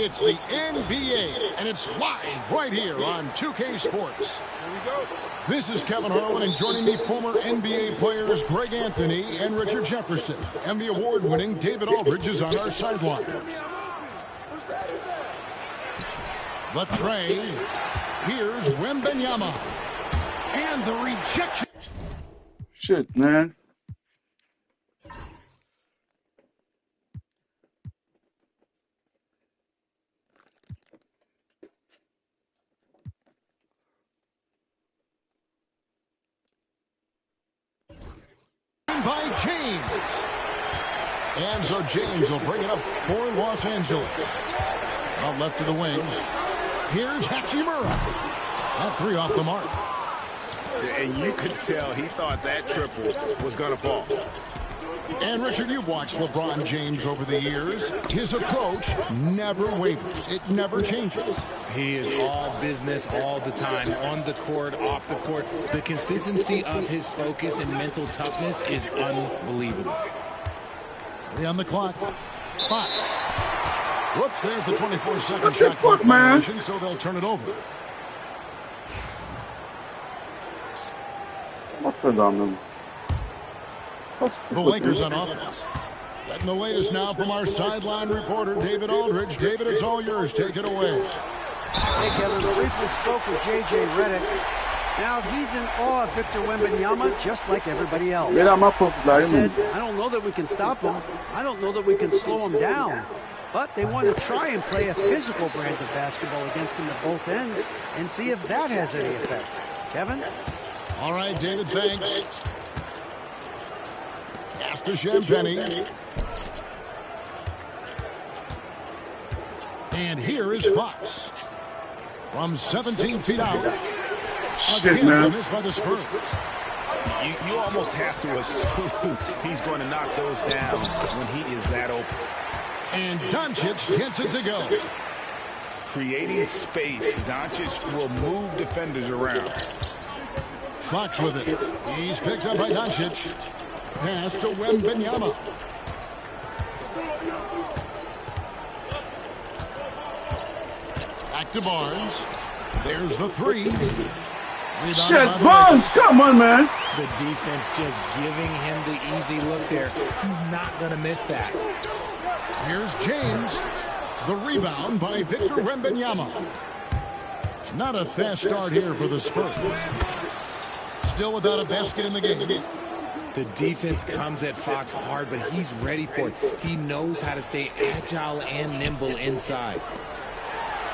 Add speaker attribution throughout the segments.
Speaker 1: It's the NBA, and it's live right here on 2K Sports. Here we go. This is Kevin Harlan, and joining me, former NBA players Greg Anthony and Richard Jefferson. And the award-winning David Aldridge is on our sideline. The tray. Here's Wembanyama. And the rejection.
Speaker 2: Shit, man.
Speaker 1: By James. And so James will bring it up for Los Angeles. Out left to the wing. Here's Hachimura. That three off the mark.
Speaker 3: And you could tell he thought that triple was going to fall.
Speaker 1: And Richard, you've watched LeBron James over the years. His approach never wavers. It never changes.
Speaker 4: He is all business all the time, on the court, off the court. The consistency of his focus and mental toughness is unbelievable.
Speaker 1: 3 on the clock. Fox. Whoops, there's the 24-second shot clock
Speaker 2: man.
Speaker 1: violation, so they'll turn it over. The Lakers on offense. Getting the latest now from our sideline reporter, David Aldridge. David, it's all yours. Take it away.
Speaker 5: Hey, Kevin, we briefly spoke with J.J. Redick. Now he's in awe of Victor Wembanyama, just like everybody else. He said, I don't know that we can stop him. I don't know that we can slow him down. But they want to try and play a physical brand of basketball against him at both ends and see if that has any effect. Kevin?
Speaker 1: All right, David, thanks. Pass to Champagny. And here is Fox. From 17 feet out.
Speaker 2: Shit, man.
Speaker 1: Missed by the Spurs.
Speaker 3: You almost have to assume he's going to knock those down when he is that open.
Speaker 1: And Doncic gets it to go.
Speaker 3: Creating space, Doncic will move defenders around.
Speaker 1: Fox with it. He's picked up by Doncic. Pass to Wembanyama. Back to Barnes. There's the three.
Speaker 2: Shit, Barnes, come on, man.
Speaker 4: The defense just giving him the easy look there. He's not going to miss that.
Speaker 1: Here's James. The rebound by Victor Wembanyama. Not a fast start here for the Spurs. Still without a basket in the game.
Speaker 4: The defense comes at Fox hard, but he's ready for it. He knows how to stay agile and nimble inside.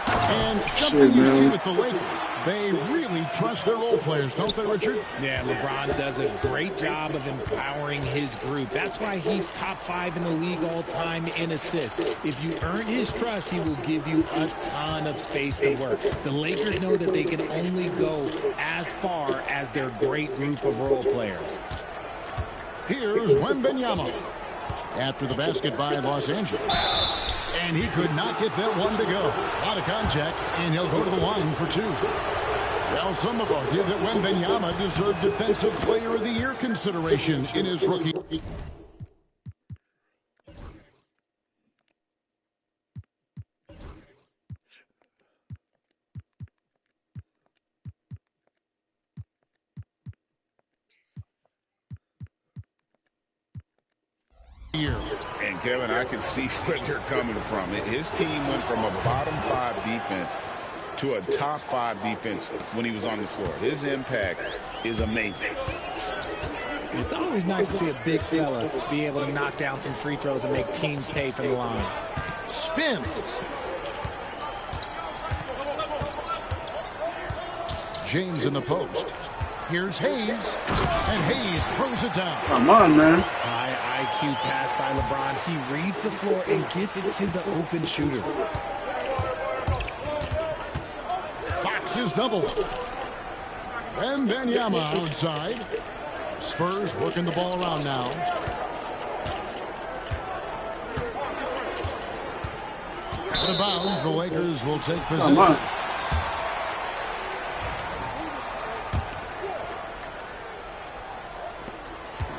Speaker 1: And something you see with the Lakers, they really trust their role players, don't they, Richard?
Speaker 4: Yeah, LeBron does a great job of empowering his group. That's why he's top 5 in the league all time in assists. If you earn his trust, he will give you a ton of space to work. The Lakers know that they can only go as far as their great group of role players.
Speaker 1: Here's Wembanyama. after the basket by Los Angeles. And he could not get that one to go. A lot of contact, and he'll go to the line for two. Well, some have argued that Wembanyama deserves Defensive Player of the Year consideration in his rookie year.
Speaker 3: And Kevin, I can see where you're coming from. His team went from a bottom 5 defense to a top 5 defense when he was on the floor. His impact is amazing.
Speaker 4: It's always nice to see a big fella be able to knock down some free throws and make teams pay from the line.
Speaker 1: Spins. James in the post. Here's Hayes. And Hayes throws it down.
Speaker 2: Come on, man.
Speaker 4: High IQ pass by LeBron. He reads the floor and gets it to the open shooter.
Speaker 1: Fox is doubled. Wembanyama outside. Spurs working the ball around now. Out of bounds, the Lakers will take possession.
Speaker 2: Come on.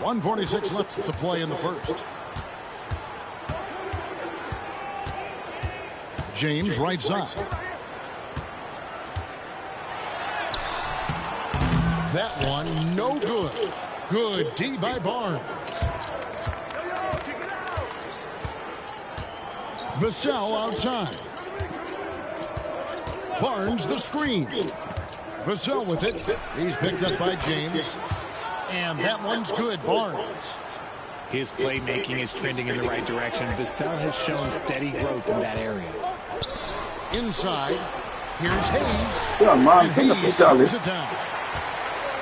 Speaker 1: .146 left to play in the first. James right side. That one no good. Good D by Barnes. Vassell outside. Barnes the screen. Vassell with it. He's picked up by James. And that one's good, Barnes.
Speaker 4: His playmaking is trending in the right direction. Vassell has shown steady growth in that area.
Speaker 1: Inside, here's Hayes.
Speaker 2: Come on,
Speaker 1: And Hayes throws it down.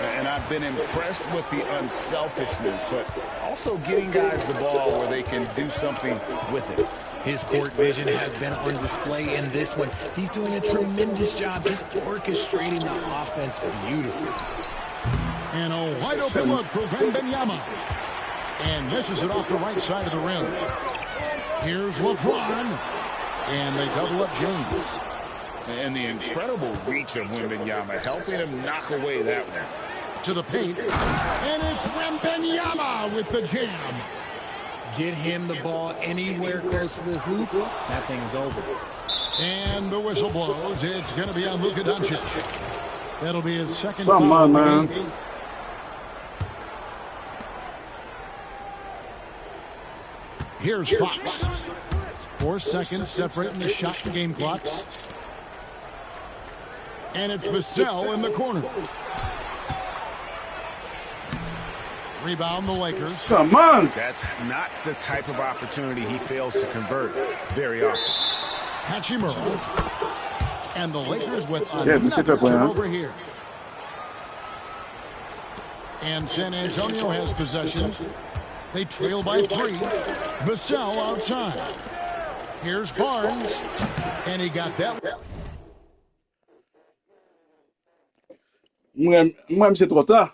Speaker 3: And I've been impressed with the unselfishness, but also getting guys the ball where they can do something with it.
Speaker 4: His court vision has been on display in this one. He's doing a tremendous job just orchestrating the offense beautifully.
Speaker 1: And a wide open look for Wembanyama. And misses it off the right side of the rim. Here's LeBron. And they double up James.
Speaker 3: And the incredible reach of Wembanyama, helping him knock away that one.
Speaker 1: To the paint. And it's Wembanyama with the jam.
Speaker 4: Get him the ball anywhere close to the hoop, that thing is over.
Speaker 1: And the whistle blows. It's going to be on Luka Doncic. That'll be his second
Speaker 2: Come
Speaker 1: foul.
Speaker 2: on, man.
Speaker 1: Here's Fox. 4 seconds separating the shot and game clocks. And it's Vassell in the corner. Rebound the Lakers.
Speaker 2: Come on.
Speaker 3: That's not the type of opportunity he fails to convert very often.
Speaker 1: Hachimura. And the Lakers with
Speaker 2: Yeah,
Speaker 1: another turnover here. And San Antonio has possession. They trail by 3. Vassell outside. Here's Barnes. And he got that.
Speaker 2: Moi, c'est trop tard.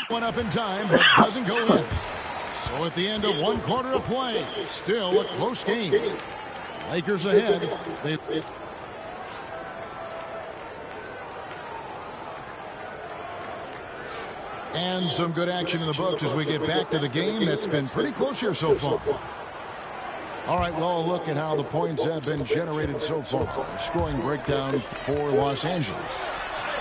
Speaker 1: One up in time, but doesn't go in. So at the end of 1 quarter of play, still a close game. Lakers ahead. And some good action in the books as we get back to the game that's been pretty close here so far. All right, well, a look at how the points have been generated so far. Scoring breakdown for Los Angeles.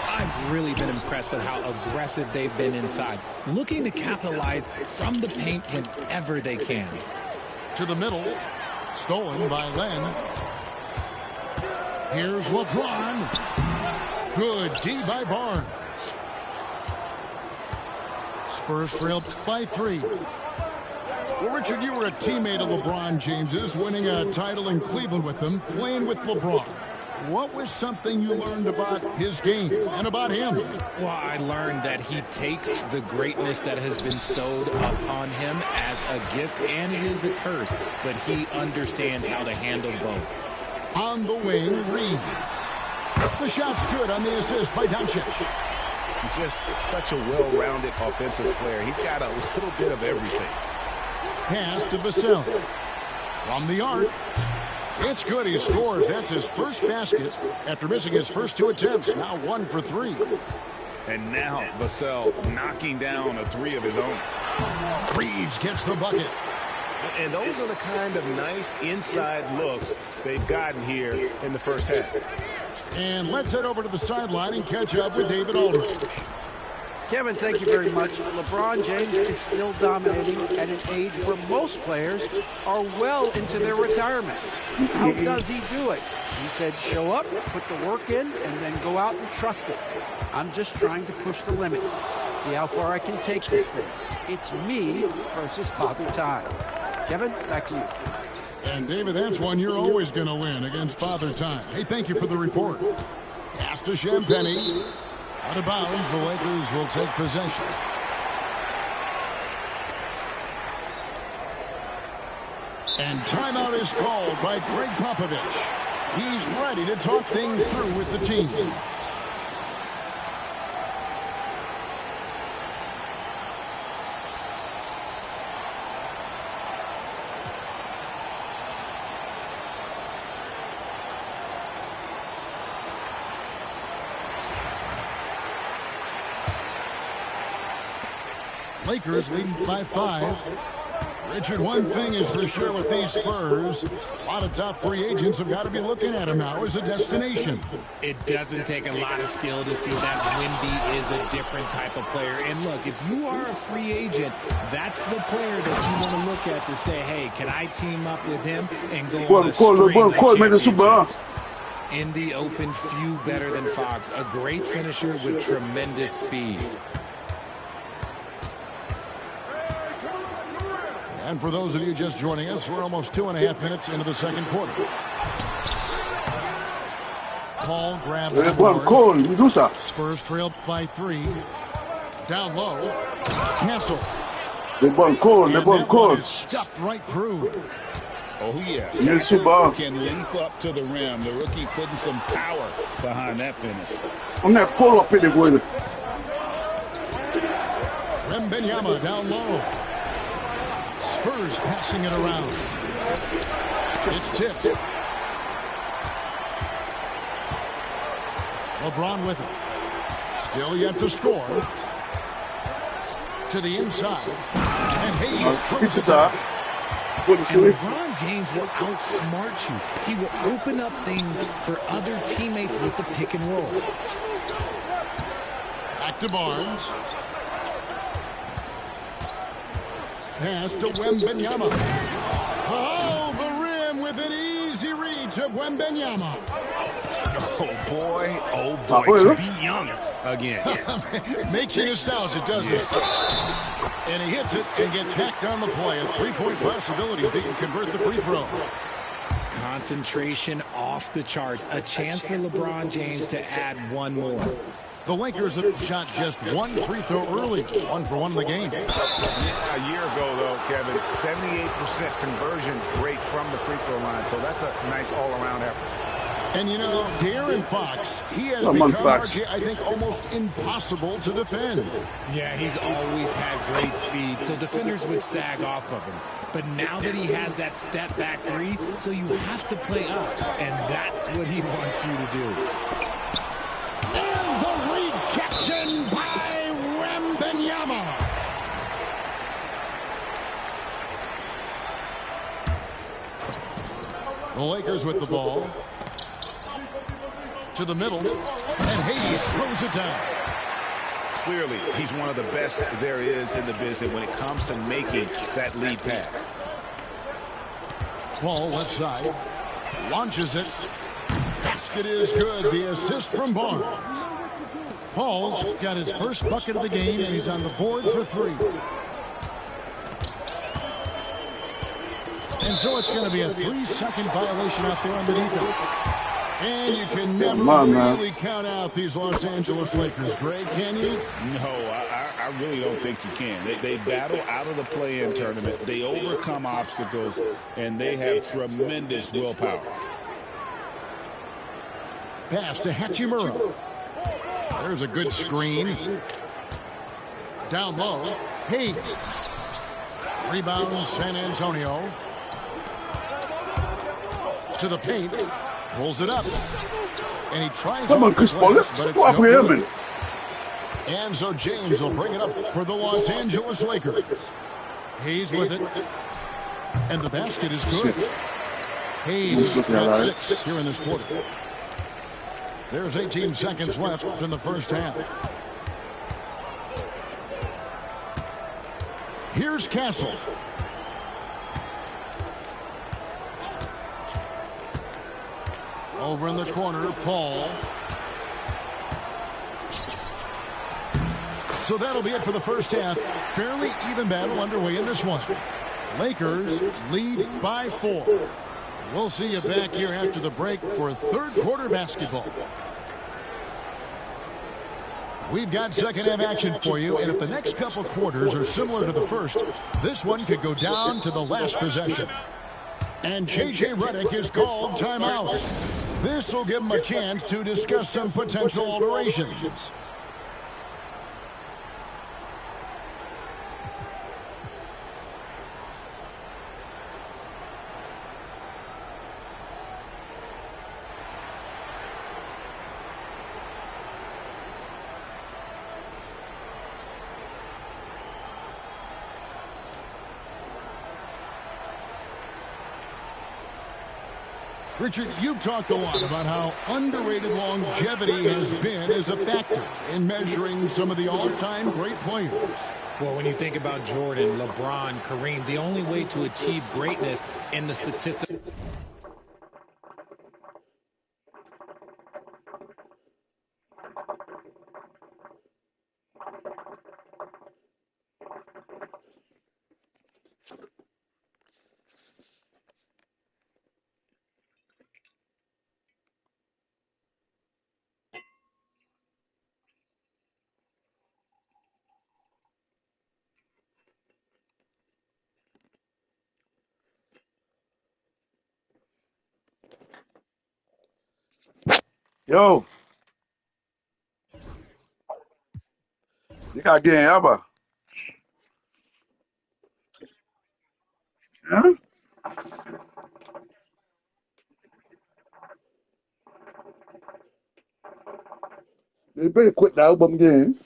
Speaker 4: I've really been impressed with how aggressive they've been inside, looking to capitalize from the paint whenever they can.
Speaker 1: To the middle, stolen by Len. Here's LeBron. Good D by Barnes. Spurs trailed by 3. Well, Richard, you were a teammate of LeBron James's, winning a title in Cleveland with him, playing with LeBron. What was something you learned about his game and about him?
Speaker 4: Well, I learned that he takes the greatness that has been bestowed upon him as a gift, and it is a curse, but he understands how to handle both.
Speaker 1: On the wing, Reeves. The shot's good on the assist by Doncic.
Speaker 3: He's just such a well-rounded offensive player. He's got a little bit of everything.
Speaker 1: Pass to Vassell. From the arc. It's good. He scores. That's his first basket after missing his first 2 attempts. Now 1 for 3.
Speaker 3: And now Vassell knocking down a 3 of his own.
Speaker 1: Reeves gets the bucket.
Speaker 3: And those are the kind of nice inside looks they've gotten here in the first half.
Speaker 1: And let's head over to the sideline and catch up with David Aldridge.
Speaker 5: Kevin, thank you very much. LeBron James is still dominating at an age where most players are well into their retirement. How does he do it? He said, show up, put the work in, and then go out and trust it. I'm just trying to push the limit. See how far I can take this thing. It's me versus Father Time. Kevin, back to you.
Speaker 1: And, David, that's one you're always going to win against Father Time. Hey, thank you for the report. Pass to Champagnie. Out of bounds, the Lakers will take possession. And timeout is called by Greg Popovich. He's ready to talk things through with the team. Lakers leading by 5. Richard, one thing is for sure with these Spurs, a lot of top free agents have got to be looking at him now as a destination.
Speaker 4: It doesn't take a lot of skill to see that Wemby is a different type of player. And look, if you are a free agent, that's the player that you want to look at to say, hey, can I team up with him and go on a string of championships? In the open, few better than Fox. A great finisher with tremendous speed.
Speaker 1: And for those of you just joining us, we're almost 2.5 minutes into the second quarter. Paul grabs the board. Spurs trailed by 3. Down low. Cancel. And is stuffed right through.
Speaker 3: Oh, yeah. Cancel can leap up to the rim. The rookie putting some power behind that finish.
Speaker 1: Wembanyama down low. Spurs passing it around. It's tipped. LeBron with it. Still yet to score. To the inside. And Hayes throws it down.
Speaker 4: And LeBron James will outsmart you. He will open up things for other teammates with the pick and roll.
Speaker 1: Back to Barnes. Pass to Wembanyama. Oh, the rim with an easy reach of Wembanyama.
Speaker 3: Oh boy, to be young again.
Speaker 1: Makes you nostalgic, doesn't it? And he hits it and gets hacked on the play. A 3-point possibility if he can convert the free throw.
Speaker 4: Concentration off the charts. A chance for LeBron James to add one more.
Speaker 1: The Lakers have shot just 1 free throw early. 1 for 1 in the game.
Speaker 3: Yeah, a year ago, though, Kevin, 78% conversion rate from the free throw line. So that's a nice all-around effort.
Speaker 1: And, you know, De'Aaron Fox, he has become, RJ, I think, almost impossible to defend.
Speaker 4: Yeah, he's always had great speed, so defenders would sag off of him. But now that he has that step-back three, so you have to play up, and that's what he wants you to do.
Speaker 1: And the rejection by Wembanyama. The Lakers with the ball. To the middle, and Hayes throws it down.
Speaker 3: Clearly, he's one of the best there is in the business when it comes to making that lead pass.
Speaker 1: Paul left side, launches it. Basket is good. The assist from Barnes. Paul's got his first bucket of the game, and he's on the board for 3. And so it's going to be a 3-second violation out there on the defense. And you can never really count out these Los Angeles Lakers, Greg, can you?
Speaker 3: No, I really don't think you can. They battle out of the play-in tournament. They overcome obstacles, and they have tremendous willpower.
Speaker 1: Pass to Hachimura. There's a good screen. Down low. Hayes. Rebound San Antonio. To the paint. Pulls it up. And he tries
Speaker 2: Come on, Chris Paul, let's swap with him.
Speaker 1: And so James will bring it up for the Los Angeles Lakers. Hayes with it. And the basket is good. Hayes has got 6 here in this quarter. There's 18 seconds left in the first half. Here's Castle. Over in the corner, Paul. So that'll be it for the first half. Fairly even battle underway in this one. Lakers lead by 4. We'll see you back here after the break for third quarter basketball. We've got second half action for you, and if the next couple quarters are similar to the first, this one could go down to the last possession. And J.J. Redick is called timeout. This will give him a chance to discuss some potential alterations. Richard, you've talked a lot about how underrated longevity has been as a factor in measuring some of the all-time great players.
Speaker 4: Well, when you think about Jordan, LeBron, Kareem, the only way to achieve greatness in the statistics.
Speaker 2: Yo. You got game ever. Huh? They better quit the album game.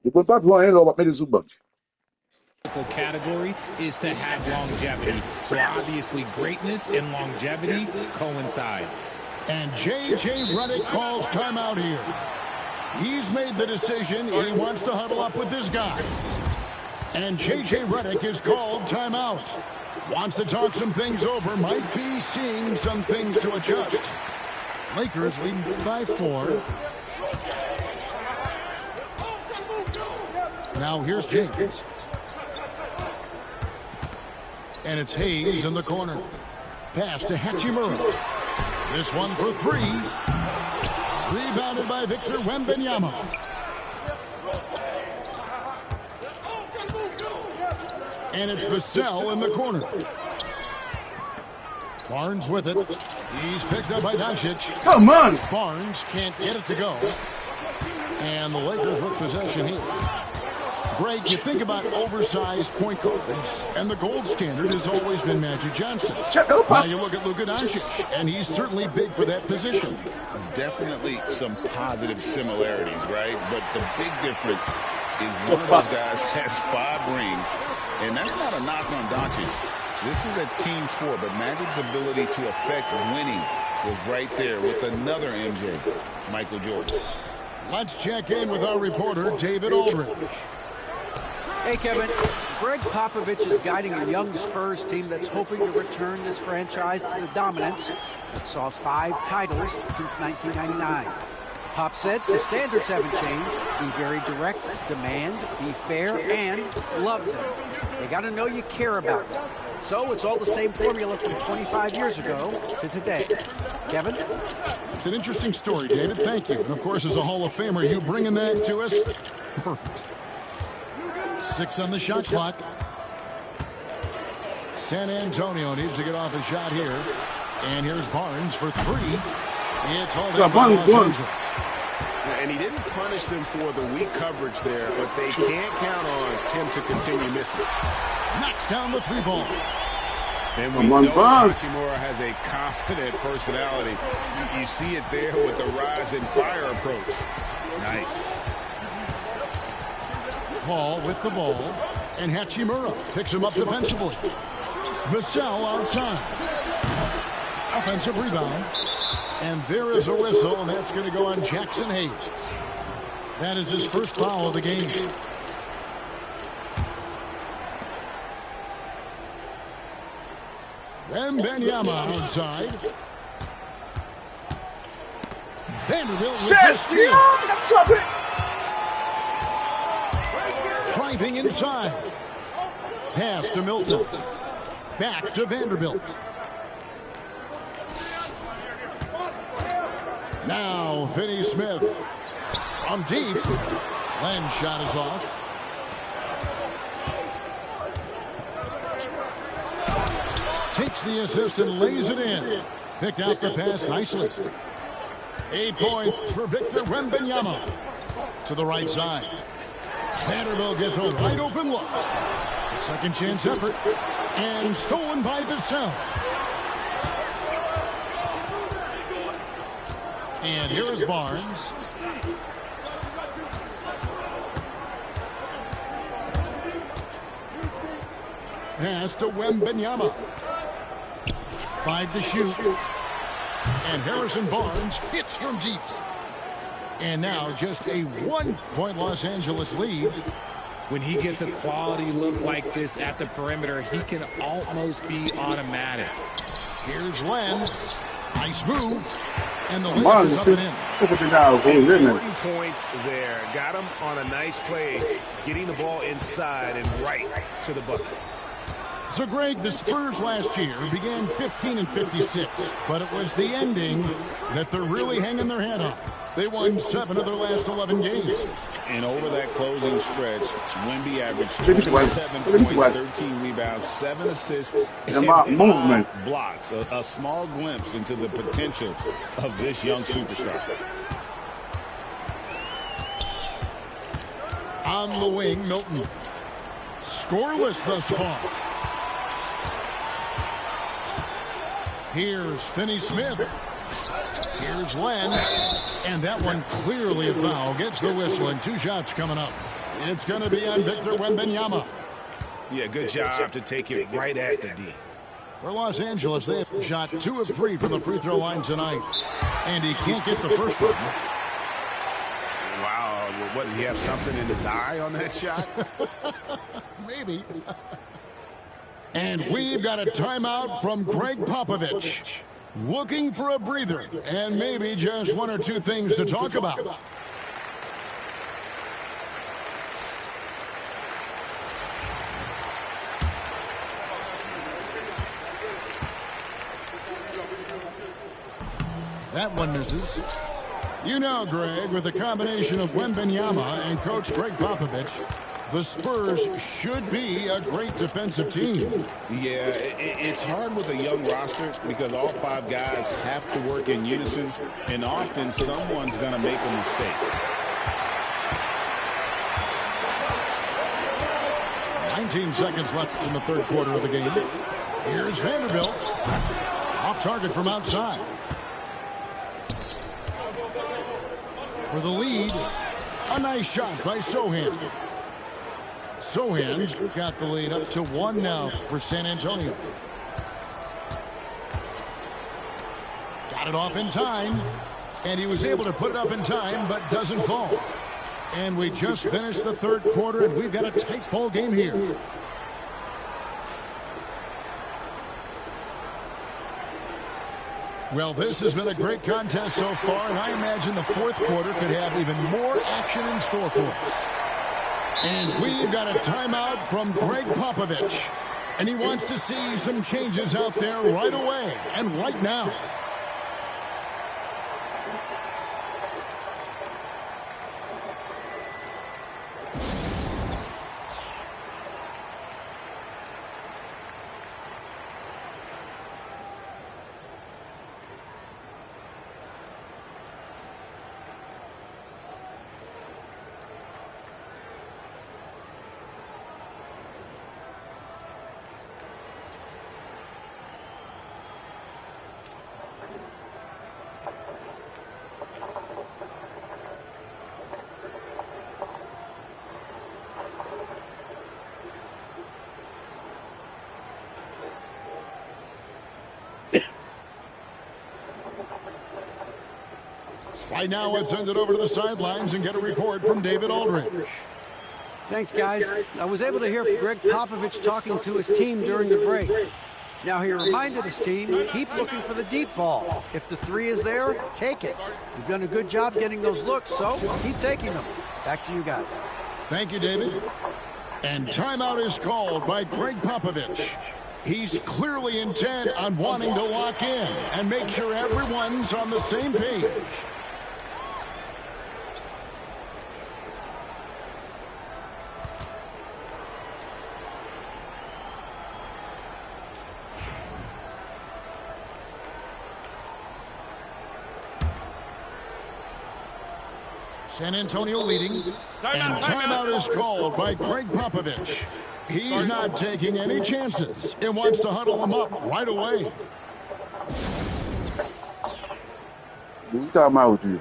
Speaker 2: Depois para voar ele, vai medir o banco.
Speaker 4: Category is to have longevity. So obviously greatness and longevity coincide.
Speaker 1: And J.J. Redick calls timeout here. He's made the decision he wants to huddle up with his guys. And J.J. Redick is called timeout. Wants to talk some things over, might be seeing some things to adjust. Lakers leading by 4. Now here's James. And it's Hayes in the corner. Pass to Hachimura. This one for three. Rebounded by Victor Wembanyama. And it's Vassell in the corner. Barnes with it. He's picked up by Doncic.
Speaker 2: Come on.
Speaker 1: Barnes can't get it to go. And the Lakers with possession here. Greg, you think about oversized point guards, and the gold standard has always been Magic Johnson. Now you look at Luka Doncic, and he's certainly big for that position.
Speaker 3: Definitely some positive similarities, right? But the big difference is one of those guys has 5 rings, and that's not a knock on Doncic. This is a team sport, but Magic's ability to affect winning was right there with another MJ, Michael Jordan.
Speaker 1: Let's check in with our reporter, David Aldridge.
Speaker 5: Hey, Kevin. Greg Popovich is guiding a young Spurs team that's hoping to return this franchise to the dominance that saw 5 titles since 1999. Pop said the standards haven't changed. Be very direct, demand, be fair, and love them. They got to know you care about them. So it's all the same formula from 25 years ago to today. Kevin?
Speaker 1: It's an interesting story, David. Thank you. And, of course, as a Hall of Famer, you bringing that to us? Perfect. 6 on the shot clock. San Antonio needs to get off a shot here. And here's Barnes for 3. It's all Barnes.
Speaker 6: And he didn't punish them for the weak coverage there, but they can't count on him to continue missing.
Speaker 1: Knocks down the 3 ball.
Speaker 6: And we know Hachimura has a confident personality. You see it there with the rise and fire approach. Nice.
Speaker 1: Paul with the ball, and Hachimura picks him up defensively. Vassell outside. Offensive rebound. And there is a whistle, and that's going to go on Jackson Hayes. That is his first foul of the game. Wembanyama outside. Vanderbilt with the steal. Driving inside. Pass to Milton. Back to Vanderbilt. Now Finney Smith from deep. Len's shot is off. Takes the assist and lays it in. Picked out the pass nicely. 8 points for Victor Wembanyama. To the right side. Vanderbilt gets a wide open look. A second chance effort. And stolen by Vassell. And here is Barnes. Pass to Wembanyama. 5 to shoot. And Harrison Barnes hits from deep. And now just a 1-point Los Angeles lead.
Speaker 4: When he gets a quality look like this at the perimeter, he can almost be automatic.
Speaker 1: Here's Len. Nice move. And the Lakers up and in.
Speaker 6: Important points there. Got him on a nice play, getting the ball inside and right to the bucket.
Speaker 1: So, Greg, the Spurs last year began 15-56, but it was the ending that they're really hanging their head on. They won 7 of their last 11 games.
Speaker 3: And over that closing stretch, Wemby averaged 27 points, 13 rebounds, 7 assists, and 5 blocks. A small glimpse into the potential of this young superstar.
Speaker 1: On the wing, Milton. Scoreless thus far. Here's Finney Smith. Here's Len. And that one clearly a foul. Gets the whistle and 2 shots coming up. It's going to be on Victor Wembanyama.
Speaker 6: Yeah, good job to take it right at the D.
Speaker 1: For Los Angeles, they have shot 2 of 3 from the free throw line tonight. And he can't get the first one.
Speaker 6: Wow, what, did he have something in his eye on that shot?
Speaker 1: Maybe. And we've got a timeout from Greg Popovich. Looking for a breather and maybe just 1 or 2 things to talk about. That one misses. You know, Greg, with the combination of Wembanyama and Coach Greg Popovich, the Spurs should be a great defensive team.
Speaker 3: Yeah, it's hard with a young roster because all 5 guys have to work in unison, and often someone's going to make a mistake.
Speaker 1: 19 seconds left in the third quarter of the game. Here's Vanderbilt. Off target from outside. For the lead, a nice shot by Sochan. Sochan's got the lead up to 1 now for San Antonio. Got it off in time, and he was able to put it up in time, but doesn't fall. And we just finished the third quarter, and we've got a tight ball game here. Well, this has been a great contest so far, and I imagine the fourth quarter could have even more action in store for us. And we've got a timeout from Greg Popovich. And he wants to see some changes out there right away and right now. Right now, let's send it over to the sidelines and get a report from David Aldridge.
Speaker 5: Thanks, guys. I was able to hear Greg Popovich talking to his team during the break. Now, he reminded his team, keep looking for the deep ball. If the 3 is there, take it. You've done a good job getting those looks, so keep taking them. Back to you guys.
Speaker 1: Thank you, David. And timeout is called by Greg Popovich. He's clearly intent on wanting to lock in and make sure everyone's on the same page. San Antonio leading, and timeout is called by Greg Popovich. He's not taking any chances and wants to huddle them up right away.
Speaker 2: Timeout.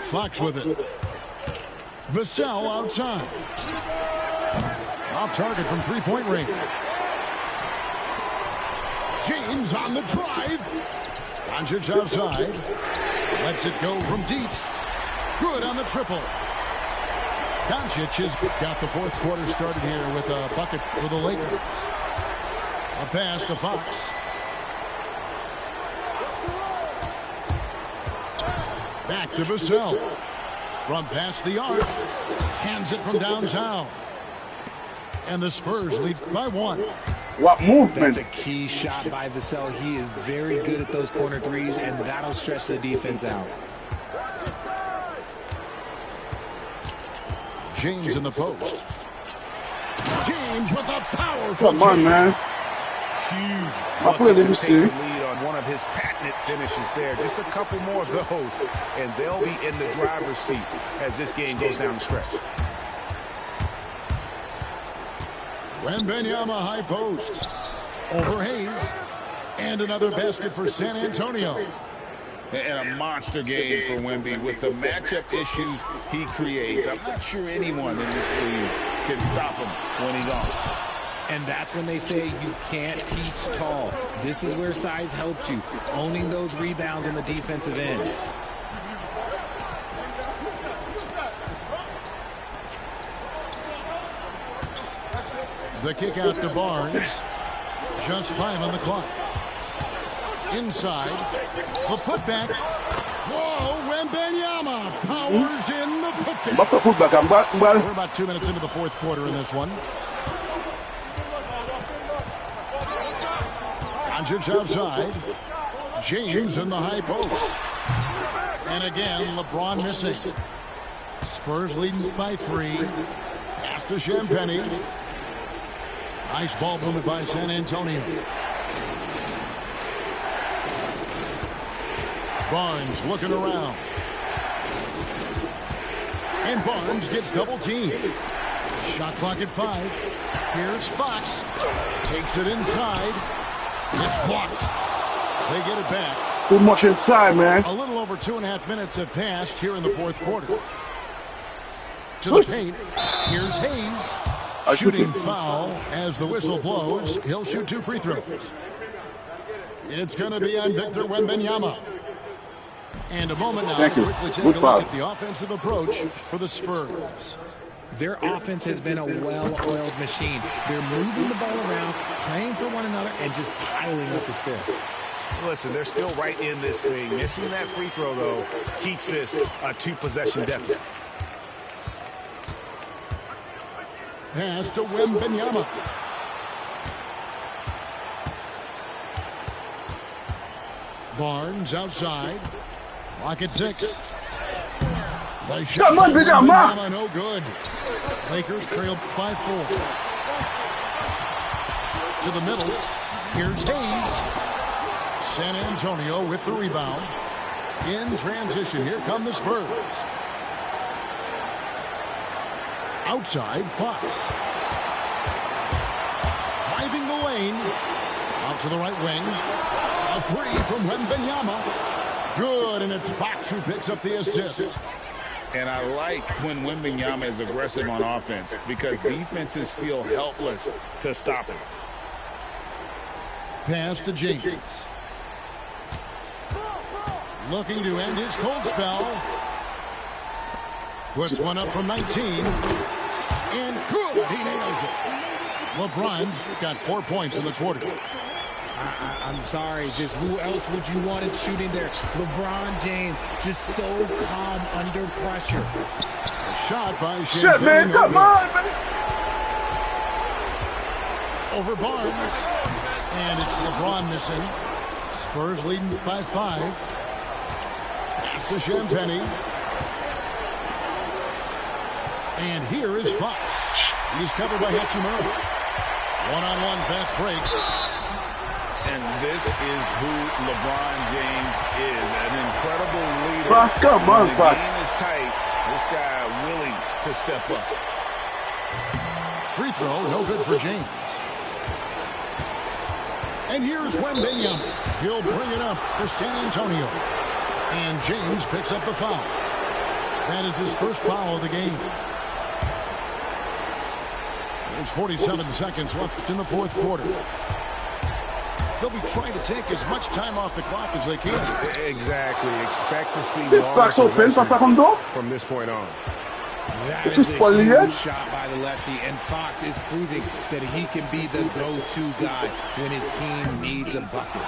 Speaker 1: Fox with it. Vassell outside. Off target from three-point range. James on the drive. Doncic outside. Lets it go from deep. Good on the triple. Doncic has got the fourth quarter started here with a bucket for the Lakers. A pass to Fox. Back to Vassell. From past the arc. Hands it from downtown. And the Spurs lead by 1.
Speaker 2: What movement?
Speaker 4: That's a key shot by Vassell. He is very good at those corner threes, and that'll stretch the defense out.
Speaker 1: James in the post. James with a powerful.
Speaker 2: Come on, man.
Speaker 3: Huge.
Speaker 2: I play, let me see.
Speaker 3: Lead on one of his patented finishes there. Just a couple more of those, and they'll be in the driver's seat as this game goes down the stretch.
Speaker 1: Wembanyama high post. Over Hayes. And another basket for San Antonio.
Speaker 3: And a monster game for Wemby with the matchup issues he creates. I'm not sure anyone in this league can stop him when he's on.
Speaker 4: And that's when they say you can't teach tall. This is where size helps you, owning those rebounds on the defensive end.
Speaker 1: The kick out to Barnes. Just 5 on the clock. Inside. The putback. Whoa, Wembanyama powers in the putback. We're about 2 minutes into the fourth quarter in this one. Doncic outside. James in the high post. And again, LeBron missing. Spurs leading by 3. Pass to Champagnie. Nice ball movement by San Antonio. Barnes looking around. And Barnes gets double teamed. Shot clock at 5. Here's Fox. Takes it inside. It's blocked. They get it back.
Speaker 2: Too much inside, man.
Speaker 1: A little over 2.5 minutes have passed here in the fourth quarter. To the paint. Here's Hayes. Shooting foul as the whistle blows. He'll shoot 2 free throws. It's going to be on Victor Wembanyama. And a moment now to quickly take a look at the offensive approach for the Spurs.
Speaker 4: Their offense has been a well-oiled machine. They're moving the ball around, playing for one another, and just piling up assists.
Speaker 6: Listen, they're still right in this thing. Missing that free throw, though, keeps this a 2-possession deficit.
Speaker 1: Pass to Wembanyama. Barnes outside. Clock at 6.
Speaker 2: Come on, Wembanyama.
Speaker 1: No good. Lakers trail by 4. To the middle. Here's Hayes. San Antonio with the rebound. In transition. Here come the Spurs. Outside, Fox. Driving the lane. Out to the right wing. A 3 from Wembanyama. Good, and it's Fox who picks up the assist.
Speaker 3: And I like when Wembanyama is aggressive on offense because defenses feel helpless to stop him.
Speaker 1: Pass to James. Looking to end his cold spell. Puts one up from 19. And good, he nails it. LeBron's got 4 points in the quarter.
Speaker 4: I'm sorry, just who else would you want it shooting there? LeBron James, just so calm under pressure.
Speaker 1: A shot by
Speaker 2: Shit, man, come on, man.
Speaker 1: Over Barnes. And it's LeBron missing. Spurs leading by 5. Pass to Champagnie. And here is Fox. He's covered by Hachimura. One-on-one fast break.
Speaker 3: And this is who LeBron James is, an incredible leader.
Speaker 2: Fox, come on, Fox.
Speaker 3: The game is tight. This guy willing to step up.
Speaker 1: Free throw, no good for James. And here's Wembanyama. He'll bring it up for San Antonio. And James picks up the foul. That is his first foul of the game. There's 47 seconds left in the fourth quarter. They'll be trying to take as much time off the clock as they can.
Speaker 6: Exactly. Expect to see
Speaker 2: Fox open,
Speaker 6: from this point on.
Speaker 4: That is a huge shot by the lefty, and Fox is proving that he can be the go-to guy when his team needs a bucket.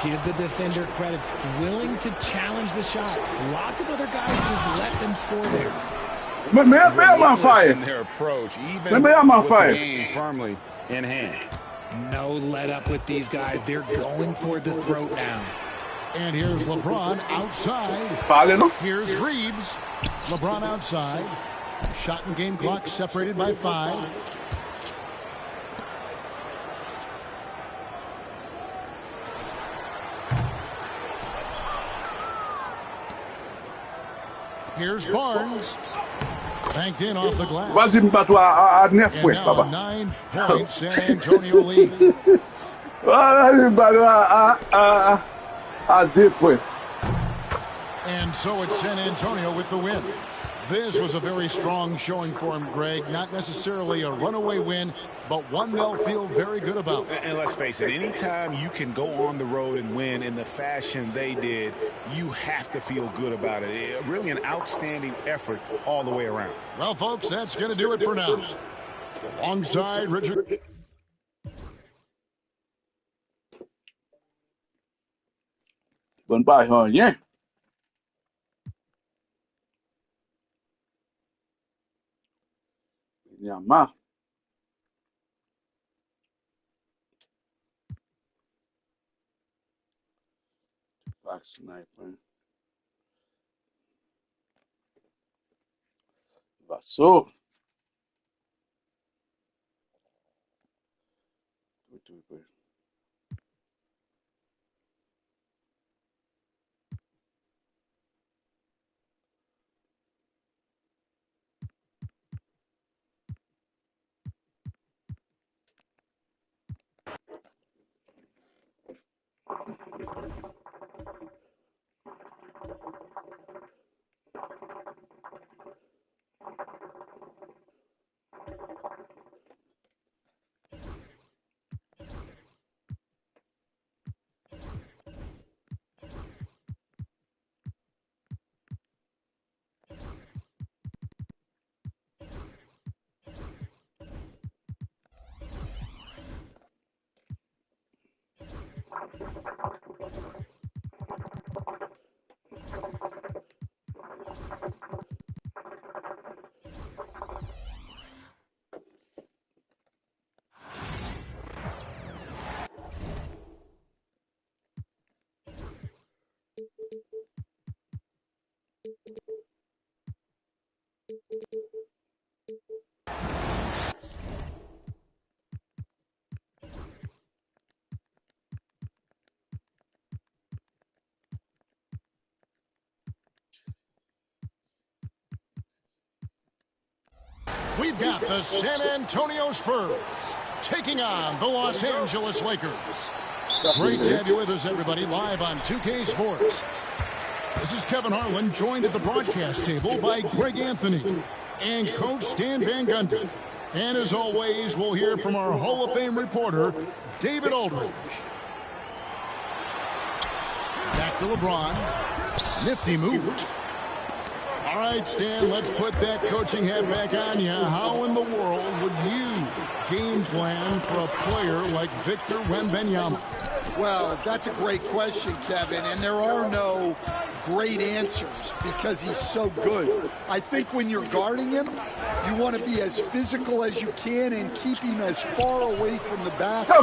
Speaker 4: Give the defender credit, willing to challenge the shot. Lots of other guys just let them score there.
Speaker 2: Man, I'm on fire.
Speaker 3: Their approach, even
Speaker 2: I'm on
Speaker 3: with
Speaker 2: fire.
Speaker 3: the game firmly in hand.
Speaker 4: No let up with these guys. They're going for the throat now.
Speaker 1: And here's LeBron outside. Here's Reeves. LeBron outside. Shot and game clock separated by 5. Here's Barnes. Banked in off the glass.
Speaker 2: Vas-y, m'pas-toi à 9 points,
Speaker 1: And
Speaker 2: papa.
Speaker 1: now 9 points, San Antonio lead.
Speaker 2: Vas-y, m'pas-toi à 2 points.
Speaker 1: And so it's San Antonio with the win. This was a very strong showing for him, Greg. Not necessarily a runaway win, but one they'll feel very good about.
Speaker 6: And let's face it, anytime you can go on the road and win in the fashion they did, you have to feel good about it. Really an outstanding effort all the way around.
Speaker 1: Well, folks, that's going to do it for now. Alongside Richard.
Speaker 2: One by her, yeah. Yeah, ma. Back sniper. Passou.
Speaker 1: We've got the San Antonio Spurs taking on the Los Angeles Lakers. Great to have you with us, everybody, live on 2K Sports. This is Kevin Harlan, joined at the broadcast table by Greg Anthony and Coach Stan Van Gundy. And as always, we'll hear from our Hall of Fame reporter, David Aldridge. Back to LeBron. Nifty move. All right, Stan, let's put that coaching hat back on you. How in the world would you game plan for a player like Victor Wembanyama?
Speaker 7: Well, that's a great question, Kevin, and there are no great answers because he's so good. I think when you're guarding him, you want to be as physical as you can and keep him as far away from the basket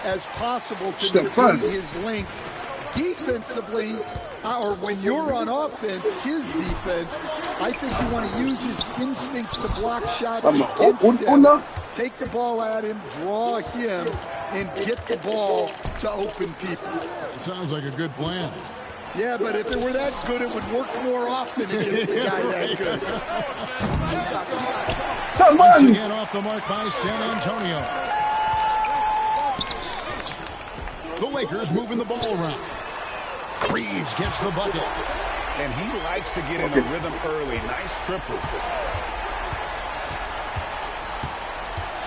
Speaker 7: as possible to negate his length. Defensively, or when you're on offense, his defense, I think you want to use his instincts to block shots against him, take the ball at him, draw him, and get the ball to open people.
Speaker 1: Sounds like a good plan.
Speaker 7: Yeah, but if it were that good, it would work more often against a guy that good.
Speaker 1: Come on! Once again off the mark by San Antonio. The Lakers moving the ball around. Reeves gets the bucket.
Speaker 3: And he likes to get in a rhythm early. Nice triple.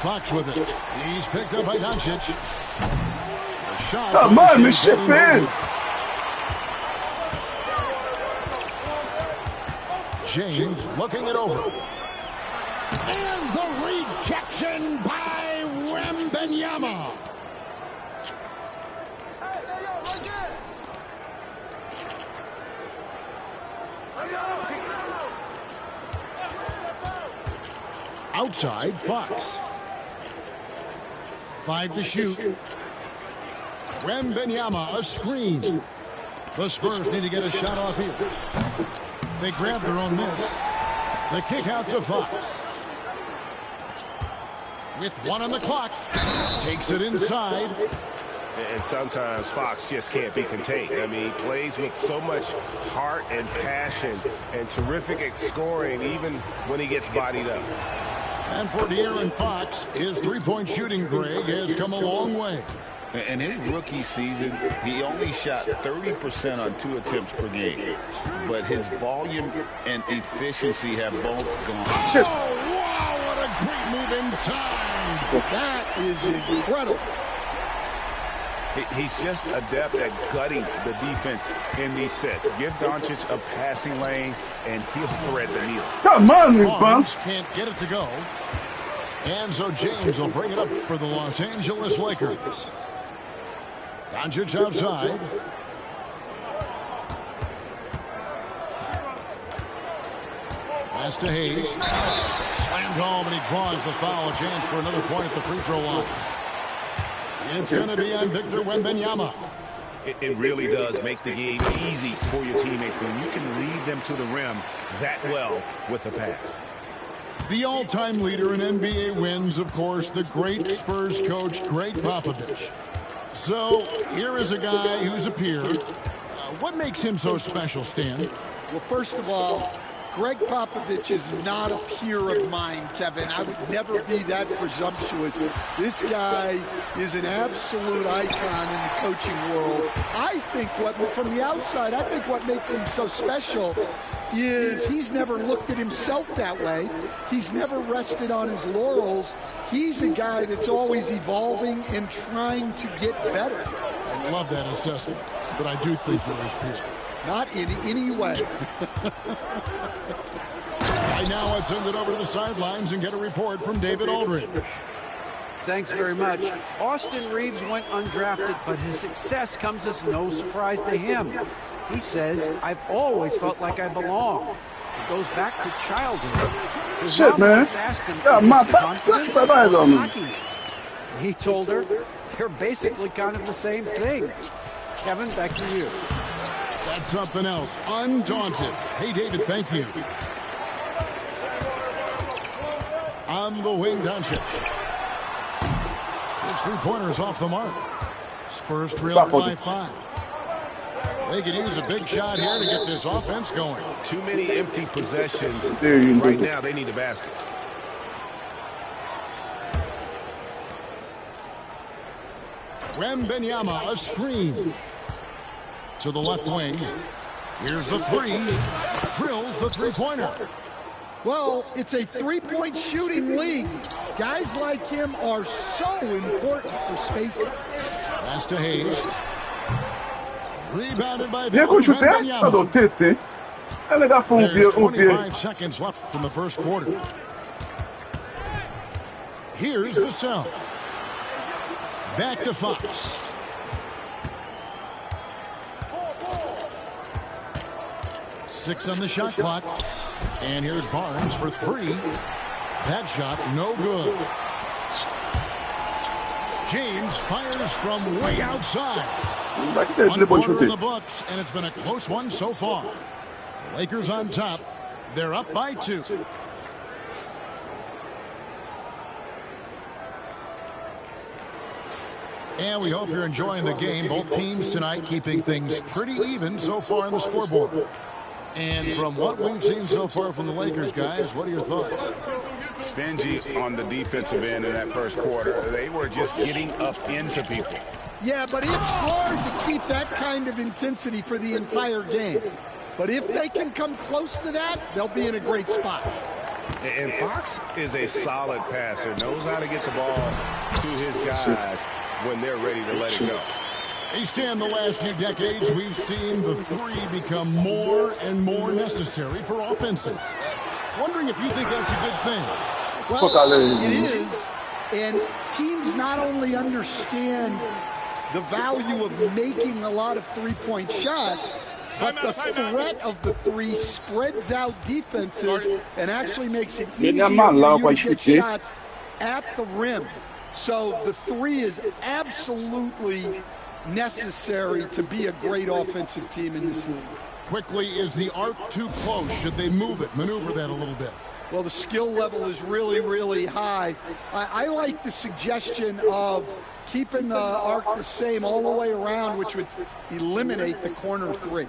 Speaker 1: Fox with it. He's picked up by Doncic. A shot.
Speaker 2: Come on, Mississippi.
Speaker 1: James looking it over. And the rejection by Wembanyama. Outside, Fox. 5 to shoot. Wembanyama, a screen. The Spurs need to get a shot off here. They grab their own miss. The kick out to Fox. With 1 on the clock. Takes it inside.
Speaker 8: And sometimes Fox just can't be contained. I mean, he plays with so much heart and passion and terrific scoring even when he gets bodied up.
Speaker 1: And for De'Aaron Fox, his three-point shooting, Greg, has come a long way.
Speaker 3: In his rookie season, he only shot 30% on 2 attempts per game. But his volume and efficiency have both gone.
Speaker 1: Oh, wow, what a great move inside.
Speaker 7: That is incredible.
Speaker 8: He's just adept at gutting the defense in these sets. Give Doncic a passing lane, and he'll thread the needle.
Speaker 2: Come on, Barnes.
Speaker 1: Can't get it to go. And so James will bring it up for the Los Angeles Lakers. Doncic outside. Pass to Hayes. Slammed home, and he draws the foul. A chance for another point at the free throw line. It's going to be on Victor Wembanyama.
Speaker 6: It really does make the game easy for your teammates when you can lead them to the rim that well with a pass.
Speaker 1: The all-time leader in NBA wins, of course, the great Spurs coach, Greg Popovich. So here is a guy who's a peer. What makes him so special, Stan?
Speaker 7: Well, first of all, Greg Popovich is not a peer of mine, Kevin. I would never be that presumptuous. This guy is an absolute icon in the coaching world. I think from the outside, I think what makes him so special is he's never looked at himself that way. He's never rested on his laurels. He's a guy that's always evolving and trying to get better.
Speaker 1: I love that assessment, but I do think you're his peer.
Speaker 7: Not in any way.
Speaker 1: Right now, let's send it over to the sidelines and get a report from David Aldridge.
Speaker 5: Thanks very much. Austin Reeves went undrafted, but his success comes as no surprise to him. He says, I've always felt like I belong. It goes back to childhood. His mom once asked him, he told her, they're basically kind of the same thing. Kevin, back to you.
Speaker 1: That's something else. Undaunted. Hey, David, thank you. On the wing, Doncic. His three-pointers off the mark. Spurs trail by 5. They could use a big shot here to get this offense going.
Speaker 6: Too many empty possessions. Right now, they need a basket.
Speaker 1: Wembanyama, a screen. To the left wing. Here's the three. Drills the three-pointer.
Speaker 7: Well, it's a three-point shooting league. Guys like him are so important for spacing.
Speaker 1: Pass to Hayes. Rebounded by Wembanyama. There's 25 seconds left in the first quarter. Here's Vassell. Back to Fox. Six on the shot clock. And here's Barnes for 3. That shot, no good. James fires from way outside. 1 quarter in the books, and it's been a close one so far. The Lakers on top. They're up by 2. And we hope you're enjoying the game. Both teams tonight keeping things pretty even so far on the scoreboard. And from what we've seen so far from the Lakers, guys, what are your thoughts?
Speaker 6: Stingy on the defensive end in that first quarter. They were just getting up into people.
Speaker 7: Yeah, but it's hard to keep that kind of intensity for the entire game. But if they can come close to that, they'll be in a great spot.
Speaker 6: And Fox is a solid passer, knows how to get the ball to his guys when they're ready to let it go.
Speaker 1: Hey, Stan, the last few decades, we've seen the 3 become more and more necessary for offenses. Wondering if you think that's a good thing.
Speaker 7: Well, it is. And teams not only understand the value of making a lot of three-point shots, but the threat of the 3 spreads out defenses and actually makes it easier for you to get shots at the rim. So the 3 is absolutely necessary to be a great offensive team in this league.
Speaker 1: Quickly, is the arc too close? Should they move it, maneuver that a little bit?
Speaker 7: Well, the skill level is really, really high. I like the suggestion of keeping the arc the same all the way around, which would eliminate the corner 3.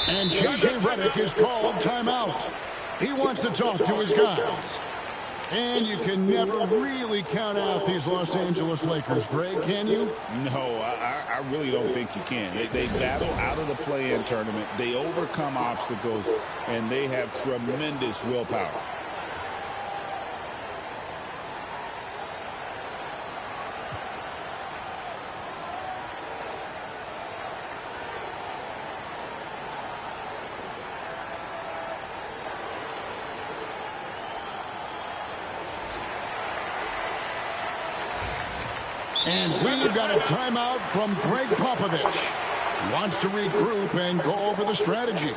Speaker 1: And J.J. Redick is called timeout. He wants to talk to his guys. And you can never really count out these Los Angeles Lakers, Greg, can you?
Speaker 3: No, I really don't think you can. They battle out of the play-in tournament. They overcome obstacles, and they have tremendous willpower.
Speaker 1: And we've got a timeout from Greg Popovich. He wants to regroup and go over the strategy.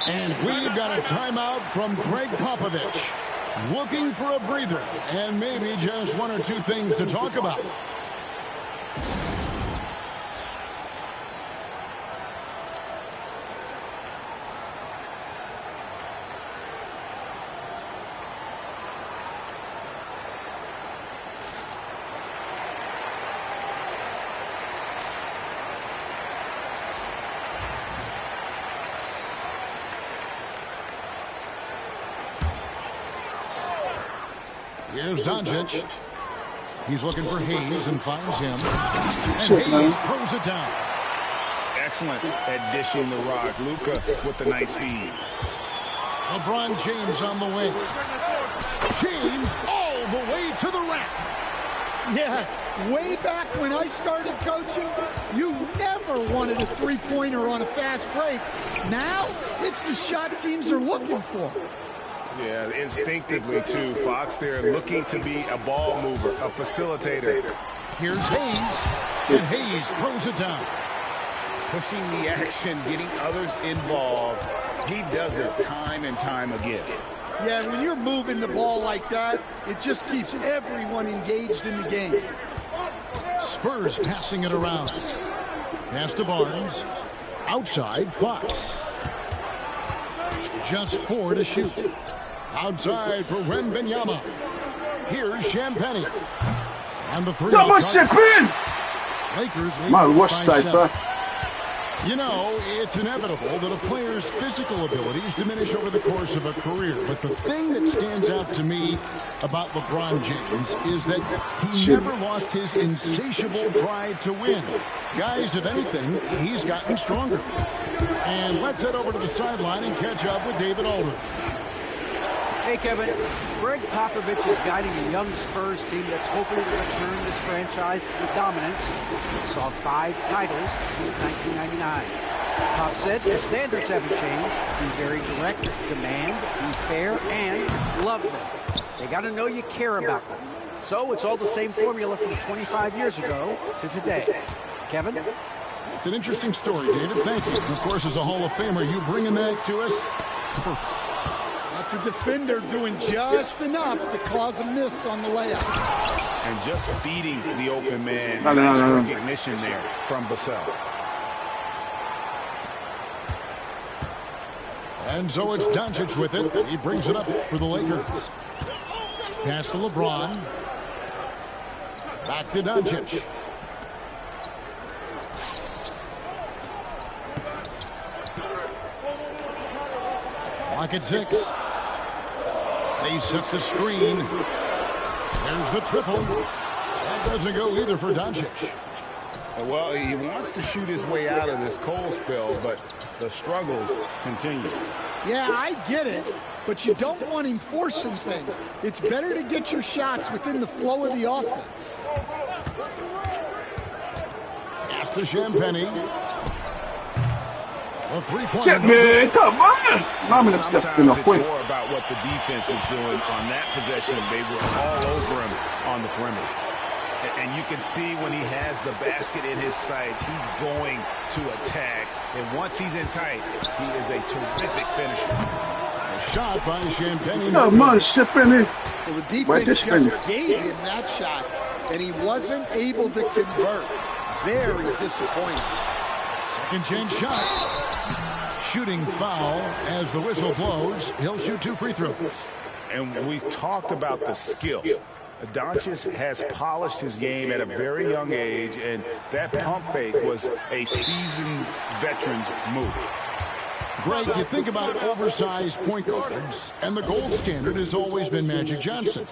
Speaker 1: And we've got a timeout from Greg Popovich. Looking for a breather and maybe just one or two things to talk about. Here's Doncic. He's looking for Hayes and finds him. And Hayes throws it down.
Speaker 3: Excellent at dishing the rock. Luka with the nice feed.
Speaker 1: LeBron James on the wing. James all the way to the rack.
Speaker 7: Yeah, way back when I started coaching, you never wanted a three-pointer on a fast break. Now, it's the shot teams are looking for.
Speaker 8: Yeah, instinctively, too. Fox there looking to be a ball mover, a facilitator.
Speaker 1: Here's Hayes, and Hayes throws it down.
Speaker 3: Pushing the action, getting others involved. He does it time and time again.
Speaker 7: Yeah, when you're moving the ball like that, it just keeps everyone engaged in the game.
Speaker 1: Spurs passing it around. Pass to Barnes. Outside, Fox. Just 4 to shoot. Outside for Wembanyama. Here's Champagnie. And the three.
Speaker 2: Come on, Champagne!
Speaker 1: Lakers lead
Speaker 2: Man, watch
Speaker 1: by
Speaker 2: side,
Speaker 1: 7. You know, it's inevitable that a player's physical abilities diminish over the course of a career. But the thing that stands out to me about LeBron James is that he never lost his insatiable drive to win. Guys, if anything, he's gotten stronger. And let's head over to the sideline and catch up with David Aldridge.
Speaker 5: Hey, Kevin. Greg Popovich is guiding a young Spurs team that's hoping to return this franchise to the dominance that saw 5 titles since 1999. Pop said the standards haven't changed. Be very direct, demand, be fair, and love them. They got to know you care about them. So it's all the same formula from 25 years ago to today. Kevin?
Speaker 1: It's an interesting story, David. Thank you. And of course, as a Hall of Famer, you bringing that to us? Perfect.
Speaker 7: That's a defender doing just enough to cause a miss on the layup.
Speaker 3: And just feeding the open man. Nice recognition there from Vassell.
Speaker 1: And so it's Doncic with it. He brings it up for the Lakers. Pass to LeBron. Back to Doncic. Clock at 6. They set the screen. There's the triple. That doesn't go either for Doncic.
Speaker 3: Well, he wants to shoot his way out of this cold spell, but the struggles continue.
Speaker 7: Yeah, I get it, but you don't want him forcing things. It's better to get your shots within the flow of the offense.
Speaker 1: Pass to Champagnie. A three-point.
Speaker 2: Shit, man, come on!
Speaker 3: Sometimes it's more about what the defense is doing on that possession. They were all over him on the perimeter.
Speaker 6: And you can see when he has the basket in his sights, he's going to attack. And once he's in tight, he is a terrific finisher.
Speaker 1: A shot by Champagnie.
Speaker 2: Come on, Champagnie.
Speaker 7: Well, the defense just gave him that shot, and he wasn't able to convert. Very disappointing.
Speaker 1: Second chance shot. Shooting foul as the whistle blows. He'll shoot 2 free throws.
Speaker 6: And we've talked about the skill. Doncic has polished his game at a very young age, and that pump fake was a seasoned veteran's move.
Speaker 1: Greg, you think about oversized point guards, and the gold standard has always been Magic Johnson.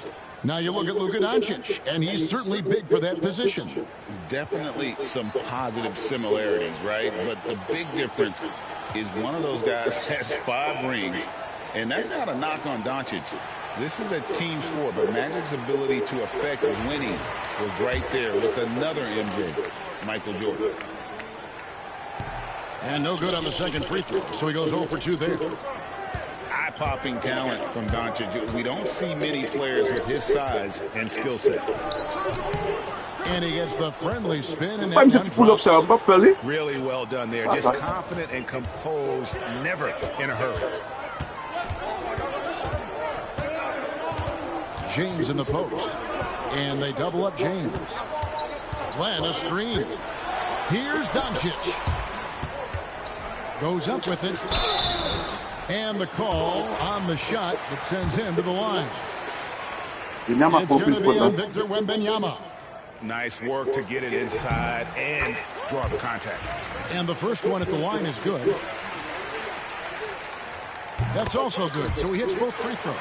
Speaker 1: Now you look at Luka Doncic, and he's certainly big for that position.
Speaker 3: Definitely some positive similarities, right? But the big difference is one of those guys has 5 rings, and that's not a knock on Doncic. This is a team sport, but Magic's ability to affect winning was right there with another MJ, Michael Jordan.
Speaker 1: And no good on the second free throw, so he goes 0 for 2 there.
Speaker 3: Eye-popping talent from Doncic. We don't see many players with his size and skill set.
Speaker 1: And he gets the friendly spin. And
Speaker 6: really well done there. Just confident and composed, never in a hurry.
Speaker 1: James in the post. And they double up James. Glenn a screen. Here's Doncic. Goes up with it. And the call on the shot that sends him to the line. It's going to be on Victor Wembanyama.
Speaker 6: Nice work to get it inside and draw the contact.
Speaker 1: And the first one at the line is good. That's also good. So he hits both free throws.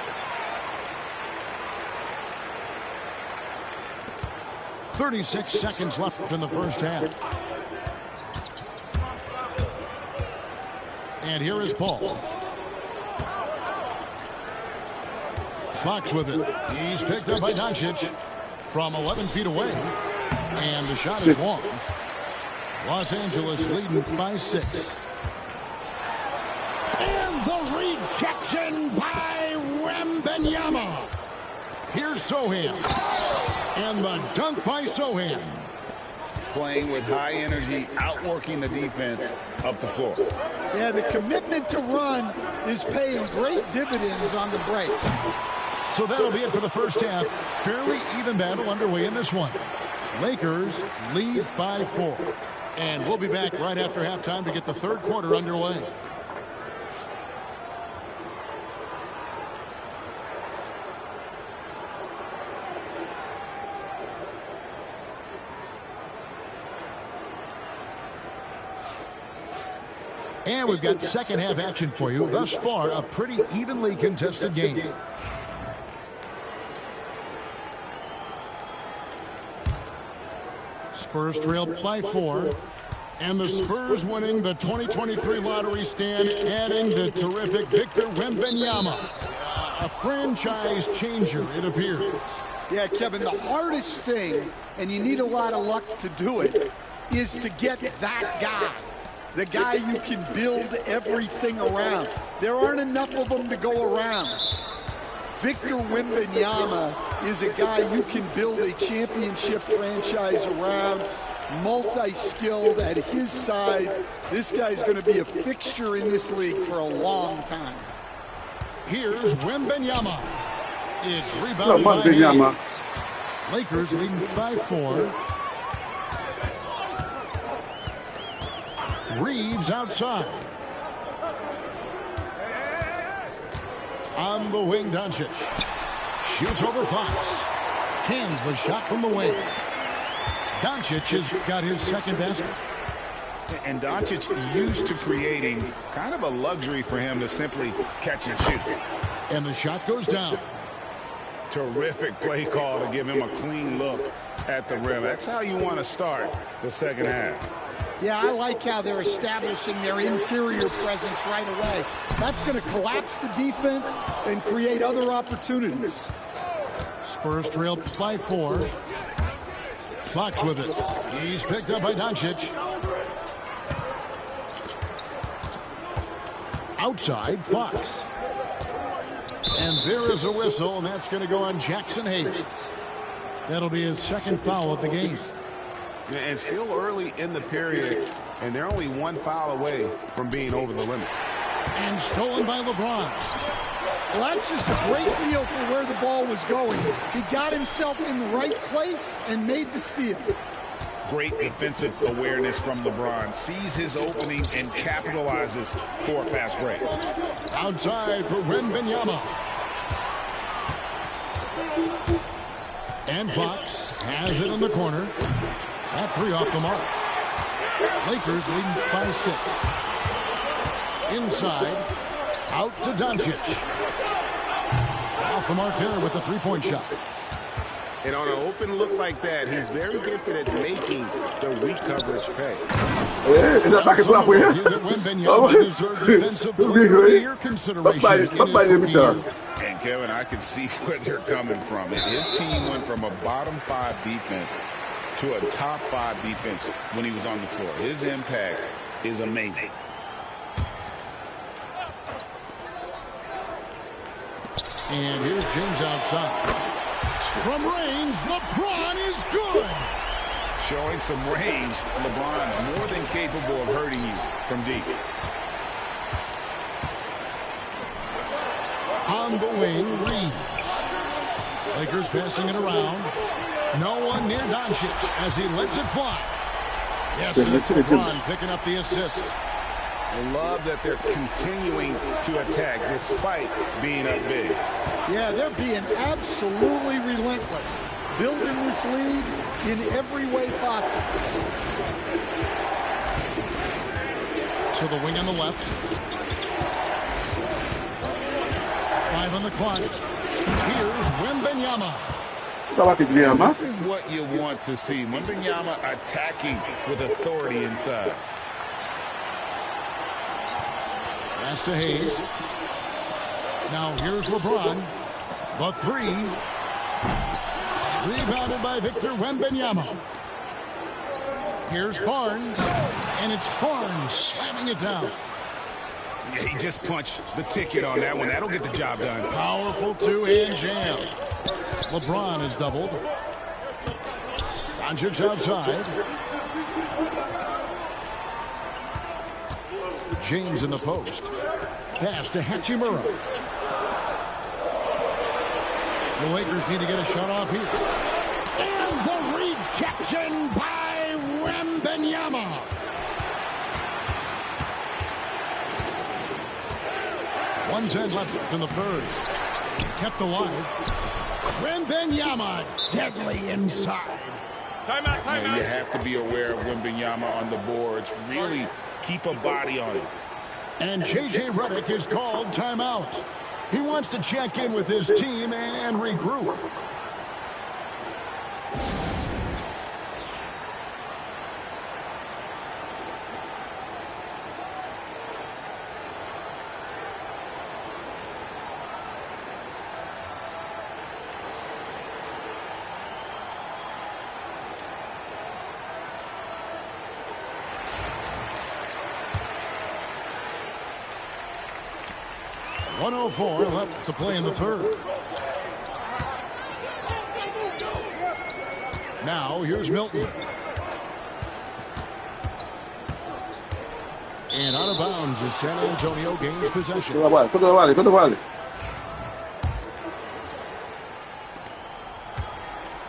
Speaker 1: 36 seconds left in the first half. And here is Paul. Fox with it. He's picked up by Doncic from 11 feet away. And the shot is long. Los Angeles leading by 6. And the rejection by Wembanyama. Here's Sohan. And the dunk by Sohan.
Speaker 3: Playing with high energy, outworking the defense up the floor.
Speaker 7: Yeah, the commitment to run is paying great dividends on the break.
Speaker 1: So that'll be it for the first half. Fairly even battle underway in this one. Lakers lead by 4. And we'll be back right after halftime to get the third quarter underway. And we've got second half action for you. Thus far, a pretty evenly contested game. Spurs trail by 4. And the Spurs winning the 2023 lottery stand, adding the terrific Victor Wembanyama. A franchise changer, it appears.
Speaker 7: Yeah, Kevin, the hardest thing, and you need a lot of luck to do it, is to get that guy. The guy you can build everything around. There aren't enough of them to go around. Victor Wembanyama is a guy you can build a championship franchise around, multi-skilled at his size. This guy's going to be a fixture in this league for a long time.
Speaker 1: Here's Wembanyama. It's rebounded by Wembanyama. Lakers leading by 4. Reeves outside. On the wing, Doncic. Shoots over Fox. Cans the shot from the wing. Doncic has got his second basket.
Speaker 6: And Doncic used to creating kind of a luxury for him to simply catch and shoot.
Speaker 1: And the shot goes down.
Speaker 6: Terrific play call to give him a clean look at the rim. That's how you want to start the second half.
Speaker 7: Yeah, I like how they're establishing their interior presence right away. That's going to collapse the defense and create other opportunities.
Speaker 1: Spurs trail by 4. Fox with it. He's picked up by Doncic. Outside, Fox. And there is a whistle, and that's going to go on Jackson Hayes. That'll be his second foul of the game.
Speaker 6: And still early in the period, and they're only one foul away from being over the limit.
Speaker 1: And stolen by LeBron.
Speaker 7: Well, that's just a great feel for where the ball was going. He got himself in the right place and made the steal.
Speaker 3: Great defensive awareness from LeBron. Sees his opening and capitalizes for a fast break.
Speaker 1: Outside for Wembanyama. And Fox has it in the corner. That three off the mark. Lakers leading by 6. Inside. Out to Doncic. Off the mark there with the three-point shot.
Speaker 6: And on an open look like that, he's very gifted at making the weak coverage pay.
Speaker 2: Is that back and forth here?
Speaker 1: Defensive player of the year consideration.
Speaker 3: And Kevin, I can see where they're coming from. His team went from a bottom 5 defense to a top 5 defense when he was on the floor. His impact is amazing.
Speaker 1: And here's James outside. From range, LeBron is good.
Speaker 3: Showing some range, LeBron more than capable of hurting you from deep.
Speaker 1: On the wing, Reed. Lakers passing it around. No one near Doncic as he lets it fly. Yes, it's LeBron picking up the assist.
Speaker 6: I love that they're continuing to attack despite being up big.
Speaker 7: Yeah, they're being absolutely relentless. Building this lead in every way possible.
Speaker 1: To the wing on the left. 5 on the clock. Here's Wembanyama.
Speaker 3: This is what you want to see. Wembanyama attacking with authority inside.
Speaker 1: Pass to Hayes. Now here's LeBron. The three. Rebounded by Victor Wembanyama. Here's Barnes. And it's Barnes slamming it down.
Speaker 3: Yeah, he just punched the ticket on that one. That'll get the job done.
Speaker 1: Powerful two-hand jam. LeBron is doubled. Doncic outside. James in the post. Pass to Hachimura. The Lakers need to get a shot off here. And the rejection by Wembanyama. .110 left in the third. Kept alive. Wembanyama deadly inside.
Speaker 3: Timeout. You have to be aware of Wembanyama on the boards. Really keep a body on him.
Speaker 1: And J.J. Redick is called timeout. He wants to check in with his team and regroup. .104 left to play in the third. Now here's Milton. And out of bounds as San Antonio gains possession.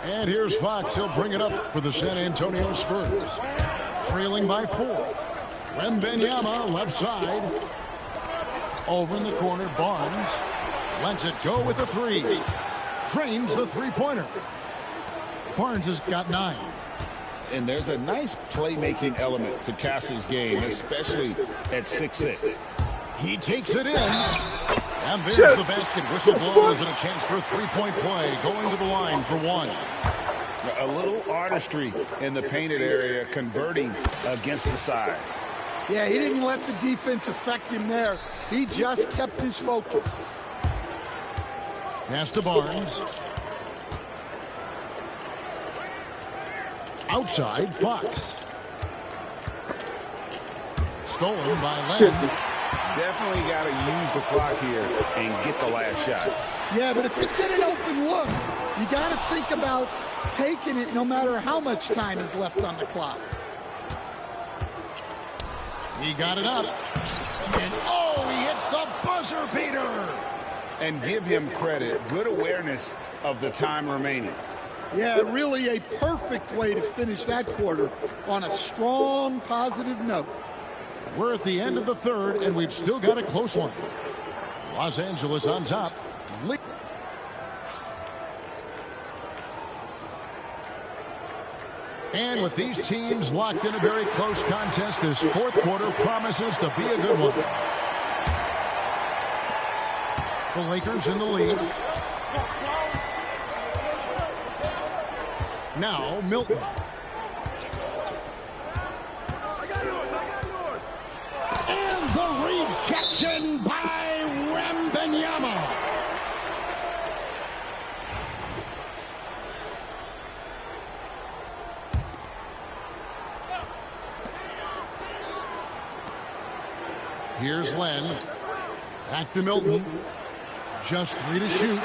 Speaker 1: And here's Fox. He'll bring it up for the San Antonio Spurs. Trailing by 4. Wembanyama left side. Over in the corner, Barnes lets it go with a three. Drains the three-pointer. Barnes has got 9.
Speaker 3: And there's a nice playmaking element to Castle's game, especially at 6'6".
Speaker 1: He takes it in. And there's the basket. Whistle blows and a chance for a three-point play. Going to the line for 1.
Speaker 3: A little artistry in the painted area, converting against the size.
Speaker 7: Yeah, he didn't let the defense affect him there. He just kept his focus.
Speaker 1: Pass to Barnes. Outside, Fox. Stolen by Len.
Speaker 6: Definitely got to use the clock here and get the last shot.
Speaker 7: Yeah, but if you get an open look, you got to think about taking it no matter how much time is left on the clock.
Speaker 1: He got it up. And oh, he hits the buzzer beater.
Speaker 3: And give him credit. Good awareness of the time remaining.
Speaker 7: Yeah, really a perfect way to finish that quarter on a strong, positive note.
Speaker 1: We're at the end of the third, and we've still got a close one. Los Angeles on top. And with these teams locked in a very close contest, this fourth quarter promises to be a good one. The Lakers in the lead. Now, Milton. And the rejection by Wembanyama. Here's Len. Back to Milton. Just 3 to shoot.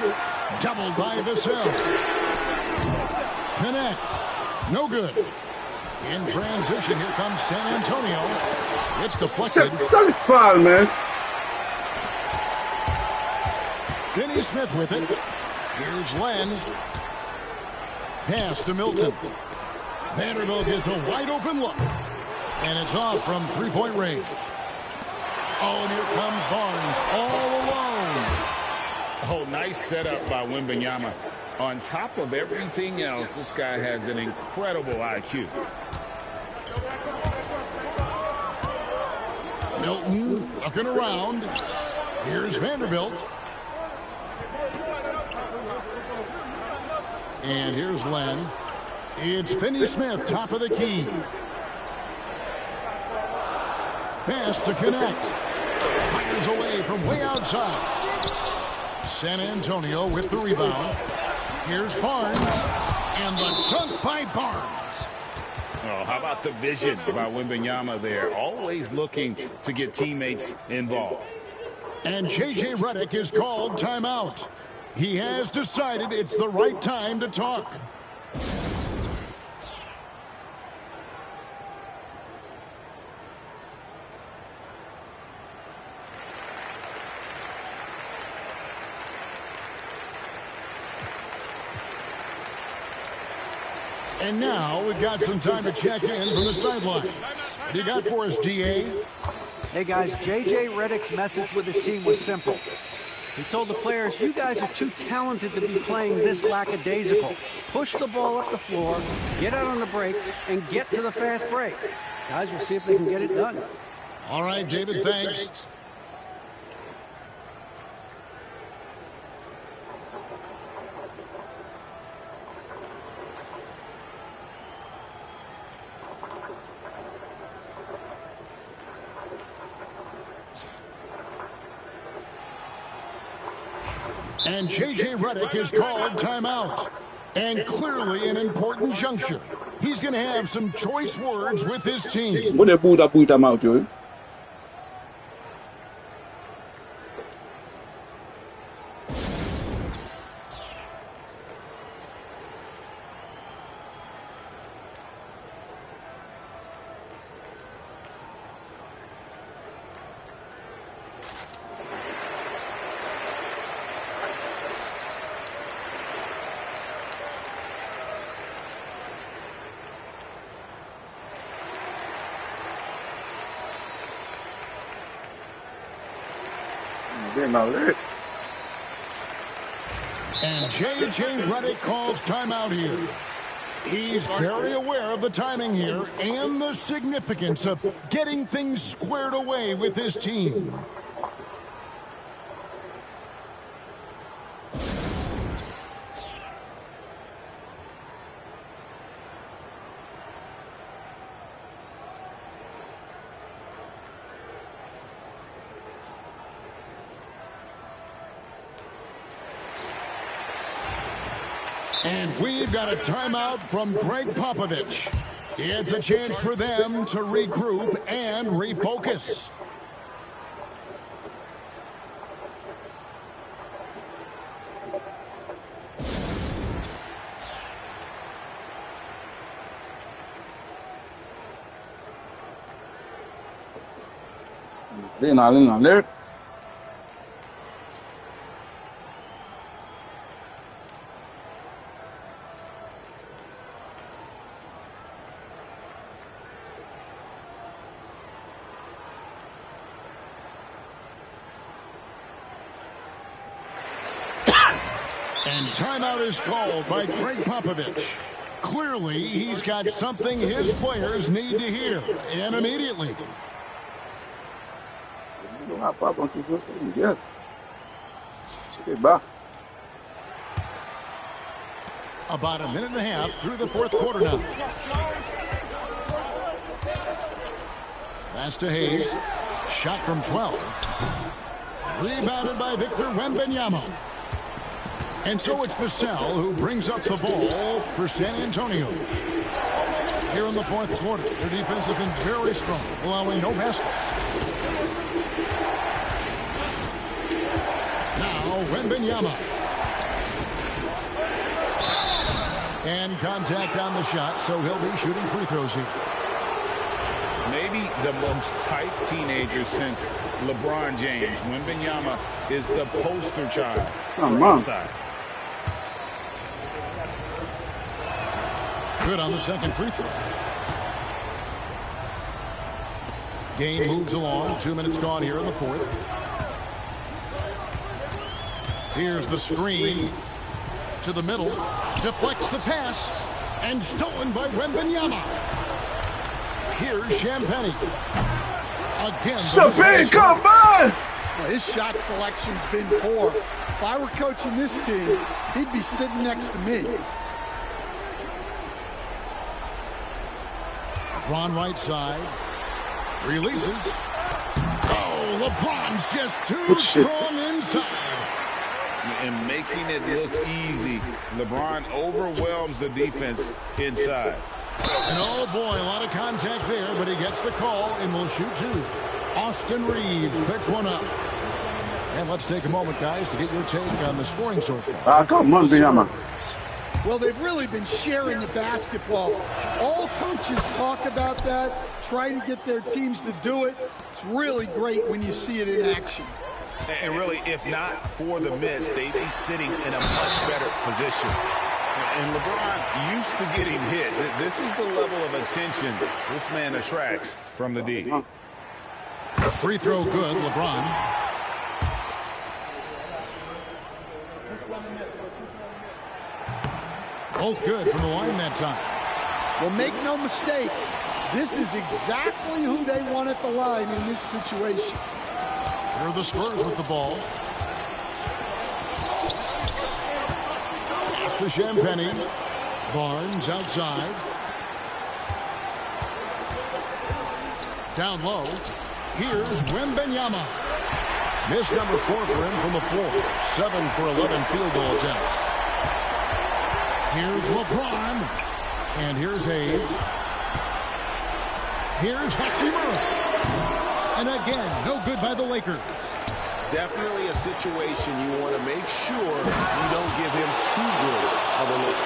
Speaker 1: Doubled by Vassell. Connect. No good. In transition, here comes San Antonio. It's deflected.
Speaker 2: Don't foul, man.
Speaker 1: Finney Smith with it. Here's Len. Pass to Milton. Vanderbilt gets a wide open look. And it's off from three-point range. Oh, and here comes Barnes all alone.
Speaker 3: Oh, nice setup by Wembanyama. On top of everything else, this guy has an incredible IQ.
Speaker 1: Milton looking around. Here's Vanderbilt. And here's Len. It's Finney Smith, top of the key. Pass to connect. Fires away from way outside. San Antonio with the rebound. Here's Barnes. And the dunk by Barnes.
Speaker 3: Oh, how about the vision by Wembanyama there? Always looking to get teammates involved.
Speaker 1: And J.J. Redick is called timeout. He has decided it's the right time to talk. And now we've got some time to check in from the sideline. What do you got for us, DA?
Speaker 5: Hey, guys, J.J. Redick's message with his team was simple. He told the players, you guys are too talented to be playing this lackadaisical. Push the ball up the floor, get out on the break, and get to the fast break. Guys, we'll see if they can get it done.
Speaker 1: All right, David, thanks. And J.J. Redick is called timeout. And clearly an important juncture. He's going to have some choice words with his team.
Speaker 2: What they put them out, Joey?
Speaker 1: And J.J. Redick calls timeout here. He's very aware of the timing here and the significance of getting things squared away with his team. And we've got a timeout from Greg Popovich. It's a chance for them to regroup and refocus.
Speaker 2: Alert.
Speaker 1: And timeout is called by Greg Popovich. Clearly, he's got something his players need to hear, and immediately. About a minute and a half through the fourth quarter now. Pass to Hayes. Shot from 12. Rebounded by Victor Wembanyama. And so it's Vassell who brings up the ball for San Antonio. Here in the fourth quarter, their defense has been very strong, allowing no baskets. Now Wembanyama. And contact on the shot, so he'll be shooting free throws here.
Speaker 3: Maybe the most hyped teenager since LeBron James. Wembanyama is the poster child for outside.
Speaker 1: Good on the second free throw. Game moves along. 2 minutes gone here in the fourth. Here's the screen to the middle. Deflects the pass. And stolen by Wembanyama. Here's Champagnie. Again.
Speaker 2: Champagnie, come on!
Speaker 7: Well, his shot selection's been poor. If I were coaching this team, he'd be sitting next to me.
Speaker 1: Ron right side. Releases. Oh, LeBron's just too strong inside.
Speaker 3: And making it look easy. LeBron overwhelms the defense inside.
Speaker 1: And oh boy, a lot of contact there, but he gets the call and will shoot two. Austin Reeves picks one up. And let's take a moment, guys, to get your take on the scoring so far.
Speaker 2: Come on, Biyama.
Speaker 7: Well, they've really been sharing the basketball. All coaches talk about that, try to get their teams to do it. It's really great when you see it in action.
Speaker 6: And really, if not for the miss, they'd be sitting in a much better position.
Speaker 3: And LeBron used to getting hit. This is the level of attention this man attracts from the D.
Speaker 1: Free throw good, LeBron. Both good from the line that time.
Speaker 7: Well, make no mistake, this is exactly who they want at the line in this situation.
Speaker 1: Here are the Spurs with the ball. Pass to Champagnie. Barnes outside. Down low. Here's Wembanyama. Miss number 4 for him from the floor. 7 for 11 field goal attempts. Here's LeBron. And here's Hayes. Here's Hachimura. And again, no good by the Lakers.
Speaker 8: Definitely a situation you want to make sure you don't give him too good of a look.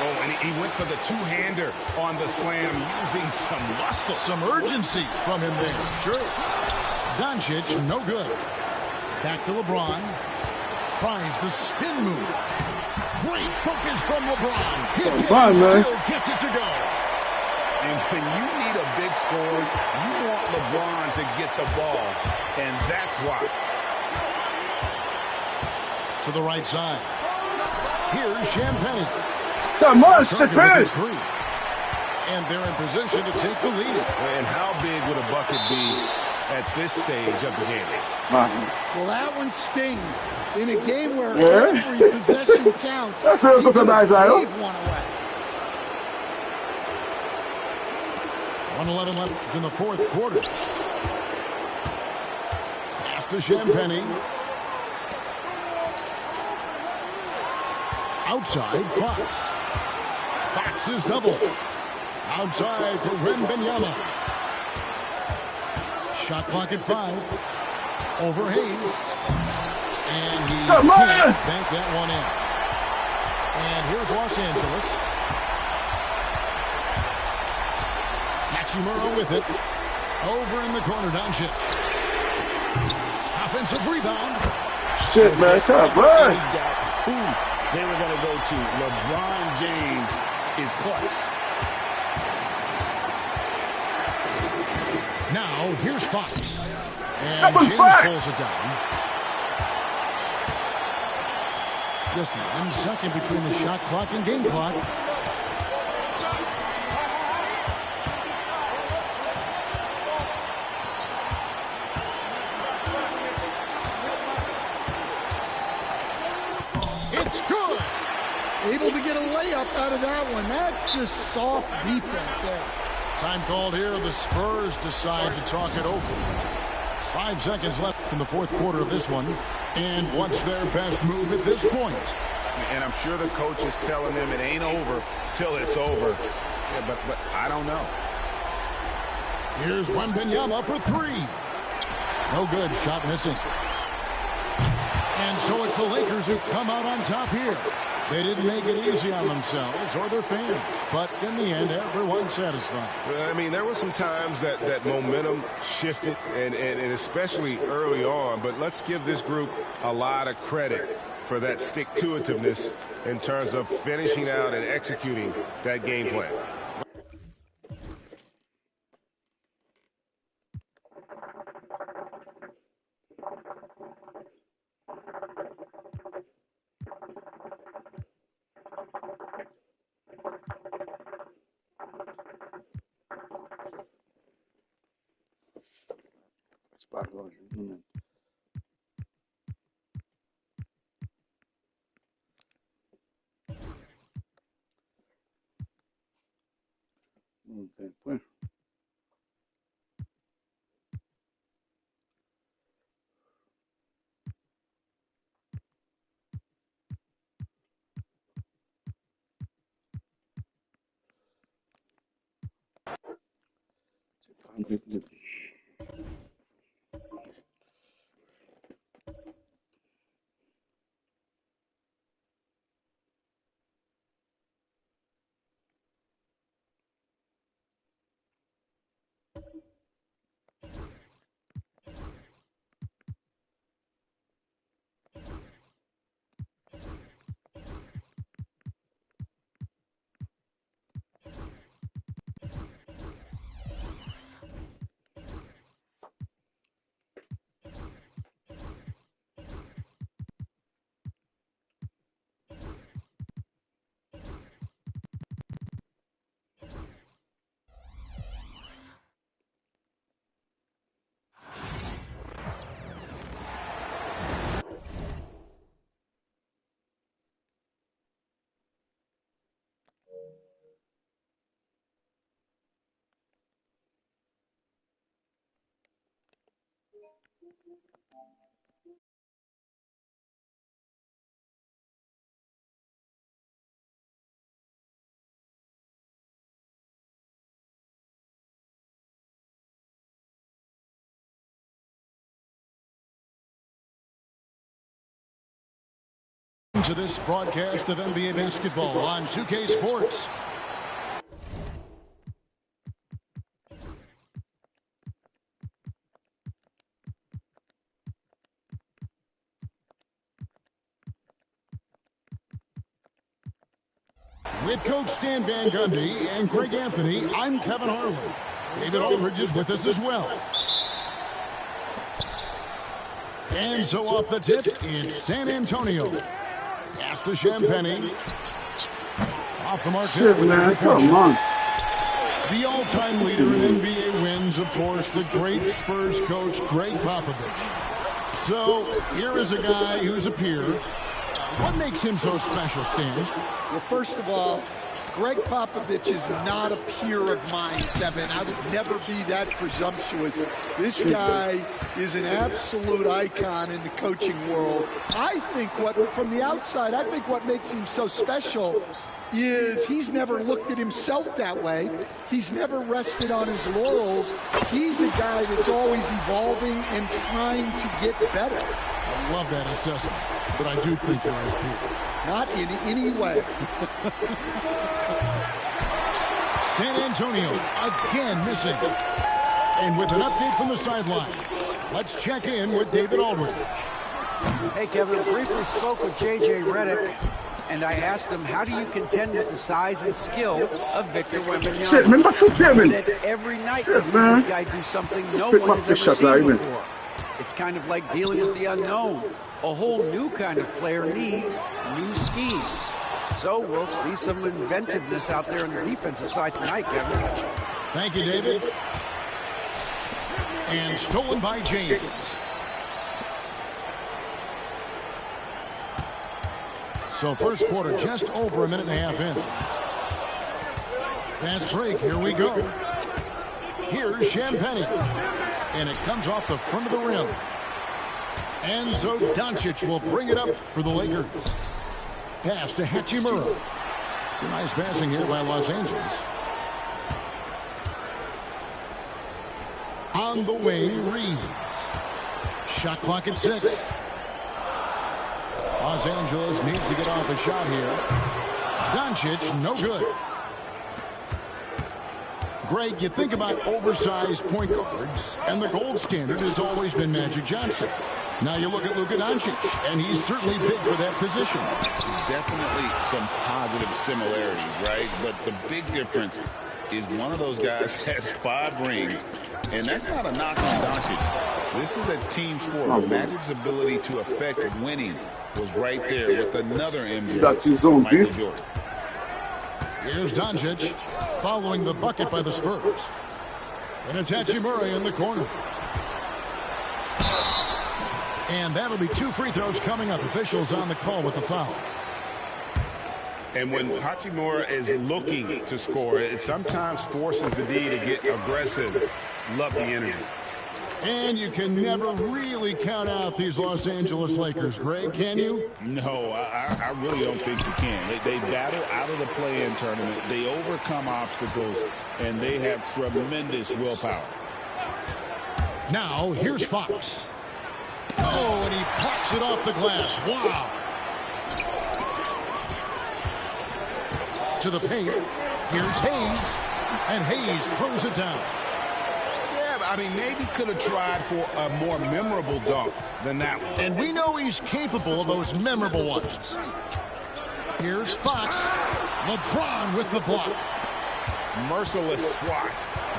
Speaker 3: Oh, and he went for the two-hander on the slam, using some muscle.
Speaker 1: Some urgency from him there. Sure. Doncic, no good. Back to LeBron. Tries the spin move. Great focus from LeBron. Hits it, still gets it to go.
Speaker 3: And when you need a big score, you want LeBron to get the ball. And that's why.
Speaker 1: To the right side. Here's Champagnie.
Speaker 2: Come on, Champagnie.
Speaker 1: And they're in position to take the lead.
Speaker 6: And how big would a bucket be at this stage of the game?
Speaker 7: Well, that one stings. In a game where every possession counts,
Speaker 2: That's a good nice
Speaker 7: gave one away.
Speaker 1: 1:11 left in the fourth quarter. Pass to Champagnie. Outside, Fox. Fox is double. Outside for Wembanyama. Shot clock at 5. Over Hayes. And he can't bank that one in. And here's Los Angeles. Hachimura with it. Over in the corner, Doncic. offensive rebound.
Speaker 2: Shit, man, come on.
Speaker 3: Who they were going to go to. LeBron James is clutch.
Speaker 1: Now, here's Fox. And
Speaker 2: That was
Speaker 1: James
Speaker 2: Fox.
Speaker 1: pulls it down. Just 1 second between the shot clock and game clock. It's good.
Speaker 7: Able to get a layup out of that one. That's just soft defense there.
Speaker 1: Time called here. The Spurs decide to talk it over. 5 seconds left in the fourth quarter of this one. And what's their best move at this point?
Speaker 6: And I'm sure the coach is telling them it ain't over till it's over. Yeah, but I don't know.
Speaker 1: Here's Wembanyama for three. No good. Shot misses. And so it's the Lakers who come out on top here. They didn't make it easy on themselves or their fans, but in the end, everyone's satisfied.
Speaker 8: I mean, there were some times that momentum shifted, and especially early on, but let's give this group a lot of credit for that stick-to-itiveness in terms of finishing out and executing that game plan.
Speaker 2: Pues.
Speaker 1: To this broadcast of NBA basketball on 2K Sports. With Coach Stan Van Gundy and Greg Anthony, I'm Kevin Harlan. David Aldridge is with us as well. And so off the tip, it's San Antonio. Pass to Champagnie. Off the mark.
Speaker 2: Shit, man, come on.
Speaker 1: The all-time leader in NBA wins, of course, the great Spurs coach, Greg Popovich. So here is a guy who's a peer. What makes him so special, Stan?
Speaker 7: Well, first of all, Greg Popovich is not a peer of mine, Kevin. I would never be that presumptuous. This guy is an absolute icon in the coaching world. I think from the outside, I think what makes him so special is he's never looked at himself that way. He's never rested on his laurels. He's a guy that's always evolving and trying to get better.
Speaker 1: I love that assessment, but I do think you're his peer.
Speaker 7: Not in any way.
Speaker 1: San Antonio again missing. And with an update from the sideline, Let's check in with David Aldridge.
Speaker 5: Hey, Kevin, briefly spoke with J.J. Redick, and I asked him, how do you contend with the size and skill of Victor Wembanyama?
Speaker 2: Shit, remember to tell me.
Speaker 5: He said every night you see this guy do something no one has ever seen before. It's kind of like dealing with the unknown. A whole new kind of player needs new schemes. So we'll see some inventiveness out there on the defensive side tonight, Kevin.
Speaker 1: Thank you, David. And stolen by James. So first quarter just over a minute and a half in. Fast break, here we go. Here's Champagnie. And it comes off the front of the rim. And so Doncic will bring it up for the Lakers. Pass to Hachimura. It's a nice passing here by Los Angeles. On the wing, Reeves. Shot clock at 6. Los Angeles needs to get off a shot here. Doncic, no good. Greg, you think about oversized point guards, and the gold standard has always been Magic Johnson. Now you look at Luka Doncic, and he's certainly big for that position.
Speaker 3: Definitely some positive similarities, right? But the big difference is one of those guys has 5 rings, and that's not a knock on Doncic. This is a team sport. Magic's ability to affect winning was right there with another MJ, Michael Jordan.
Speaker 1: Here's Doncic following the bucket by the Spurs. And it's Hachimura in the corner. And that'll be 2 free throws coming up. Officials on the call with the foul.
Speaker 6: And when Hachimura is looking to score, it sometimes forces the D to get aggressive. Love the energy.
Speaker 1: And you can never really count out these Los Angeles Lakers, Greg, can you?
Speaker 3: No, I really don't think you can. They battle out of the play-in tournament. They overcome obstacles, and they have tremendous willpower.
Speaker 1: Now, here's Fox. Oh, and he pops it off the glass. Wow. To the paint. Here's Hayes. And Hayes throws it down.
Speaker 3: I mean, maybe could have tried for a more memorable dunk than that one.
Speaker 1: And we know he's capable of those memorable ones. Here's Fox. LeBron with the block.
Speaker 6: Merciless swat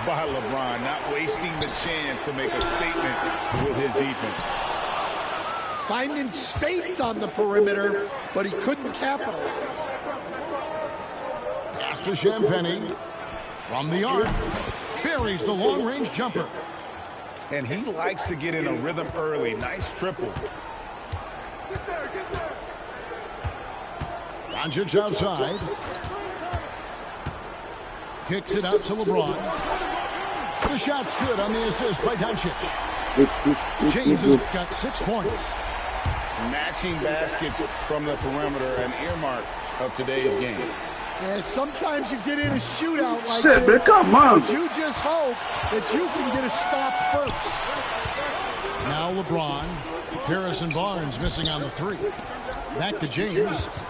Speaker 6: by LeBron, not wasting the chance to make a statement with his defense.
Speaker 7: Finding space on the perimeter, but he couldn't capitalize.
Speaker 1: Pass to Champagnie. From the arc. Buries the long-range jumper.
Speaker 6: And he likes to get in a rhythm early. Nice triple.
Speaker 1: Doncic outside. Kicks it out to LeBron. The shot's good on the assist by Doncic. James has got 6 points.
Speaker 3: Matching baskets from the perimeter, an earmark of today's game.
Speaker 7: Yeah, sometimes you get in a shootout like
Speaker 2: Shit,
Speaker 7: this,
Speaker 2: come on.
Speaker 7: but you just hope that you can get a stop first.
Speaker 1: Now LeBron. Harrison Barnes missing on the 3. Back to James.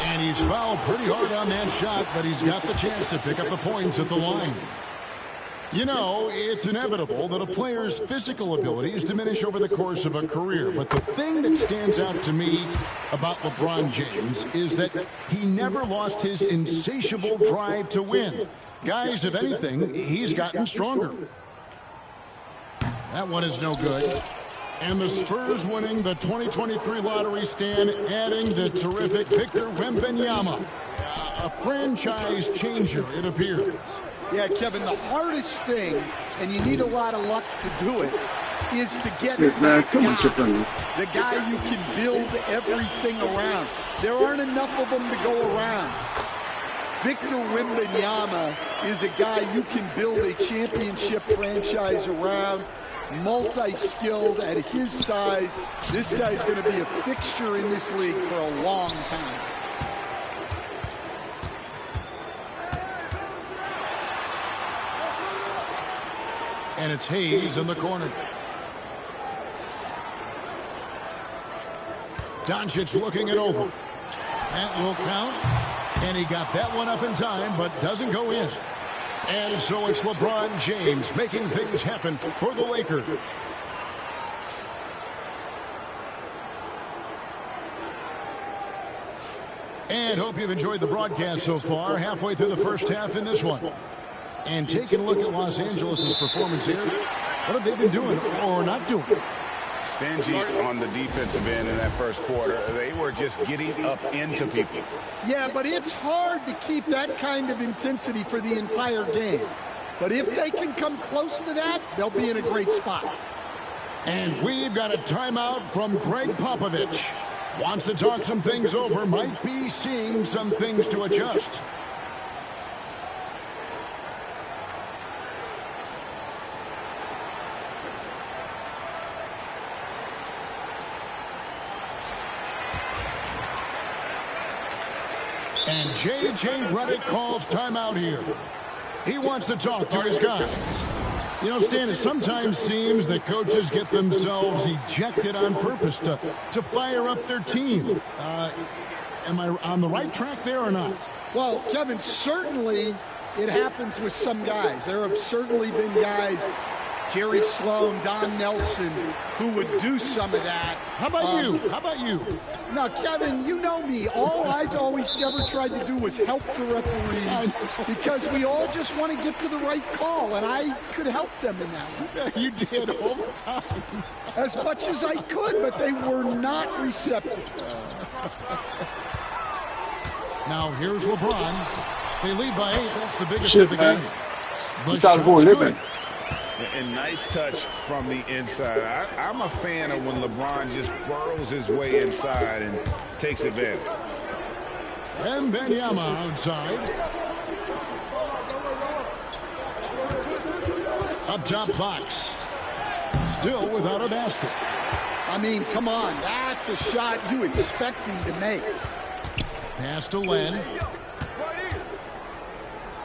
Speaker 1: And he's fouled pretty hard on that shot, but he's got the chance to pick up the points at the line. You know, it's inevitable that a player's physical abilities diminish over the course of a career. But the thing that stands out to me about LeBron James is that he never lost his insatiable drive to win. Guys, if anything, he's gotten stronger. That one is no good. And the Spurs winning the 2023 lottery stand, adding the terrific Victor Wembanyama. A franchise changer, it appears.
Speaker 7: Yeah, Kevin, the hardest thing, and you need a lot of luck to do it, is to get the guy you can build everything around. There aren't enough of them to go around. Victor Wembanyama is a guy you can build a championship franchise around, multi-skilled at his size. This guy's going to be a fixture in this league for a long time.
Speaker 1: And it's Hayes in the corner. Doncic looking it over. That will count. And he got that one up in time, but doesn't go in. And so it's LeBron James making things happen for the Lakers. And hope you've enjoyed the broadcast so far. Halfway through the first half in this one. And taking a look at Los Angeles' performance here. What have they been doing or not doing?
Speaker 3: Stingy on the defensive end in that first quarter. They were just getting up into people.
Speaker 7: Yeah, but it's hard to keep that kind of intensity for the entire game. But if they can come close to that, they'll be in a great spot.
Speaker 1: And we've got a timeout from Greg Popovich. Wants to talk some things over, might be seeing some things to adjust. And J.J. Redick calls timeout here. He wants to talk to his guys. You know, Stan, it sometimes seems that coaches get themselves ejected on purpose to fire up their team. Am I on the right track there or not?
Speaker 7: Well, Kevin, certainly it happens with some guys. There have certainly been guys, Jerry Sloan, Don Nelson, who would do some of that.
Speaker 1: How about you? How about you?
Speaker 7: Now, Kevin, you know me. All I've always ever tried to do was help the referees because we all just want to get to the right call, and I could help them in that one.
Speaker 1: You did all the time.
Speaker 7: As much as I could, but they were not receptive.
Speaker 1: Now, here's LeBron. They lead by 8. That's the biggest of the game.
Speaker 2: He's out for a living.
Speaker 3: And nice touch from the inside. I'm a fan of when LeBron just burrows his way inside and takes advantage.
Speaker 1: Wembanyama outside. Up top, Fox. Still without a basket.
Speaker 7: I mean, come on. That's a shot you expect him to make.
Speaker 1: Pass to Len.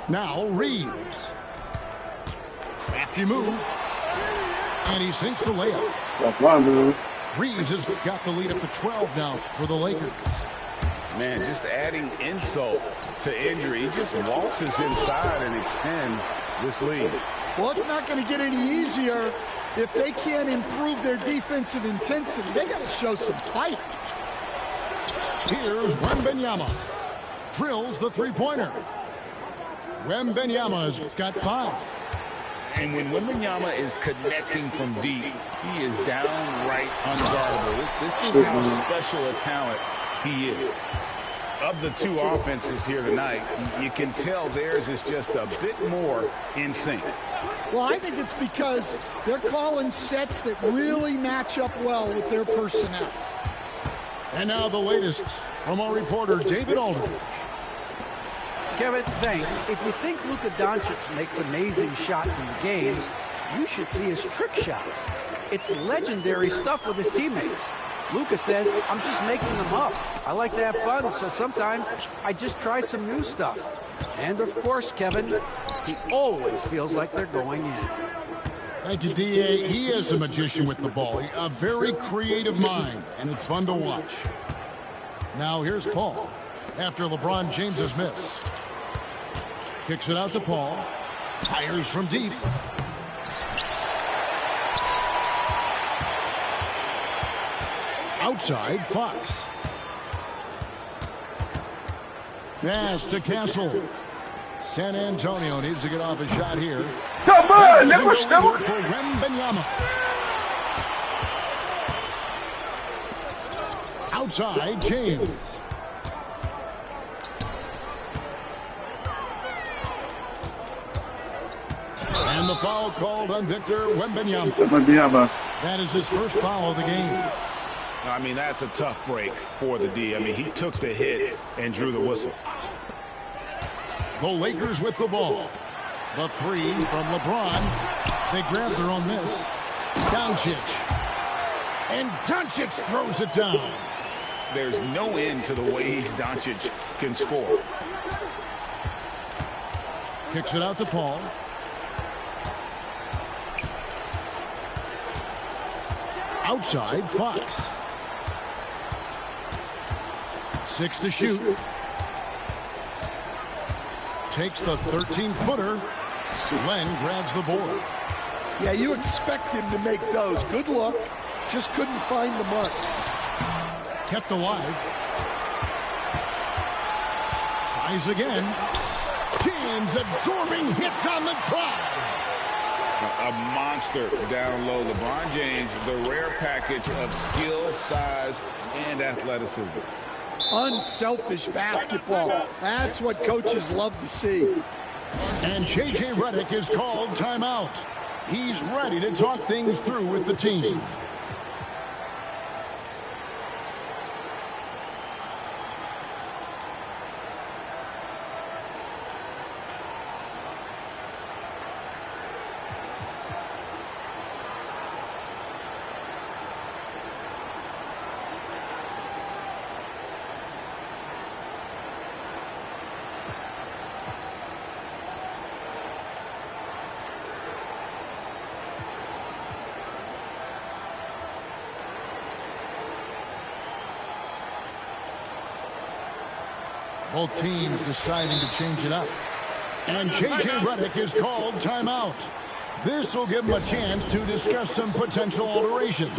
Speaker 1: Now Reeves. Crafty move. And he sinks the layup. Reeves has got the lead up to 12 now for the Lakers.
Speaker 3: Man, just adding insult to injury. He just waltzes inside and extends this lead.
Speaker 7: Well, it's not going to get any easier if they can't improve their defensive intensity. They got to show some fight.
Speaker 1: Here's Wembanyama. Drills the three-pointer. Wembanyama's got 5.
Speaker 3: And when Wembanyama is connecting from deep, he is downright unguardable. This is how special a talent he is. Of the two offenses here tonight, you can tell theirs is just a bit more in sync.
Speaker 7: Well, I think it's because they're calling sets that really match up well with their personnel.
Speaker 1: And now the latest from our reporter, David Aldridge.
Speaker 5: Kevin, thanks. If you think Luka Doncic makes amazing shots in the games, you should see his trick shots. It's legendary stuff with his teammates. Luka says, I'm just making them up. I like to have fun, so sometimes I just try some new stuff. And of course, Kevin, he always feels like they're going in.
Speaker 1: Thank you, D.A. He is a magician with the ball. A very creative mind, and it's fun to watch. Now here's Paul after LeBron James's miss. Kicks it out to Paul. Fires from deep. Outside, Fox. Pass to Castle. San Antonio needs to get off a shot here.
Speaker 2: Come on, never
Speaker 1: for Wembanyama. Outside, James. And the foul called on Victor Wembanyama. That is his first foul of the game.
Speaker 3: I mean, that's a tough break for the D. I mean, he took the hit and drew the whistle.
Speaker 1: The Lakers with the ball. The three from LeBron. They grab their own miss. Doncic. And Doncic throws it down.
Speaker 3: There's no end to the ways Doncic can score.
Speaker 1: Kicks it out to Paul. Outside, Fox. 6 to shoot. Takes the 13-footer Len grabs the board.
Speaker 7: Yeah, you expect him to make those. Good luck. Just couldn't find the mark.
Speaker 1: Kept alive. Tries again. James absorbing hits on the drive.
Speaker 3: A monster down low. LeBron James, the rare package of skill, size, and athleticism.
Speaker 7: Unselfish basketball. That's what coaches love to see.
Speaker 1: And J.J. Redick is called timeout. He's ready to talk things through with the team. Both teams deciding to change it up. And J.J. Redick is called timeout. This will give him a chance to discuss some potential alterations.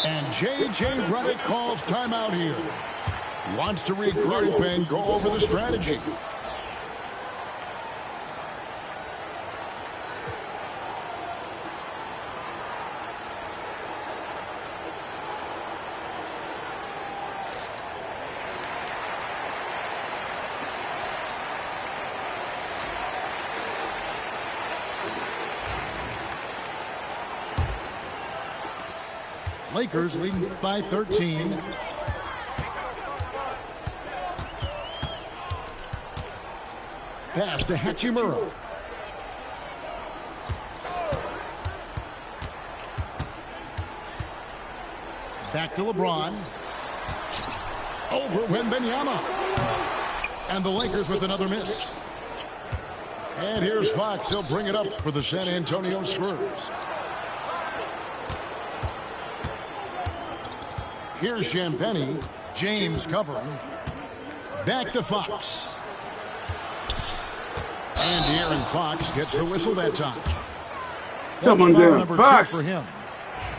Speaker 1: And J.J. Redick calls timeout here. He wants to regroup and go over the strategy. Lakers leading by 13. Pass to Hachimura. Back to LeBron. Over Wembanyama. And the Lakers with another miss. And here's Fox. He'll bring it up for the San Antonio Spurs. Here's Champagnie. James covering. Back to Fox. And De'Aaron Fox gets the whistle that time.
Speaker 2: Come on, De'Aaron Fox.
Speaker 1: For him.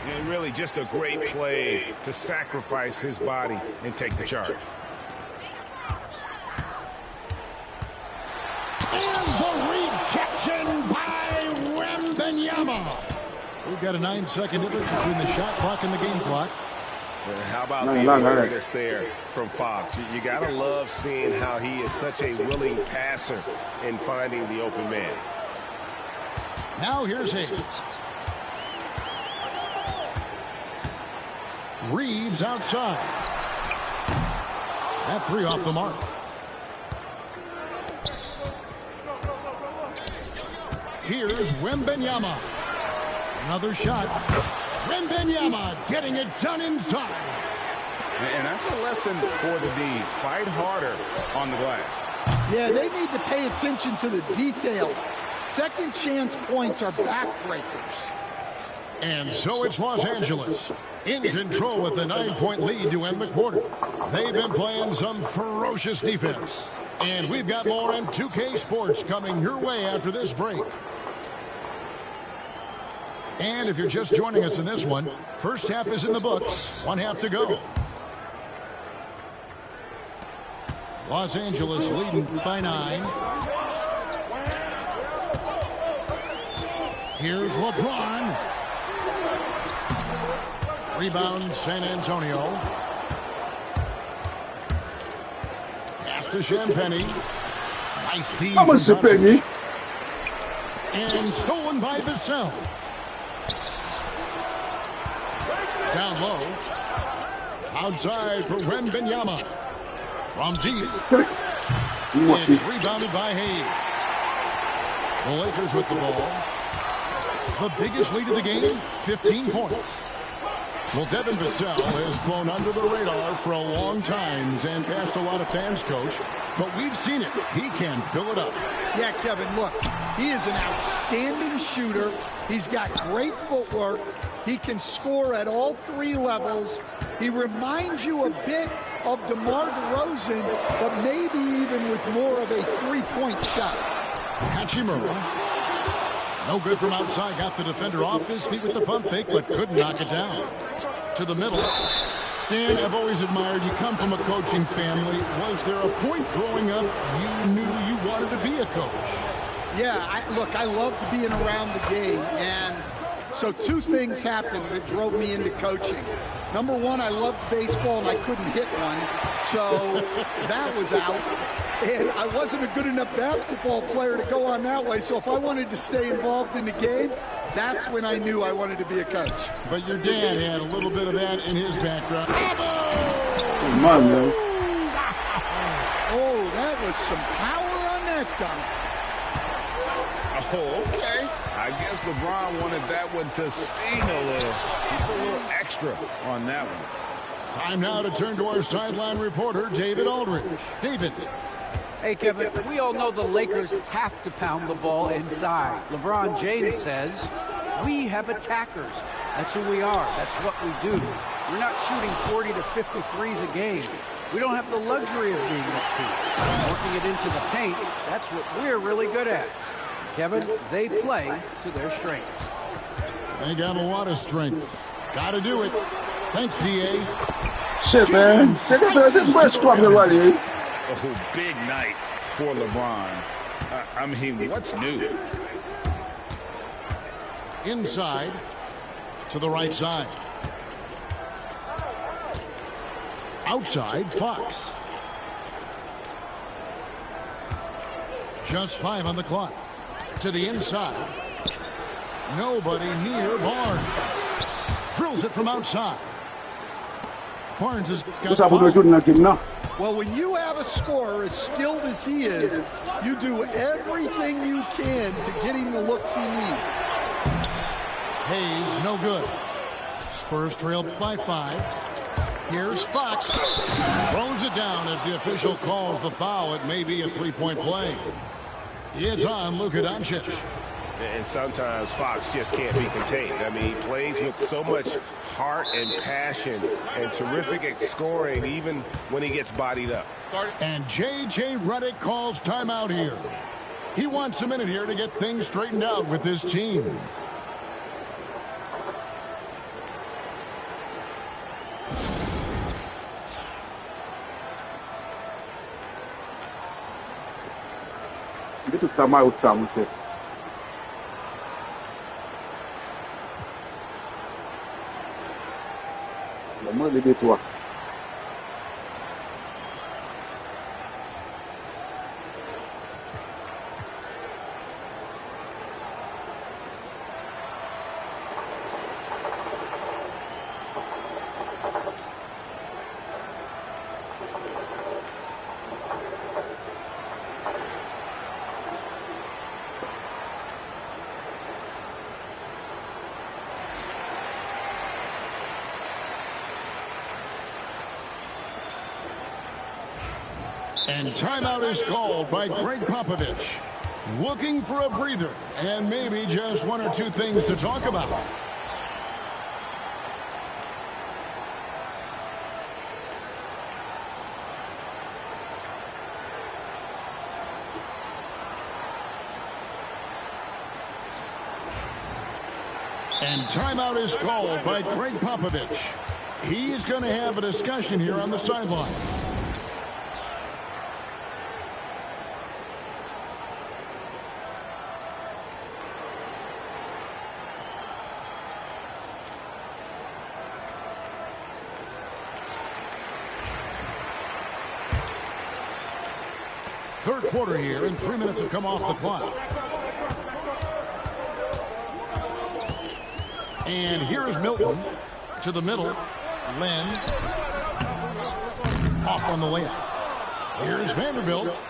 Speaker 8: And really just a great play to sacrifice his body and take the charge.
Speaker 1: And the rejection by Wembanyama. We've got a 9-second difference between the shot clock and the game clock.
Speaker 8: How about the awareness there from Fox? You got to love seeing how he is such a willing passer in finding the open man.
Speaker 1: Now here's Hayes. Reeves outside. That three off the mark. Here's Wembanyama. Another shot. Wembanyama getting it done inside.
Speaker 8: And that's a lesson for the D. Fight harder on the glass.
Speaker 7: Yeah, they need to pay attention to the details. Second chance points are backbreakers.
Speaker 1: And so it's Los Angeles in control with the 9-point lead to end the quarter. They've been playing some ferocious defense. And we've got more on 2K Sports coming your way after this break. And if you're just joining us in this one, first half is in the books. 1 half to go. Los Angeles leading by 9. Here's LeBron. Rebound San Antonio. Pass to Champagnie. Nice D.
Speaker 2: How much Champagnie?
Speaker 1: And stolen by Vassell. Down low. Outside for Wembanyama. From deep. It's rebounded by Hayes. The Lakers with the ball. The biggest lead of the game, 15 points. Well, Devin Vassell has flown under the radar for a long time and passed a lot of fans, Coach. But we've seen it. He can fill it up.
Speaker 7: Yeah, Kevin, look, he is an outstanding shooter. He's got great footwork. He can score at all 3 levels. He reminds you a bit of DeMar DeRozan, but maybe even with more of a 3-point shot.
Speaker 1: Hachimura. No good from outside. Got the defender off his feet with the pump fake, but couldn't knock it down. To the middle. Stan, I've always admired you. Come from a coaching family. Was there a point growing up you knew you wanted to be a coach?
Speaker 7: Yeah, look, I loved being around the game. And so 2 things happened that drove me into coaching. Number 1, I loved baseball and I couldn't hit one. So that was out. And I wasn't a good enough basketball player to go on that way. So if I wanted to stay involved in the game, that's when I knew I wanted to be a coach.
Speaker 1: But your dad had a little bit of that in his background.
Speaker 2: Come on, man.
Speaker 7: Oh, that was some power on that dunk.
Speaker 3: Oh, okay. I guess LeBron wanted that one to sting a little. He put a little extra on that one.
Speaker 1: Time now to turn to our sideline reporter, David Aldridge. David.
Speaker 5: Hey, Kevin, we all know the Lakers have to pound the ball inside. LeBron James says, we have attackers. That's who we are. That's what we do. We're not shooting 40 to 53s a game. We don't have the luxury of being that team. Working it into the paint, that's what we're really good at. Kevin, they play to their strengths.
Speaker 1: They got a lot of strength. Got to do it. Thanks, D.A.
Speaker 2: Shit, man. This West Club already.
Speaker 3: Oh, big night for LeBron. I mean, what's new?
Speaker 1: Inside to the right side. Outside, Fox. Just 5 on the clock. To the inside. Nobody near Barnes. Drills it from outside. Barnes has got 5.
Speaker 7: Well, when you have a scorer as skilled as he is, you do everything you can to get him the looks he needs.
Speaker 1: Hayes, no good. Spurs trail by 5. Here's Fox. Throws it down as the official calls the foul. It may be a 3-point play. It's on Luka Doncic.
Speaker 8: And sometimes Fox just can't be contained. I mean, he plays with so much heart and passion and terrific scoring even when he gets bodied up.
Speaker 1: And J.J. Redick calls timeout here. He wants a minute here to get things straightened out with his team.
Speaker 2: Get to timeout, Sam. Vamos a ver toi.
Speaker 1: And timeout is called by Greg Popovich. Looking for a breather and maybe just 1 or 2 things to talk about. And timeout is called by Greg Popovich. He's going to have a discussion here on the sideline. Third quarter here, and 3 minutes have come off the clock. And here's Milton to the middle. Len off on the layup. Here's Vanderbilt.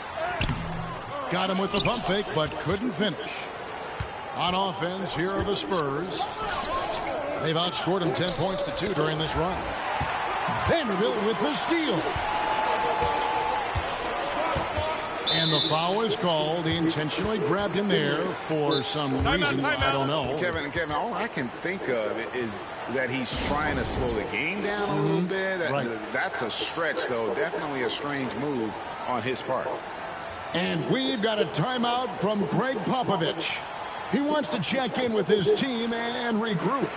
Speaker 1: Got him with the pump fake, but couldn't finish. On offense, here are the Spurs. They've outscored him 10 points to 2 during this run. Vanderbilt with the steal. And the foul is called. He intentionally grabbed him there for some reason. I don't know.
Speaker 3: Kevin, all I can think of is that he's trying to slow the game down a little bit.
Speaker 1: Right.
Speaker 3: That's a stretch, though. Definitely a strange move on his part.
Speaker 1: And we've got a timeout from Greg Popovich. He wants to check in with his team and regroup.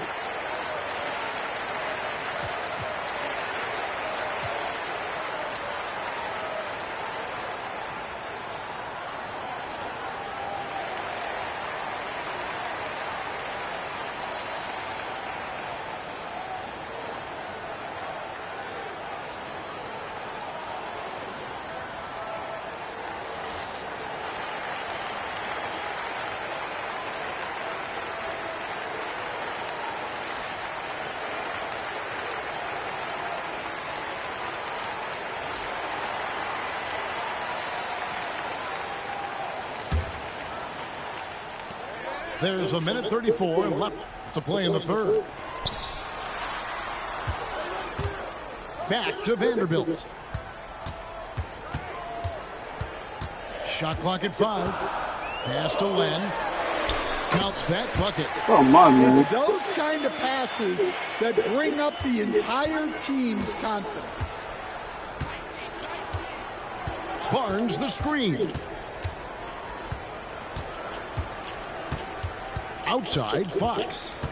Speaker 1: There's a minute 34 left to play in the third. Back to Vanderbilt. Shot clock at 5. Pass to Len. Count that bucket.
Speaker 2: Come on, man.
Speaker 7: It's those kind of passes that bring up the entire team's confidence.
Speaker 1: Barnes the screen. Outside, Fox.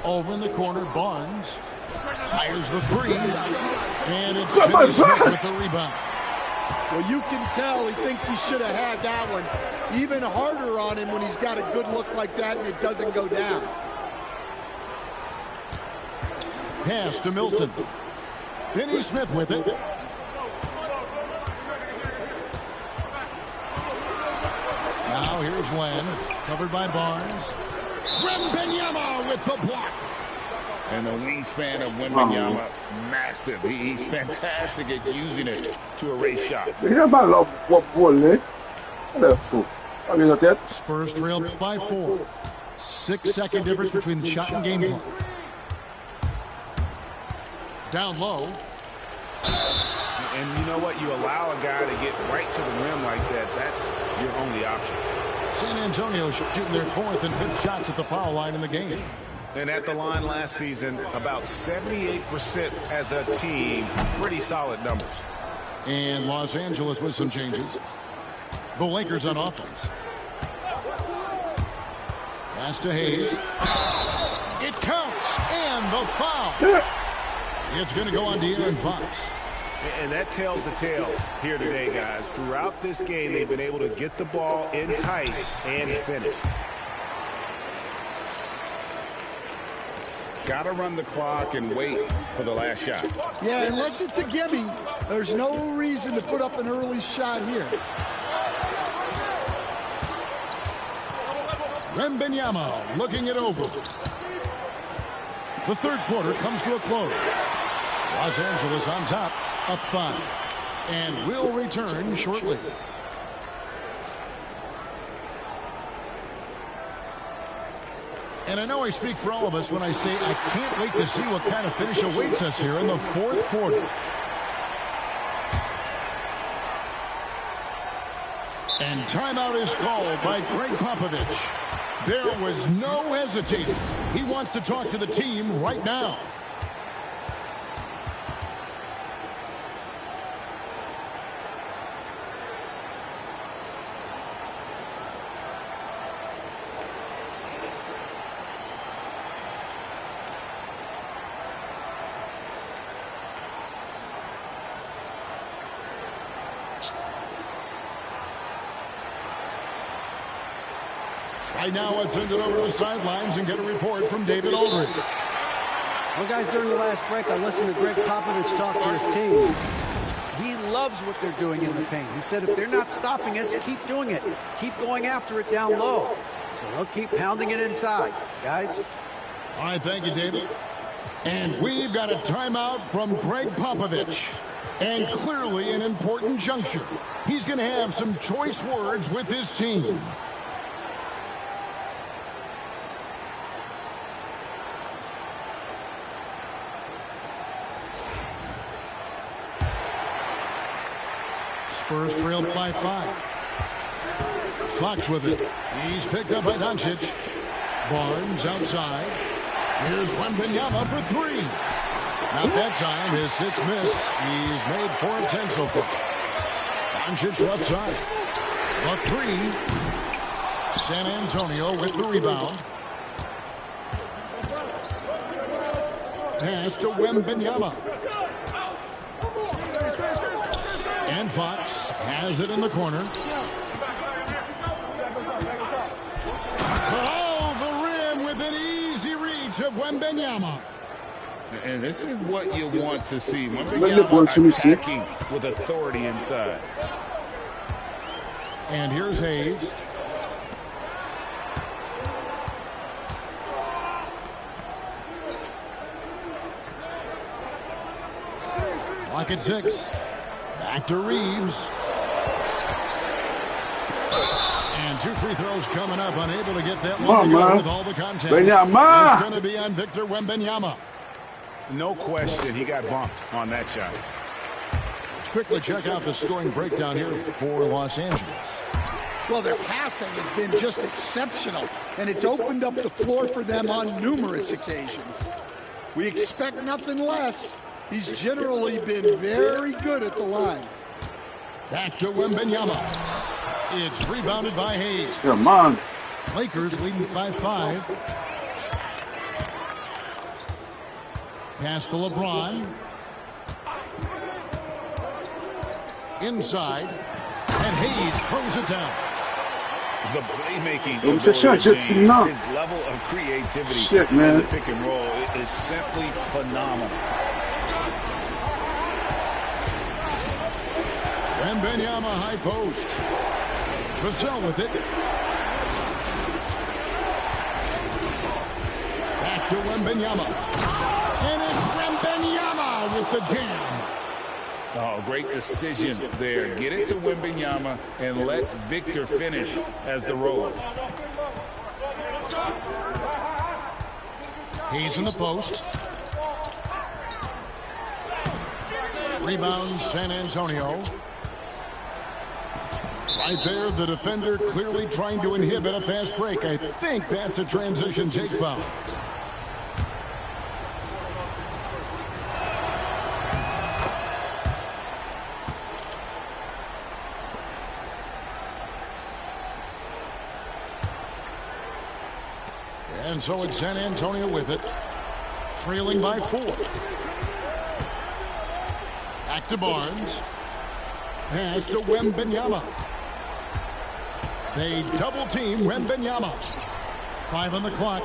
Speaker 1: Over in the corner, Barnes fires the three, and it's finished with the rebound.
Speaker 7: Well, you can tell he thinks he should have had that one. Even harder on him when he's got a good look like that and it doesn't go down.
Speaker 1: Pass to Milton. Finney Smith with it. Now here's Len, covered by Barnes. Wembanyama with the block.
Speaker 3: And the wingspan of Wembanyama, massive. He's fantastic at using it to erase shots.
Speaker 1: Spurs trail by 4. 6-second difference between the shot and game clock. Down low.
Speaker 6: And you know what? You allow a guy to get right to the rim like that. That's your only option.
Speaker 1: San Antonio shooting their 4th and 5th shots at the foul line in the game.
Speaker 6: And at the line last season, about 78% as a team. Pretty solid numbers.
Speaker 1: And Los Angeles with some changes. The Lakers on offense. Pass to Hayes. It counts. And the foul. It's going to go on De'Aaron Fox.
Speaker 6: And that tells the tale here today, guys. Throughout this game, they've been able to get the ball in tight and finish.
Speaker 3: Got to run the clock and wait for the last shot.
Speaker 7: Yeah, unless it's a gimme, there's no reason to put up an early shot here.
Speaker 1: Wembanyama looking it over. The third quarter comes to a close. Los Angeles on top, up 5. And will return shortly. And I know I speak for all of us when I say I can't wait to see what kind of finish awaits us here in the fourth quarter. And timeout is called by Greg Popovich. There was no hesitating. He wants to talk to the team right now. Right now, let's send it over to the sidelines and get a report from David Aldridge.
Speaker 5: Well, guys, during the last break, I listened to Greg Popovich talk to his team. He loves what they're doing in the paint. He said if they're not stopping us, keep doing it. Keep going after it down low. So they'll keep pounding it inside, guys.
Speaker 1: All right, thank you, David. And we've got a timeout from Greg Popovich. And clearly an important juncture. He's going to have some choice words with his team. Spurs trail by 5. Fox with it. He's picked up by Doncic. Barnes outside. Here's Wembanyama for 3. Not that time. His 6th miss. He's made 4 of 10 so far. Doncic left side. The 3. San Antonio with the rebound. Pass to Wembanyama. And Fox has it in the corner. Oh, the rim with an easy reach of Wembanyama.
Speaker 3: And this is what you want to see. Wembanyama attacking with authority inside.
Speaker 1: And here's Hayes. Clock at 6. Back to Reeves. And 2 free throws coming up. Unable to get that one to go with all the contact. It's going to be on Victor Wembanyama.
Speaker 6: No question, he got bumped on that shot.
Speaker 1: Let's quickly check out the scoring breakdown here for Los Angeles.
Speaker 7: Well, their passing has been just exceptional, and it's opened up the floor for them on numerous occasions. We expect nothing less. He's generally been very good at the line.
Speaker 1: Back to Wembanyama. It's rebounded by Hayes.
Speaker 2: Come on.
Speaker 1: Lakers leading by 5. Pass to LeBron. Inside. And Hayes throws it down.
Speaker 3: The playmaking
Speaker 2: His
Speaker 3: level of creativity in the pick and roll is simply phenomenal.
Speaker 1: Wembanyama high post. Vassell with it. Back to Wembanyama. And it's Wembanyama with the jam.
Speaker 3: Oh, great decision there. Get it to Wembanyama and let Victor finish as the roller.
Speaker 1: He's in the post. Rebound San Antonio. Right there, the defender clearly trying to inhibit a fast break. I think that's a transition take foul. And so it's San Antonio with it, trailing by 4. Back to Barnes. Pass to Wembanyama. They double team Wembanyama. 5 on the clock.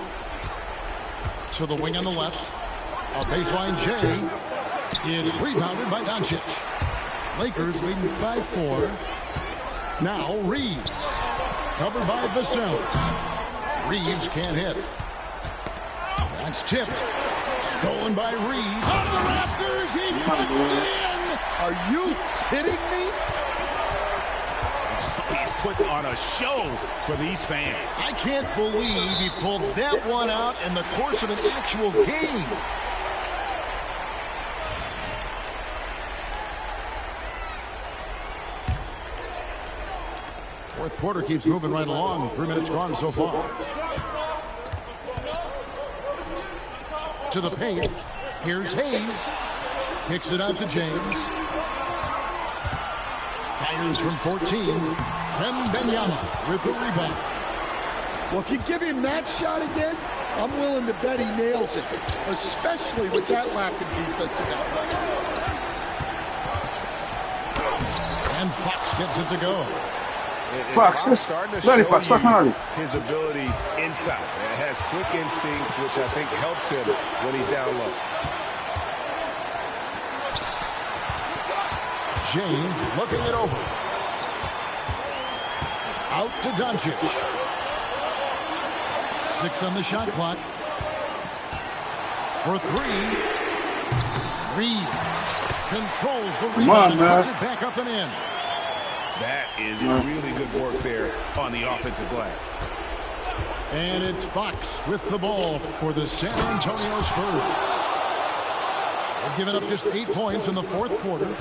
Speaker 1: To the wing on the left. A baseline J is rebounded by Doncic. Lakers leading by 4. Now Reeves. Covered by Vassell. Reeves can't hit. That's tipped. Stolen by Reeves. On the rafters, he puts it in.
Speaker 7: Are you kidding me?
Speaker 6: He's putting on a show for these fans.
Speaker 1: I can't believe he pulled that one out in the course of an actual game. Fourth quarter keeps moving right along. 3 minutes gone so far. To the paint. Here's Hayes. Kicks it out to James. Fires from 14. Wembanyama with the rebound.
Speaker 7: Well, if you give him that shot again, I'm willing to bet he nails it, especially with that lack of defensive effort.
Speaker 1: And Fox gets it to go.
Speaker 2: Fox, Fox,
Speaker 6: his abilities inside. It has quick instincts, which I think helps him when he's down low.
Speaker 1: James looking it over. Out to Doncic. 6 on the shot clock. For 3. Reeves controls the rebound and puts it back up and in.
Speaker 6: That is really good work there on the offensive glass.
Speaker 1: And it's Fox with the ball for the San Antonio Spurs. They've given up just 8 points in the fourth quarter.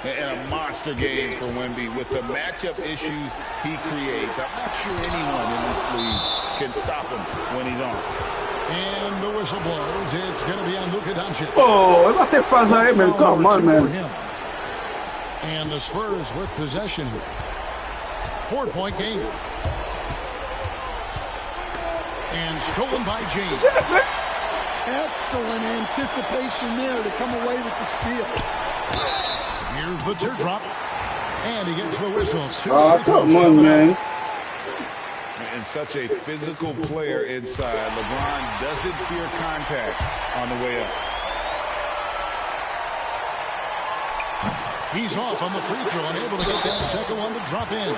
Speaker 3: And a monster game for Wemby with the matchup issues he creates. I'm not sure anyone in this league can stop him when he's on.
Speaker 1: And the whistle blows. It's going to be on Luka Doncic.
Speaker 2: Oh, what the fuck, man? Come on, man.
Speaker 1: And the Spurs with possession. 4-point game. And stolen by James.
Speaker 7: Excellent anticipation there to come away with the steal.
Speaker 1: Here's the teardrop. And he gets the whistle.
Speaker 2: Come on, man.
Speaker 3: And such a physical player inside. LeBron doesn't fear contact on the way up.
Speaker 1: He's off on the free throw and able to get that second one to drop in.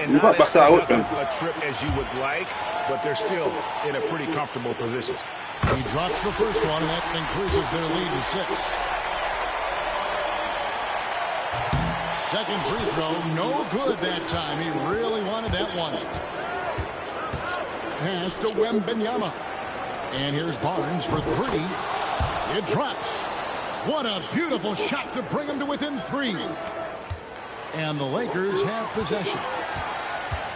Speaker 3: And not as productive a trip as you would like, but they're still in a pretty comfortable position.
Speaker 1: He drops the first one, and that increases their lead to 6. Second free throw, no good that time. He really wanted that one. Pass to Wembanyama. And here's Barnes for 3. It drops. What a beautiful shot to bring him to within 3. And the Lakers have possession.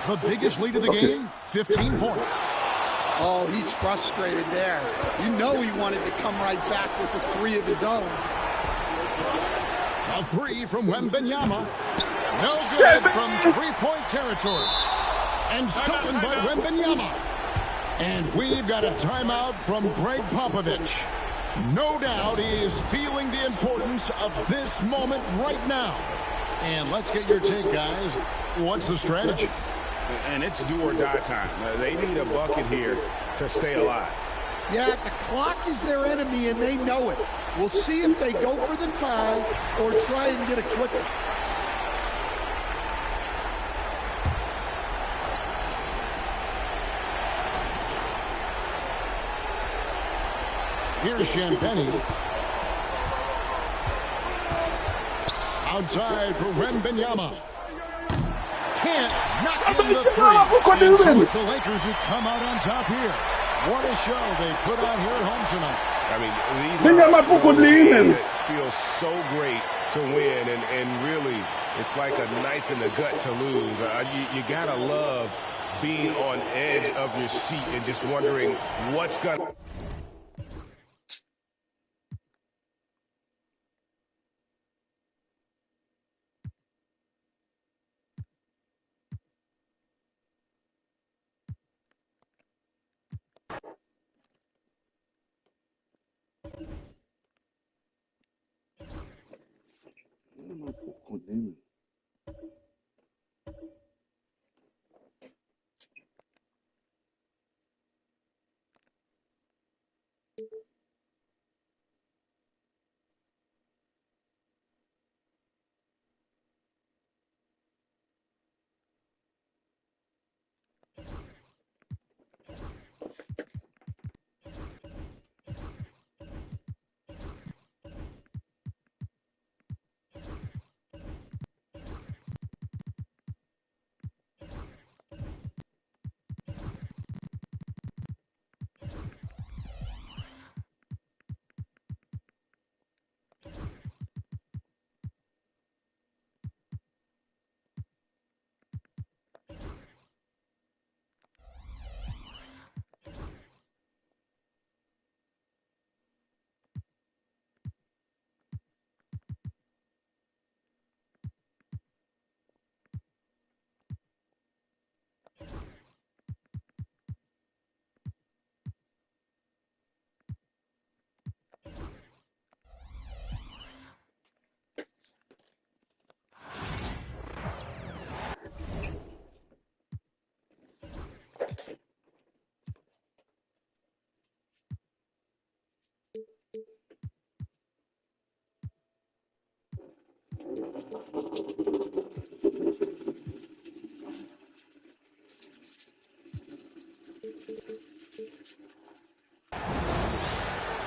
Speaker 1: The biggest lead of the game, 15 points.
Speaker 7: Oh, he's frustrated there. You know he wanted to come right back with the 3 of his own.
Speaker 1: A 3 from Wembanyama. No good from three-point territory. And stolen by Wembanyama. And we've got a timeout from Greg Popovich. No doubt he is feeling the importance of this moment right now. And let's get your take, guys. What's the strategy?
Speaker 3: And it's do or die time. They need a bucket here to stay alive.
Speaker 7: Yeah, the clock is their enemy, and they know it. We'll see if they go for the tie or try and get a quick one.
Speaker 1: Here's Champagnie. Outside for Wembanyama. Can't knock in the 3. And so it's the Lakers who come out on top here. What a show they put on here at home tonight.
Speaker 3: I mean, these are games that feel so great to win, and really, it's like a knife in the gut to lose. You gotta love being on edge of your seat and just wondering what's gonna.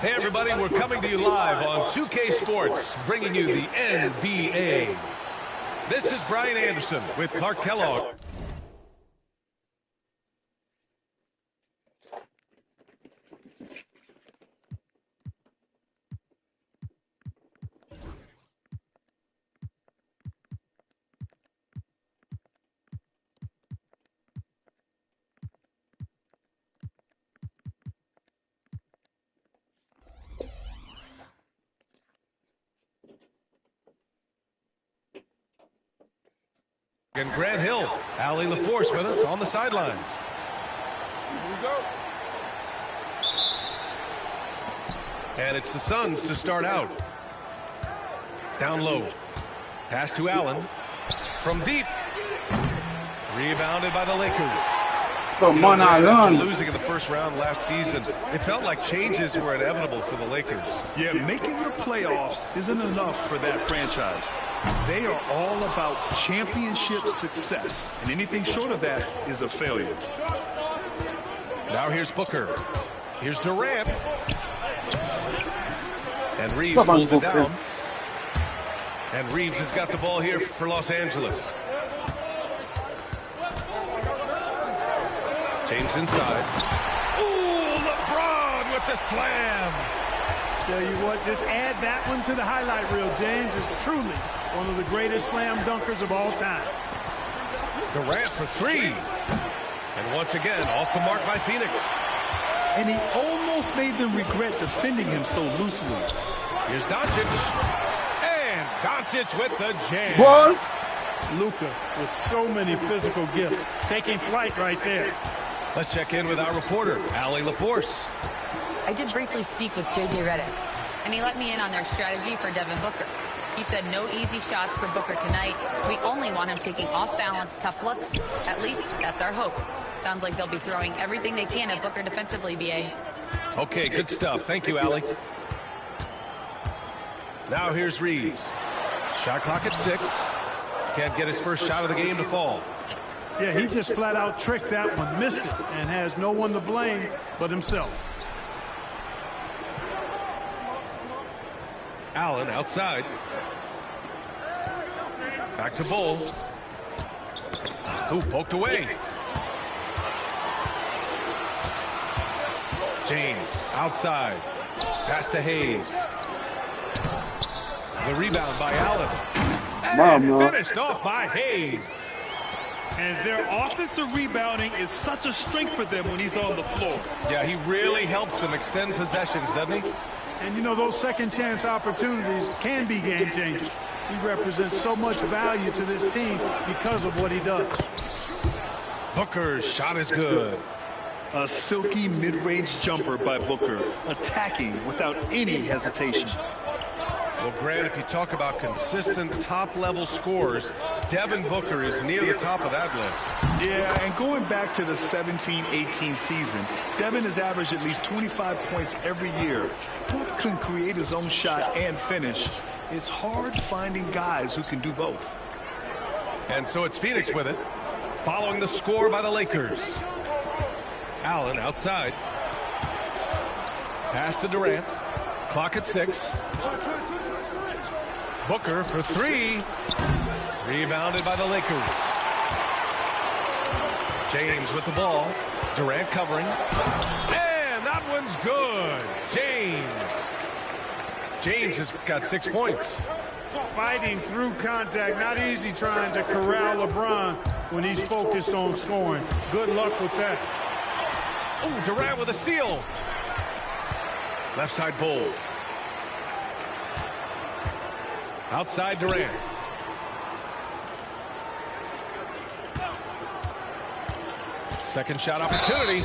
Speaker 9: Hey everybody, we're coming to you live on 2K Sports, bringing you the NBA. This is Brian Anderson with Clark Kellogg. And Grant Hill, Allie LaForce with us on the sidelines.
Speaker 8: Here we go.
Speaker 9: And it's the Suns to start out. Down low. Pass to Allen. From deep. Rebounded by the Lakers.
Speaker 2: Come on, Allen.
Speaker 9: Losing in the first round last season, it felt like changes were inevitable for the Lakers.
Speaker 10: Yeah, making the playoffs isn't enough for that franchise. They are all about championship success, and anything short of that is a failure.
Speaker 9: Now here's Booker. Here's Durant. And Reeves pulls it down. And Reeves has got the ball here for Los Angeles. James inside. Ooh, LeBron with the slam.
Speaker 11: Tell you what, just add that one to the highlight reel. James is truly one of the greatest slam dunkers of all time.
Speaker 9: Durant for three. And once again, off the mark by Phoenix.
Speaker 10: And he almost made them regret defending him so loosely.
Speaker 9: Here's Doncic. And Doncic with the jam.
Speaker 2: Ball.
Speaker 11: Luka with so many physical gifts. Taking flight right there.
Speaker 9: Let's check in with our reporter, Allie LaForce.
Speaker 12: I did briefly speak with J.J. Redick, and he let me in on their strategy for Devin Booker. He said no easy shots for Booker tonight. We only want him taking off-balance, tough looks. At least that's our hope. Sounds like they'll be throwing everything they can at Booker defensively, B.A.
Speaker 9: Okay, good stuff. Thank you, Allie. Now here's Reeves. Shot clock at 6. Can't get his first shot of the game to fall.
Speaker 11: Yeah, he just flat out tricked that one, missed it, and has no one to blame but himself.
Speaker 9: Allen outside. Back to Bull. Who poked away. James outside. Pass to Hayes. The rebound by Allen. And finished off by Hayes.
Speaker 10: And their offensive rebounding is such a strength for them when he's on the floor.
Speaker 9: Yeah, he really helps them extend possessions, doesn't he?
Speaker 11: And, you know, those second-chance opportunities can be game-changing. He represents so much value to this team because of what he does.
Speaker 9: Booker's shot is good.
Speaker 10: A silky mid-range jumper by Booker, attacking without any hesitation.
Speaker 9: Well, Grant, if you talk about consistent top-level scores, Devin Booker is near the top of that list.
Speaker 10: Yeah, and going back to the 17-18 season, Devin has averaged at least 25 points every year. Book can create his own shot and finish. It's hard finding guys who can do both.
Speaker 9: And so it's Phoenix with it, following the score by the Lakers. Allen outside. Pass to Durant. Clock at 6. Booker for 3. Rebounded by the Lakers. James with the ball. Durant covering. And that one's good. James has got 6 points.
Speaker 11: Fighting through contact. Not easy trying to corral LeBron when he's focused on scoring. Good luck with that.
Speaker 9: Oh, Durant with a steal. Left side Bull. Outside Durant. Second shot opportunity.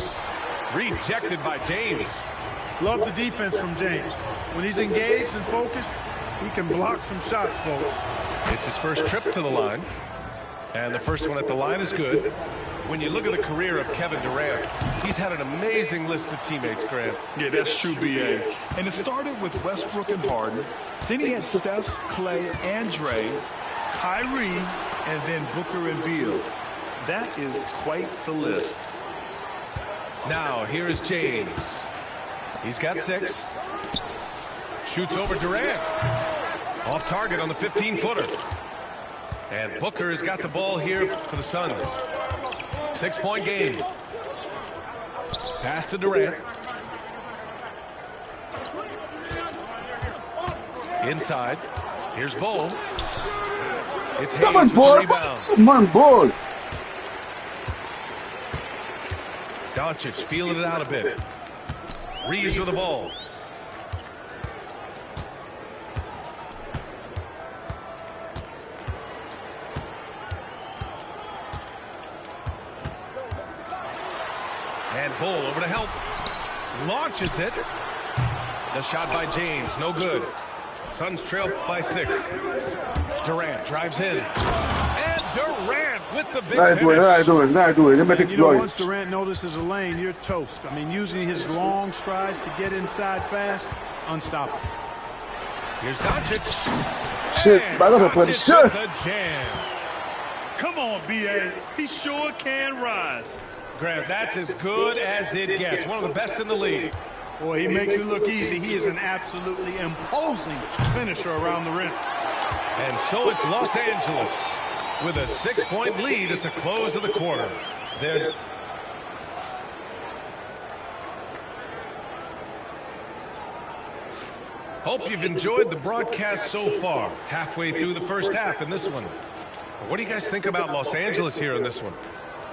Speaker 9: Rejected by James.
Speaker 11: Love the defense from James. When he's engaged and focused, he can block some shots, folks.
Speaker 9: It's his first trip to the line. And the first one at the line is good. When you look at the career of Kevin Durant, he's had an amazing list of teammates, Grant.
Speaker 10: Yeah, that's true, B.A. And it started with Westbrook and Harden. Then he had Steph, Clay, and Dre, Kyrie, and then Booker and Beal. That is quite the list.
Speaker 9: Now, here is James. He's got 6. Shoots over Durant. Off target on the 15-footer. And Booker has got the ball here for the Suns. 6-point game. Pass to Durant. Inside. Here's Bull. It's Hayes with the rebound.
Speaker 2: Come on, Bull.
Speaker 9: Doncic feeling it out a bit. Reeves with the ball. And Bull over to help. Launches it. The shot by James, no good. Suns trail by 6. Durant drives in. And Durant with the big finish.
Speaker 11: You know, once Durant notices a lane, you're toast. I mean, using his long strides to get inside fast, unstoppable.
Speaker 9: Here's Doncic.
Speaker 2: Shit,
Speaker 9: Doncic with the jam.
Speaker 10: Come on, B.A. He sure can rise.
Speaker 9: Grant, that's as good as it gets. One of the best in the league.
Speaker 11: Boy, he makes it look easy. He is an absolutely imposing finisher around the rim.
Speaker 9: And so it's Los Angeles with a 6-point lead at the close of the quarter. Hope you've enjoyed the broadcast so far. Halfway through the first half in this one. What do you guys think about Los Angeles here in this one?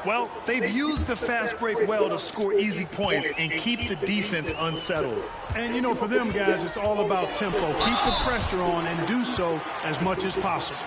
Speaker 10: Well, they've used the fast break well to score easy points and keep the defense unsettled.
Speaker 11: And, you know, for them guys, it's all about tempo. Keep the pressure on and do so as much as possible.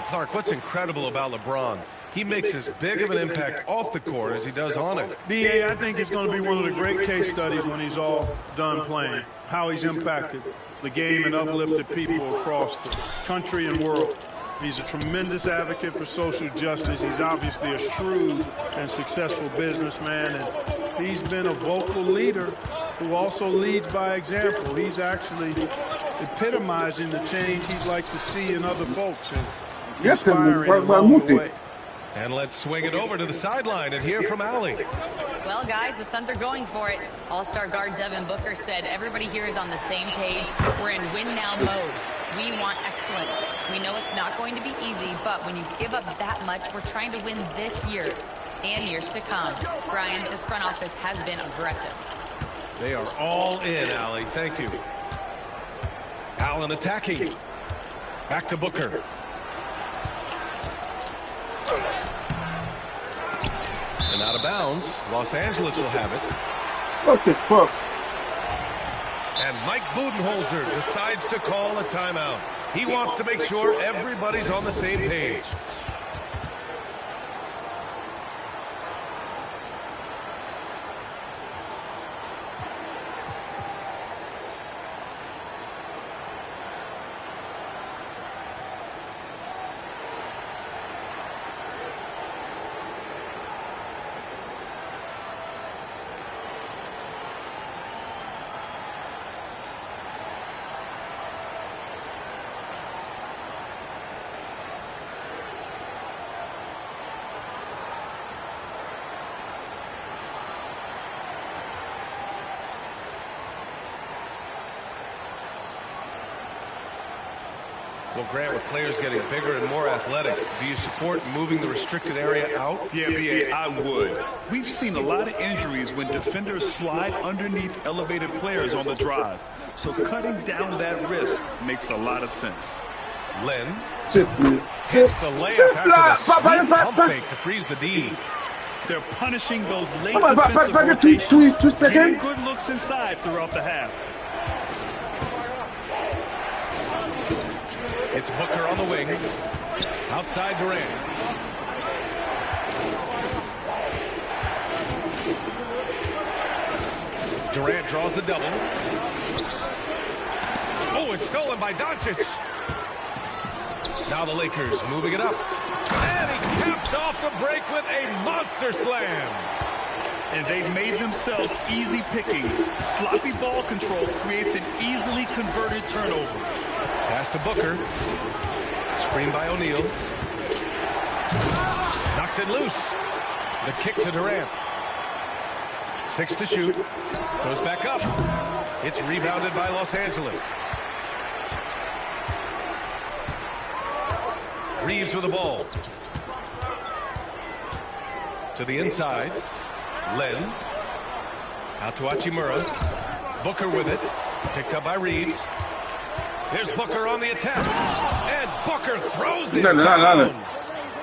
Speaker 9: Clark, what's incredible about LeBron? He makes as big of an impact off the court as he does on it.
Speaker 11: D.A., I think it's going to be one of the great case studies when he's all done playing, how he's impacted the game and uplifted people across the country and world. He's a tremendous advocate for social justice. He's obviously a shrewd and successful businessman, and he's been a vocal leader who also leads by example. He's actually epitomizing the change he'd like to see in other folks and inspiring along the way.
Speaker 9: And let's swing it over to the sideline and hear from Allie.
Speaker 12: Well, guys, the Suns are going for it. All-star guard Devin Booker said everybody here is on the same page. We're in win-now mode. We want excellence. We know it's not going to be easy, but when you give up that much, we're trying to win this year and years to come. Brian, this front office has been aggressive.
Speaker 9: They are all in, Allie. Thank you. Allen attacking. Back to Booker. And out of bounds. Los Angeles will have it.
Speaker 2: What the fuck?
Speaker 9: And Mike Budenholzer decides to call a timeout. He wants to make sure everybody's on the same page. Well, Grant, with players getting bigger and more athletic, do you support moving the restricted area out?
Speaker 10: Yeah, B.A., I would. We've seen a lot of injuries when defenders slide underneath elevated players on the drive. So cutting down that risk makes a lot of sense.
Speaker 9: Len hits the layup after the pump fake to freeze the D.
Speaker 10: They're punishing those late defensive rotations, getting good looks inside throughout the half.
Speaker 9: It's Booker on the wing. Outside Durant. Durant draws the double. Oh, it's stolen by Doncic. Now the Lakers moving it up. And he caps off the break with a monster slam.
Speaker 10: And they've made themselves easy pickings. Sloppy ball control creates an easily converted turnover.
Speaker 9: Pass to Booker. Screen by O'Neal. Knocks it loose. The kick to Durant. 6 to shoot. Goes back up. It's rebounded by Los Angeles. Reeves with the ball. To the inside. Len. Out to Hachimura. Booker with it. Picked up by Reeves. Here's Booker on the attack. And Booker throws it down.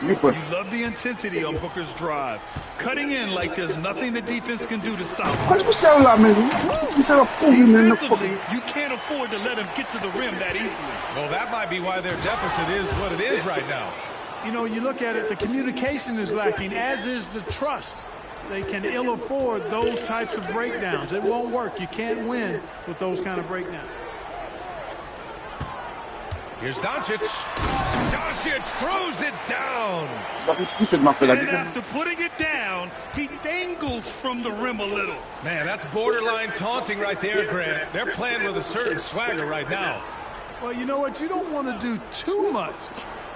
Speaker 10: You love the intensity on Booker's drive. Cutting in like there's nothing the defense can do to stop him. Defensively, you can't afford to let him get to the rim that easily.
Speaker 9: Well, that might be why their deficit is what it is right now.
Speaker 11: You know, you look at it, the communication is lacking, as is the trust. they can ill afford those types of breakdowns. It won't work. You can't win with those kind of breakdowns.
Speaker 9: Here's Doncic. Doncic throws it down.
Speaker 10: And after putting it down, he dangles from the rim a little.
Speaker 9: Man, that's borderline taunting right there, Grant. They're playing with a certain swagger right now.
Speaker 11: Well, you know what? You don't want to do too much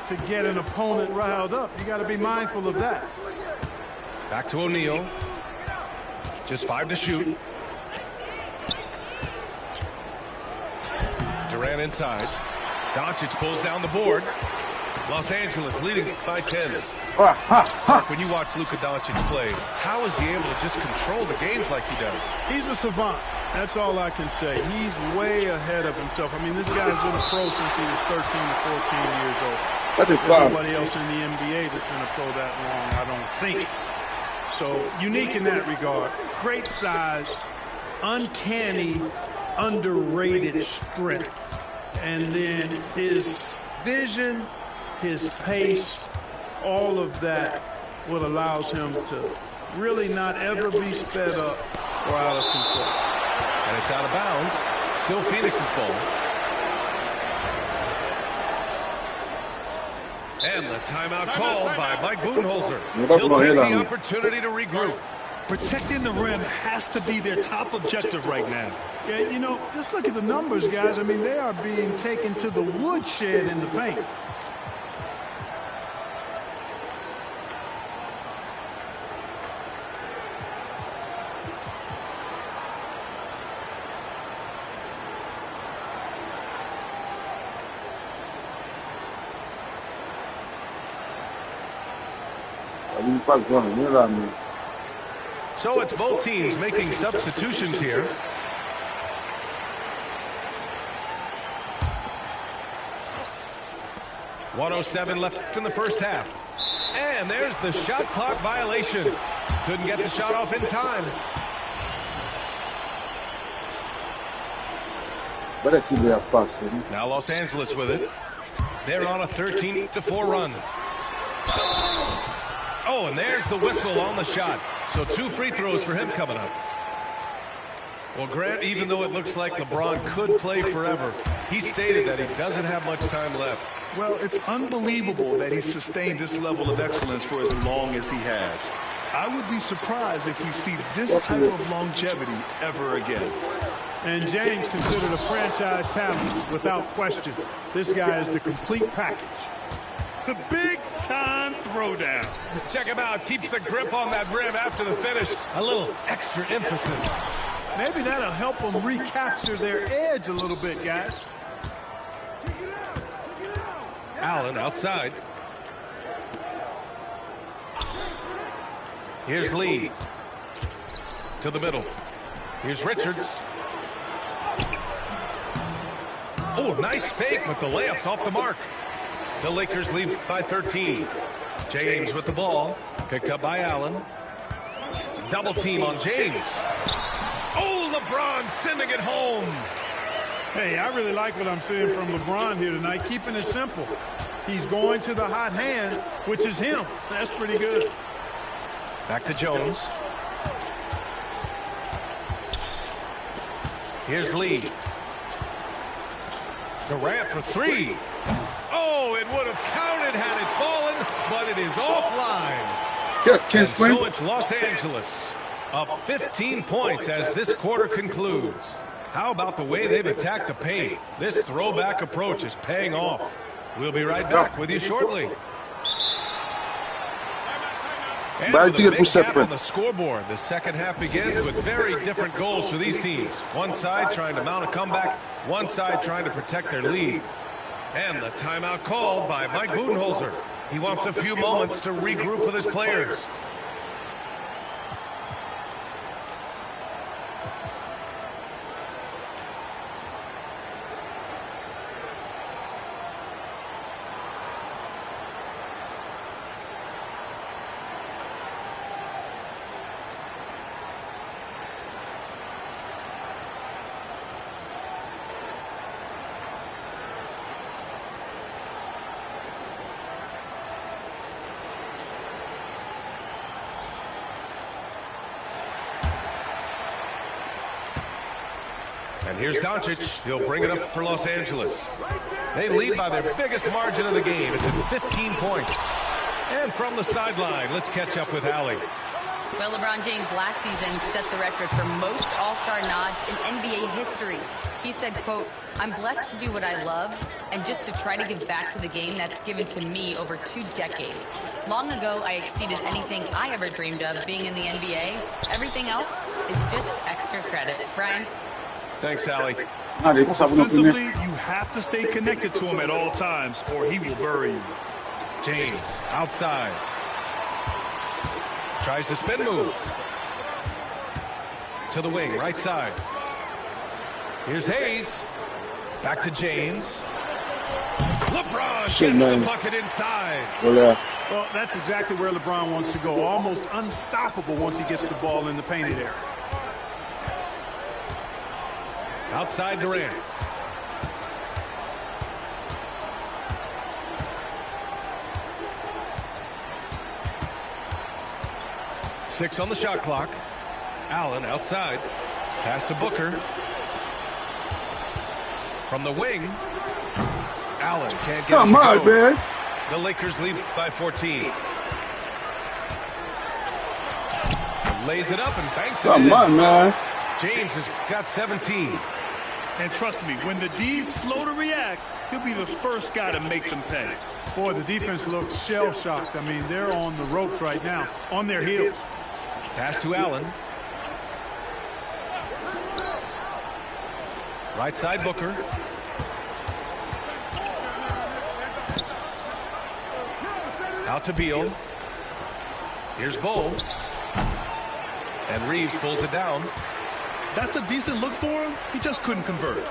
Speaker 11: to get an opponent riled up. You got to be mindful of that.
Speaker 9: Back to O'Neal. Just 5 to shoot. Durant inside. Doncic pulls down the board. Los Angeles leading by 10. When you watch Luka Doncic play, how is he able to just control the games like he does?
Speaker 11: He's a savant. That's all I can say. He's way ahead of himself. I mean, this guy's been a pro since he was 13 to 14 years old.
Speaker 2: That's a foul.
Speaker 11: Nobody else in the NBA that's been a pro that long, I don't think. So, unique in that regard. Great size, uncanny, underrated strength. And then his vision, his pace, all of that what allows him to really not ever be sped up or out of control.
Speaker 9: And it's out of bounds. Still Phoenix's ball. And the timeout called by Mike Budenholzer. He'll take the opportunity to regroup.
Speaker 10: Protecting the rim has to be their top objective right now.
Speaker 11: Yeah, you know, just look at the numbers, guys. I mean, they are being taken to the woodshed in the paint.
Speaker 9: So it's both teams making substitutions here. .107 left in the first half. And there's the shot clock violation. Couldn't get the shot off in time. Now Los Angeles with it. They're on a 13-4 run. Oh, and there's the whistle on the shot. So 2 free throws for him coming up. Well, Grant, even though it looks like LeBron could play forever, he stated that he doesn't have much time left.
Speaker 10: Well, it's unbelievable that he's sustained this level of excellence for as long as he has. I would be surprised if we see this type of longevity ever again.
Speaker 11: And James considered a franchise talent without question. This guy is the complete package.
Speaker 10: The big-time throwdown.
Speaker 9: Check him out. Keeps the grip on that rim after the finish. A little extra emphasis.
Speaker 11: Maybe that'll help them recapture their edge a little bit, guys.
Speaker 9: Allen outside. Here's Lee. To the middle. Here's Richards. Oh, nice fake, but the layup's off the mark. The Lakers lead by 13. James with the ball. Picked up by Allen. Double team on James. Oh, LeBron sending it home.
Speaker 11: Hey, I really like what I'm seeing from LeBron here tonight, keeping it simple. He's going to the hot hand, which is him. That's pretty good.
Speaker 9: Back to Jones. Here's Lee. Durant for 3. Oh, it would have counted had it fallen, but it is offline. And so it's Los Angeles up 15 points as this quarter concludes. How about the way they've attacked the paint? This throwback approach is paying off. We'll be right back with you shortly. And with a big gap on the scoreboard, the second half begins with very different goals for these teams. One side trying to mount a comeback, one side trying to protect their lead. And the timeout called by Mike Budenholzer. He wants a few moments to regroup with his players. And here's Doncic. He'll bring it up for Los Angeles. They lead by their biggest margin of the game. It's at 15 points. And from the sideline, let's catch up with Allie.
Speaker 12: Well, LeBron James last season set the record for most All-Star nods in NBA history. He said, quote, "I'm blessed to do what I love and just to try to give back to the game that's given to me over 2 decades. Long ago, I exceeded anything I ever dreamed of being in the NBA. Everything else is just extra credit." Brian?
Speaker 9: Thanks, Allie.
Speaker 10: Offensively, you have to stay connected to him at all times or he will bury you.
Speaker 9: James outside. Tries the spin move. To the wing, right side. Here's Hayes. Back to James. LeBron gets the bucket inside.
Speaker 11: Well, that's exactly where LeBron wants to go. Almost unstoppable once he gets the ball in the painted area.
Speaker 9: Outside Durant. Six on the shot clock. Allen outside. Pass to Booker. From the wing. Allen can't get it to go.
Speaker 2: Man.
Speaker 9: The Lakers lead by 14. Lays it up and banks it in.
Speaker 2: Come on, man.
Speaker 9: James has got 17.
Speaker 10: And trust me, when the D's slow to react, he'll be the first guy to make them pay.
Speaker 11: Boy, the defense looks shell-shocked. I mean, they're on the ropes right now, on their heels.
Speaker 9: Pass to Allen. Right side Booker. Out to Beal. Here's Bull. And Reeves pulls it down.
Speaker 10: That's a decent look for him. He just couldn't convert.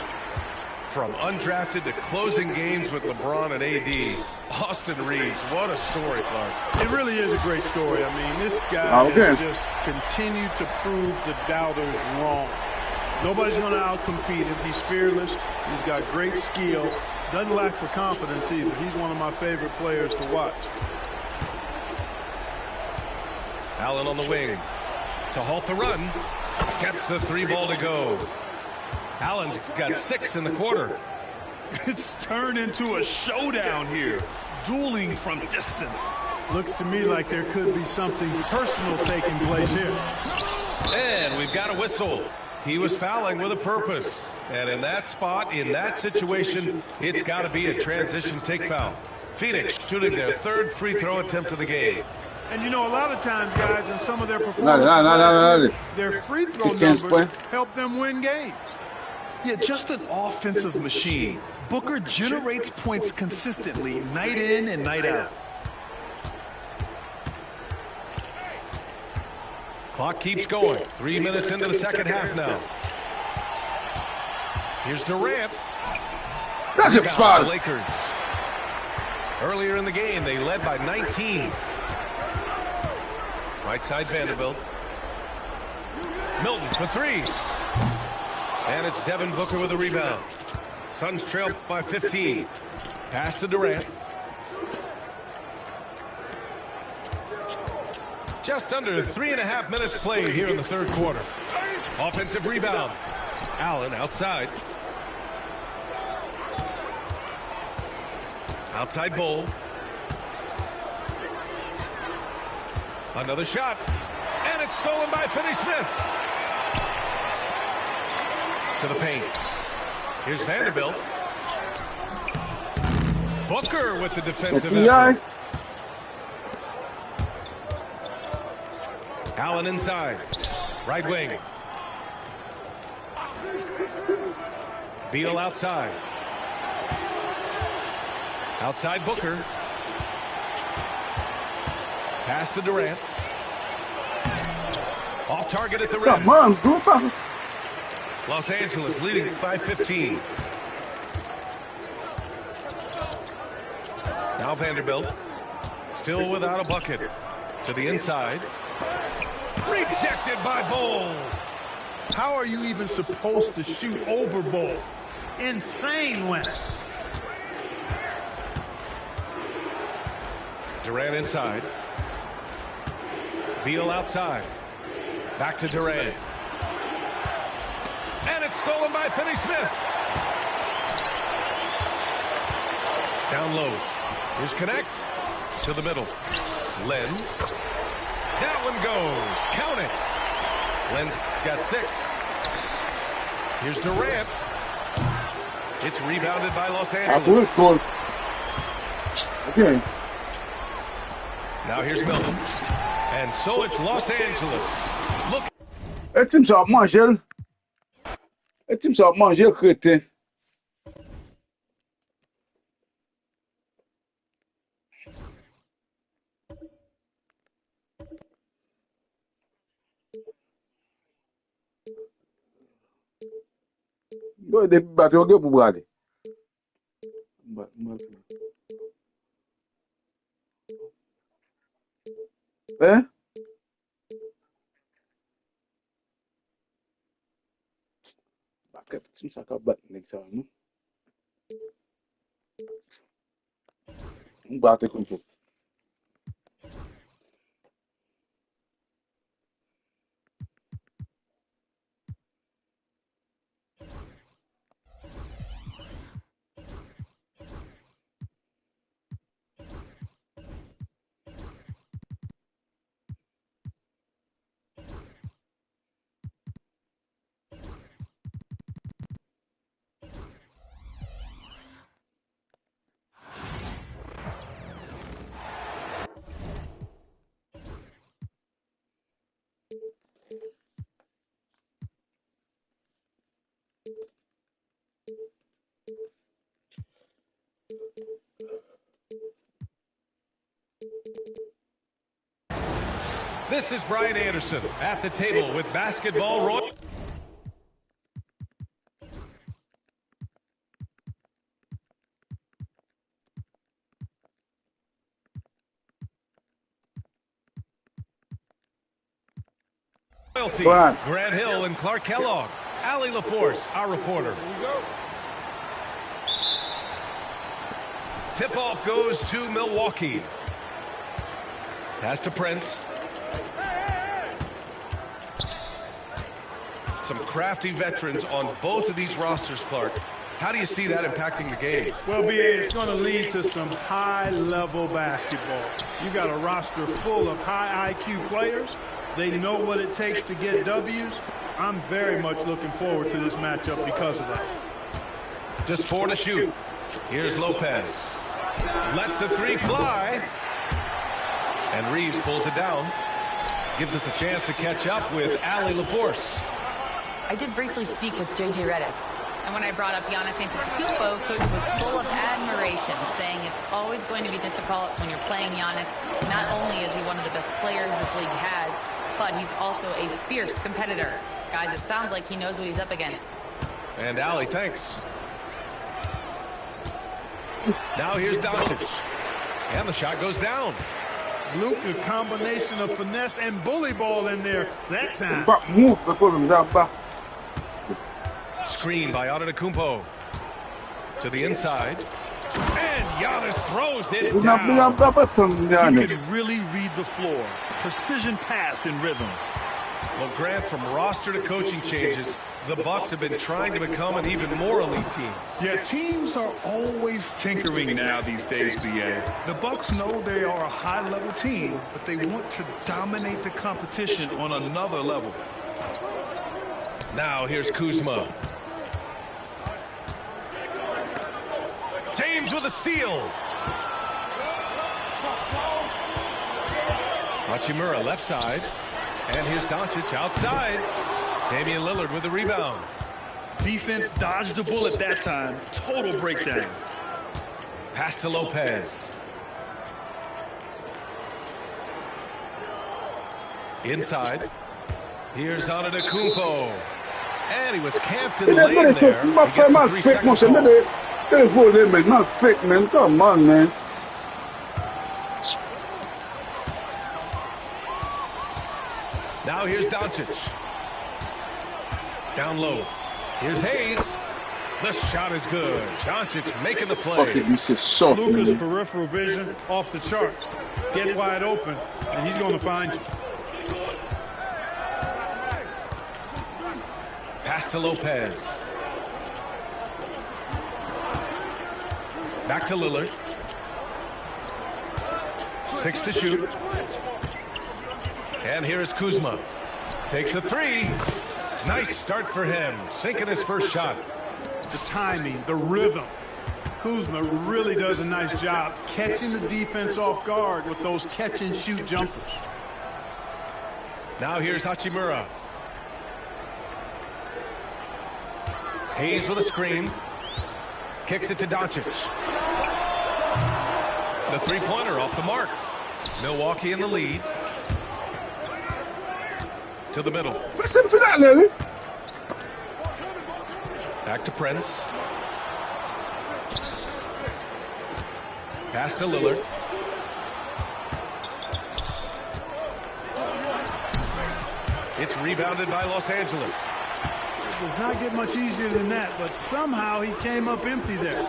Speaker 9: From undrafted to closing games with LeBron and AD, Austin Reeves, what a story, Clark.
Speaker 11: It really is a great story. I mean, this guy has just continued to prove the doubters wrong. Nobody's going to outcompete him. He's fearless. He's got great skill. Doesn't lack for confidence either. He's one of my favorite players to watch.
Speaker 9: Allen on the wing. To halt the run. Gets the 3 ball to go. Allen's got 6 in the quarter.
Speaker 10: It's turned into a showdown here. Dueling from distance.
Speaker 11: Looks to me like there could be something personal taking place here.
Speaker 9: And we've got a whistle. He was fouling with a purpose. And in that spot, in that situation, it's got to be a transition take foul. Phoenix shooting their 3rd free throw attempt of the game.
Speaker 11: And you know, a lot of times, guys, in some of their performances, their free throw numbers help them win games.
Speaker 10: Yeah, just an offensive machine. Booker generates points consistently, night in and night out.
Speaker 9: Clock keeps going. 3 minutes into the second half now. Here's Durant.
Speaker 2: That's a foul.
Speaker 9: Lakers. Earlier in the game, they led by 19. Right side Vanderbilt. Milton for 3. And it's Devin Booker with a rebound. Suns trail by 15. Pass to Durant. Just under 3.5 minutes played here in the 3rd quarter. Offensive rebound. Allen outside. Outside Bull. Another shot. And it's stolen by Finney-Smith. To the paint. Here's Vanderbilt. Booker with the defensive effort. Allen inside. Right wing. Beal outside. Outside Booker. Pass to Durant. Off target at the rim.
Speaker 2: Come on, group up.
Speaker 9: Los Angeles leading by 15. Now Vanderbilt. Still without a bucket. To the inside. Rejected by Bull.
Speaker 11: How are you even supposed to shoot over Bull? Insane length.
Speaker 9: Durant inside. Beal outside. Back to Durant. And it's stolen by Finney-Smith. Down low. Here's Connect. To the middle. Len. That one goes. Count it. Len's got 6. Here's Durant. It's rebounded by Los Angeles.
Speaker 2: Okay.
Speaker 9: Now here's Melton. And so it's Los Angeles. Look.
Speaker 2: Et tim sa mangel. Et tim sa mangel crétin. Yo de battre au pour brader. Hein? Back tim sa ka bat next time. Bater com pouco.
Speaker 9: This is Brian Anderson at the table with Basketball Royalty. Grant Hill and Clark Kellogg. Allie LaForce, our reporter. Tip-off goes to Milwaukee. Pass to Prince. Some crafty veterans on both of these rosters, Clark. How do you see that impacting the game?
Speaker 11: Well, B.A., it's going to lead to some high-level basketball. You got a roster full of high IQ players. They know what it takes to get W's. I'm very much looking forward to this matchup because of that.
Speaker 9: Just 4 to shoot. Here's Lopez. Lets the 3 fly. And Reeves pulls it down. Gives us a chance to catch up with Allie LaForce.
Speaker 12: I did briefly speak with J.J. Redick. And when I brought up Giannis Antetokounmpo, Coach was full of admiration, saying it's always going to be difficult when you're playing Giannis. Not only is he one of the best players this league has, but he's also a fierce competitor. Guys, it sounds like he knows what he's up against.
Speaker 9: And Allie, thanks. Now here's Doncic. And the shot goes down.
Speaker 11: Luka, combination of finesse and bully ball in there that time.
Speaker 9: Screen by Antetokounmpo. To the inside. And Giannis throws it down.
Speaker 10: You can really read the floor. Precision pass in rhythm.
Speaker 9: Well, Grant, from roster to coaching changes, the Bucks have been trying to become an even more elite team.
Speaker 10: Yeah, teams are always tinkering now these days, B.A. The Bucks know they are a high-level team, but they want to dominate the competition on another level.
Speaker 9: Now here's Kuzma. James with a steal. Hachimura left side. And here's Doncic outside. Damian Lillard with the rebound.
Speaker 10: Defense dodged the bullet that time. Total breakdown.
Speaker 9: Pass to Lopez. Inside. Here's Antetokounmpo. And he was camped in the lane there.
Speaker 2: Not fake, man. Come on, man.
Speaker 9: Now here's Doncic. Down low. Here's Hayes. The shot is good. Doncic making the play.
Speaker 2: Okay, you said soft.
Speaker 11: Luka's peripheral vision off the charts. Get wide open, and he's going to find you.
Speaker 9: Pass to Lopez. Back to Lillard. 6 to shoot. And here is Kuzma. Takes a three. Nice start for him. Sinking his first shot.
Speaker 11: The timing, the rhythm. Kuzma really does a nice job catching the defense off guard with those catch-and-shoot jumpers.
Speaker 9: Now here's Hachimura. Hayes with a screen. Kicks it to Doncic. The three-pointer off the mark. Milwaukee in the lead. To the middle. Back to Prince. Pass to Lillard. It's rebounded by Los Angeles.
Speaker 11: It does not get much easier than that, but somehow he came up empty there.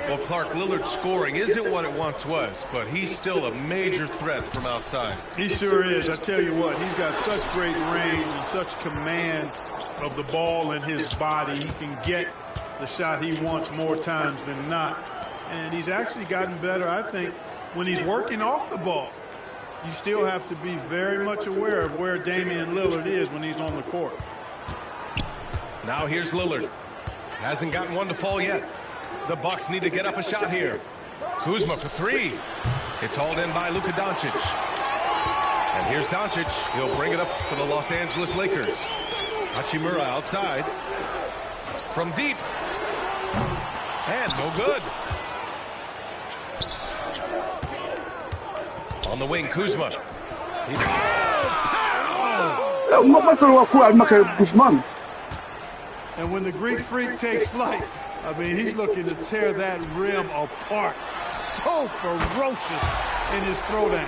Speaker 9: Well, Clark, Lillard's scoring isn't what it once was, but he's still a major threat from outside.
Speaker 11: He sure is. I tell you what, he's got such great range and such command of the ball in his body. He can get the shot he wants more times than not. And he's actually gotten better, I think, when he's working off the ball. You still have to be very much aware of where Damian Lillard is when he's on the court.
Speaker 9: Now here's Lillard. Hasn't gotten one to fall yet. The Bucks need to get up a shot here. Kuzma for three. It's hauled in by Luka Doncic. And here's Doncic. He'll bring it up for the Los Angeles Lakers. Hachimura outside. From deep. And no good. On the wing, Kuzma.
Speaker 11: And when the Greek Freak takes flight, I mean, he's looking to tear that rim apart. So ferocious in his throwdown.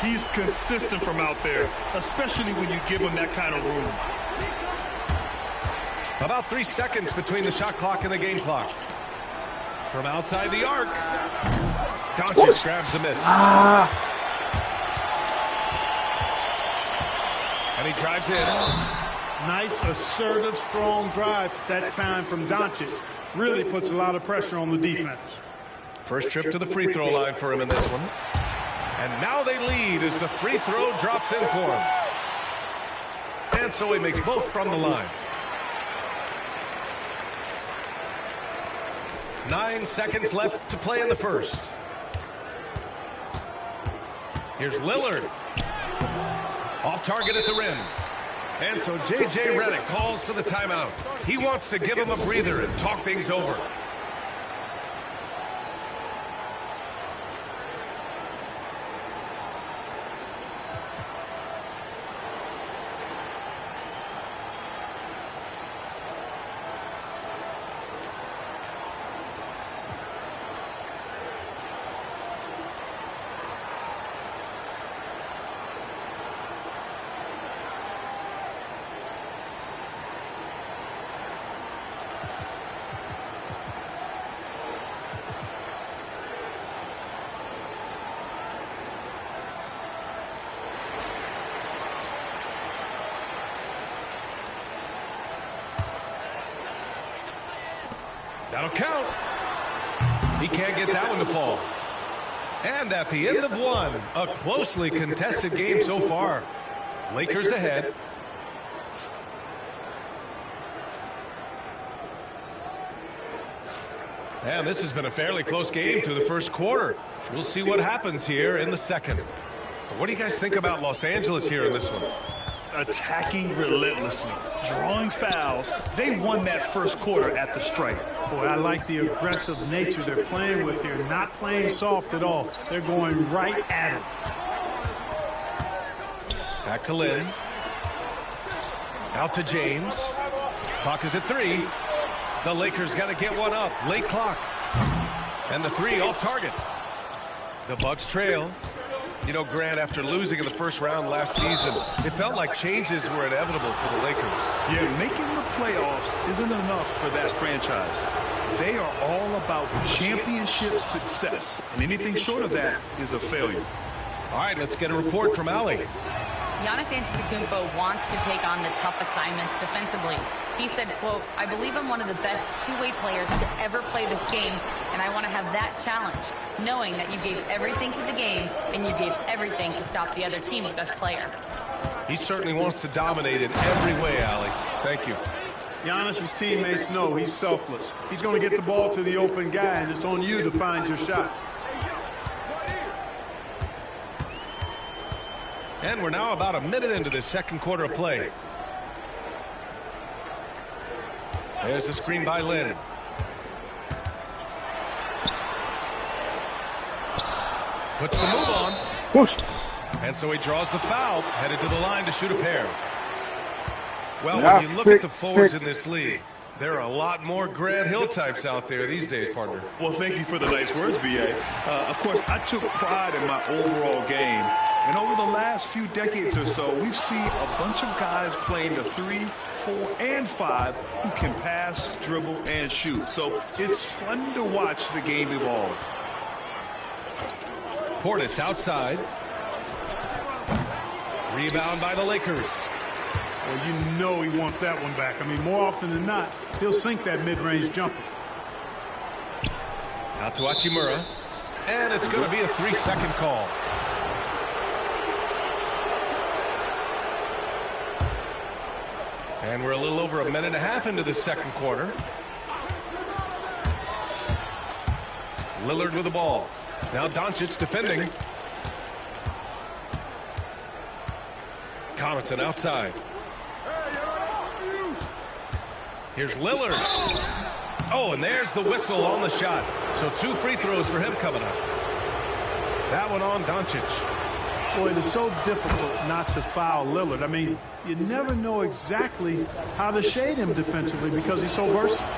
Speaker 10: He's consistent from out there, especially when you give him that kind of room.
Speaker 9: About 3 seconds between the shot clock and the game clock. From outside the arc. Doncic grabs the miss. And he drives in.
Speaker 11: Nice, assertive, strong drive that time from Doncic. Really puts a lot of pressure on the defense.
Speaker 9: First trip to the free throw line for him in this one. And now they lead as the free throw drops in for him. And so he makes both from the line. 9 seconds left to play in the first. Here's Lillard. Off target at the rim. And so J.J. Redick calls for the timeout. He wants to give him a breather and talk things over. That'll count. He can't get that one to fall. And at the end of one, a closely contested game so far. Lakers ahead. And this has been a fairly close game through the first quarter. We'll see what happens here in the second. But what do you guys think about Los Angeles here in this one?
Speaker 10: Attacking relentlessly, drawing fouls. They won that first quarter at the stripe.
Speaker 11: Boy, I like the aggressive nature they're playing with here. Not playing soft at all. They're going right at it.
Speaker 9: Back to Lynn. Out to James. Clock is at 3. The Lakers got to get one up. Late clock. And the 3 off target. The Bucks trail. You know, Grant, after losing in the first round last season, it felt like changes were inevitable for the Lakers.
Speaker 10: Yeah, making the playoffs isn't enough for that franchise. They are all about championship success, and anything short of that is a failure.
Speaker 9: All right, let's get a report from Allie.
Speaker 12: Giannis Antetokounmpo wants to take on the tough assignments defensively. He said, quote, "I believe I'm one of the best two-way players to ever play this game, and I want to have that challenge, knowing that you gave everything to the game and you gave everything to stop the other team's best player."
Speaker 9: He certainly wants to dominate in every way, Allie. Thank you.
Speaker 11: Giannis's teammates know he's selfless. He's going to get the ball to the open guy, and it's on you to find your shot.
Speaker 9: And we're now about a minute into the second quarter of play. There's a screen by Lin. Puts the move on.
Speaker 2: Push.
Speaker 9: And so he draws the foul, headed to the line to shoot a pair. Well, when you look at the forwards in this league, there are a lot more Grant Hill types out there these days, partner.
Speaker 10: Well, thank you for the nice words, B.A. Of course, I took pride in my overall game. And over the last few decades or so, we've seen a bunch of guys playing the 3, 4, and 5 who can pass, dribble, and shoot. So it's fun to watch the game evolve.
Speaker 9: Portis outside. Rebound by the Lakers.
Speaker 11: Well, you know he wants that one back. I mean, more often than not, he'll sink that mid-range jumper.
Speaker 9: Out to Hachimura. And it's going to be a 3-second call. And we're a little over a minute and a half into the second quarter. Lillard with the ball. Now Doncic defending. Connaughton outside. Here's Lillard. Oh, and there's the whistle on the shot. So 2 free throws for him coming up. That one on Doncic.
Speaker 11: Boy, it is so difficult not to foul Lillard. I mean, you never know exactly how to shade him defensively because he's so versatile.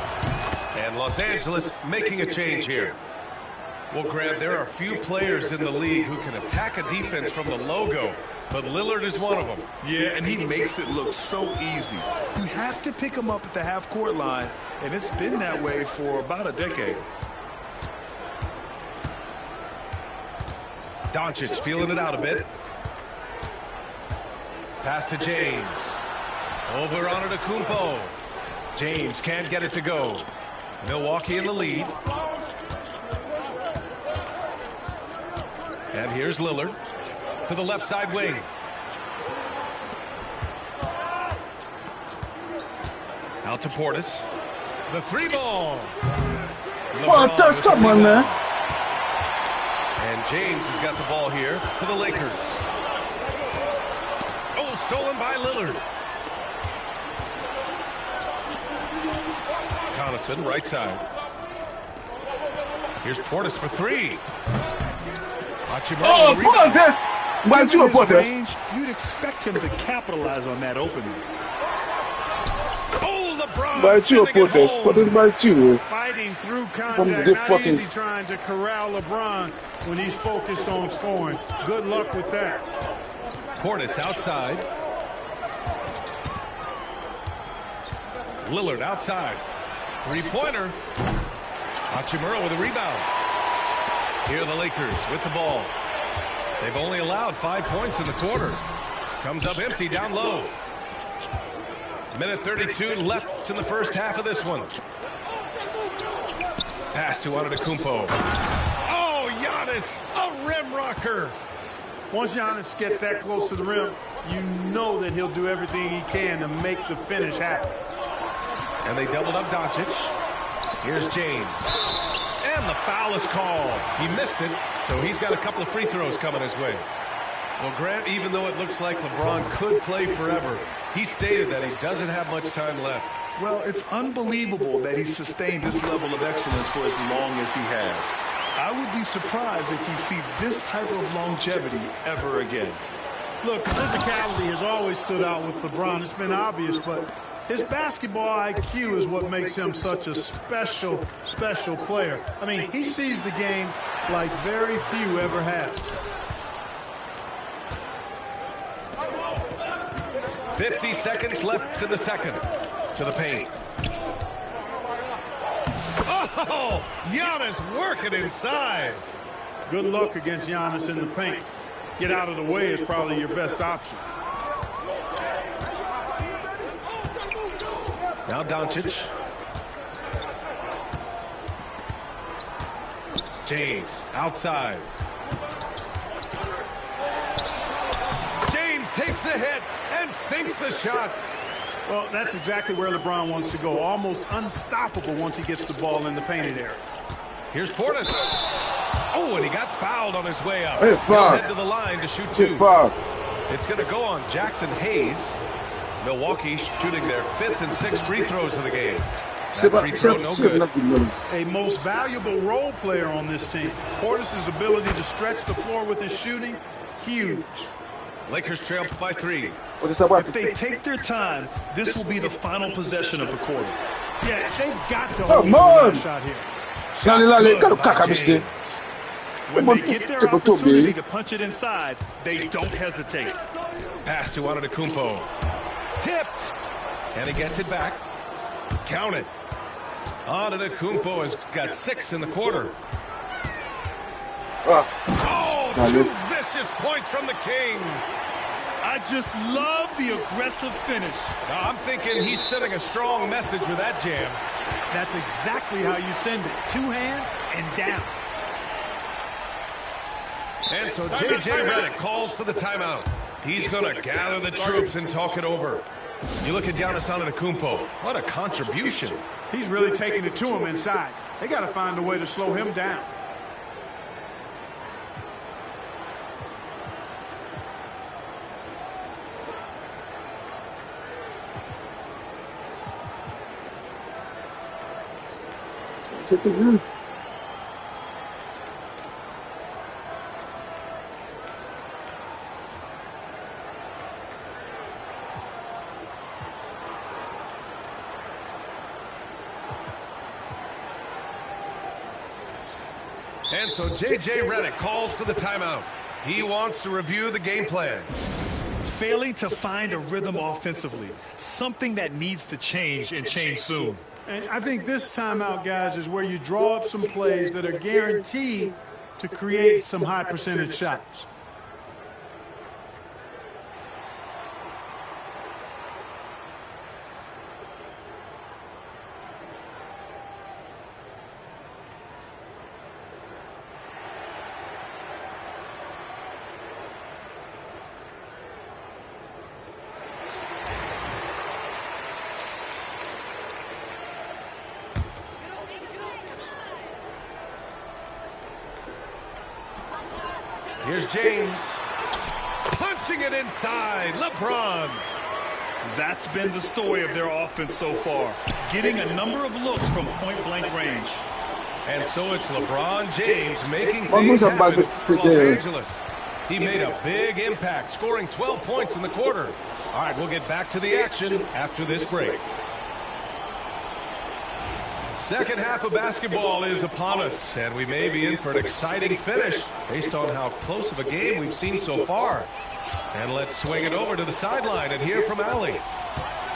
Speaker 9: And Los Angeles making a change here. Well, Grant, there are few players in the league who can attack a defense from the logo, but Lillard is one of them.
Speaker 10: Yeah, and he makes it look so easy. You have to pick him up at the half-court line, and it's been that way for about a decade.
Speaker 9: Doncic feeling it out a bit. Pass to James. Over on Antetokounmpo. James can't get it to go. Milwaukee in the lead. And here's Lillard to the left side wing. Out to Portis. The 3-ball.
Speaker 2: Oh, that's come on, man.
Speaker 9: And James has got the ball here for the Lakers. Oh, stolen by Lillard. Connaughton, right side. Here's Portis for 3.
Speaker 2: Oh, Portis! Why you a Portis?
Speaker 10: You'd expect him to capitalize on that opening.
Speaker 9: Oh, LeBron!
Speaker 2: Why you a Portis? Portis by you.
Speaker 11: Fighting through contact, not easy trying to corral LeBron when he's focused on scoring. Good luck with that.
Speaker 9: Portis outside. Lillard outside. 3-pointer. Hachimura with a rebound. Here are the Lakers with the ball. They've only allowed 5 points in the quarter. Comes up empty down low. Minute 32 left in the first half of this one. Pass to Antetokounmpo. Oh, Giannis, a rim rocker.
Speaker 11: Once Giannis gets that close to the rim, you know that he'll do everything he can to make the finish happen.
Speaker 9: And they doubled up Doncic. Here's James. And the foul is called. He missed it, so he's got a couple of free throws coming his way. Well, Grant, even though it looks like LeBron could play forever, he stated that he doesn't have much time left.
Speaker 10: Well, it's unbelievable that he's sustained this level of excellence for as long as he has. I would be surprised if we see this type of longevity ever again.
Speaker 11: Look, physicality has always stood out with LeBron. It's been obvious, but his basketball IQ is what makes him such a special, special player. I mean, he sees the game like very few ever have.
Speaker 9: 50 seconds left in the second. To the paint. Oh, Giannis working inside.
Speaker 11: Good luck against Giannis in the paint. Get out of the way is probably your best option.
Speaker 9: Now Doncic. James outside. James takes the hit and sinks the shot.
Speaker 11: Well, that's exactly where LeBron wants to go. Almost unstoppable once he gets the ball in the painted area.
Speaker 9: Here's Portis. Oh, and he got fouled on his way up.
Speaker 2: Hey, foul.
Speaker 9: He'll head to the line to shoot 2.
Speaker 2: Foul.
Speaker 9: It's going to go on Jackson Hayes. Milwaukee shooting their 5th and 6th free throws of the game. That free throw, no good.
Speaker 11: A most valuable role player on this team. Portis' ability to stretch the floor with his shooting, huge.
Speaker 9: Lakers trail by 3.
Speaker 10: If they take their time, this will be the final possession of the quarter.
Speaker 11: Yeah, they've got to hold on shot here.
Speaker 10: When they get their opportunity to punch it inside, they don't hesitate.
Speaker 9: Pass to Antetokounmpo. Tipped. And he gets it back. Count it. Antetokounmpo has got 6 in the quarter. Oh, 2 vicious points from the King.
Speaker 10: I just love the aggressive finish.
Speaker 9: Now, I'm thinking he's sending a strong message with that jam.
Speaker 11: That's exactly how you send it. 2 hands and down.
Speaker 9: And so J.J. Redick calls for the timeout. He's going to gather the troops and talk it over. You look at Giannis Antetokounmpo. What a contribution.
Speaker 11: He's really taking it to him inside. They got to find a way to slow him down.
Speaker 2: Take it in.
Speaker 9: And so J.J. Redick calls for the timeout. He wants to review the game plan.
Speaker 10: Failing to find a rhythm offensively, something that needs to change and change soon.
Speaker 11: And I think this timeout, guys, is where you draw up some plays that are guaranteed to create some high percentage shots.
Speaker 9: Here's James. Punching it inside. LeBron.
Speaker 10: That's been the story of their offense so far. Getting a number of looks from point-blank range.
Speaker 9: And so it's LeBron James making things happen for Los Angeles. He made a big impact, scoring 12 points in the quarter. All right, we'll get back to the action after this break. Second half of basketball is upon us, and we may be in for an exciting finish based on how close of a game we've seen so far. And let's swing it over to the sideline and hear from Allie.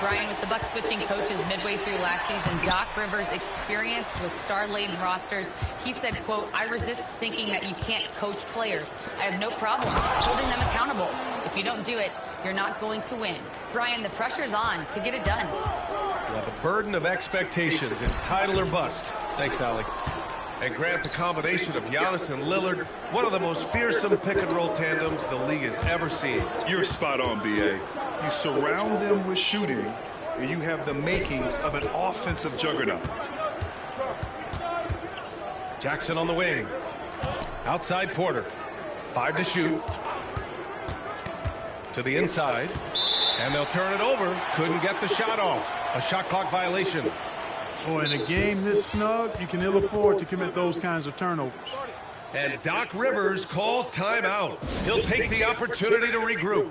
Speaker 12: Brian, with the Bucks switching coaches midway through last season, Doc Rivers' experience with star-laden rosters, he said, quote, "I resist thinking that you can't coach players. I have no problem holding them accountable. If you don't do it, you're not going to win." Brian, the pressure's on to get it done.
Speaker 9: Well, the burden of expectations, it's title or bust. Thanks, Allie. And Grant, the combination of Giannis and Lillard, one of the most fearsome pick-and-roll tandems the league has ever seen.
Speaker 10: You're spot on, B.A. You surround them with shooting, and you have the makings of an offensive juggernaut.
Speaker 9: Jackson on the wing. Outside Porter. 5 to shoot. To the inside. And they'll turn it over. Couldn't get the shot off. A shot clock violation.
Speaker 11: Boy, in a game this snug, you can ill afford to commit those kinds of turnovers.
Speaker 9: And Doc Rivers calls timeout. He'll take the opportunity to regroup.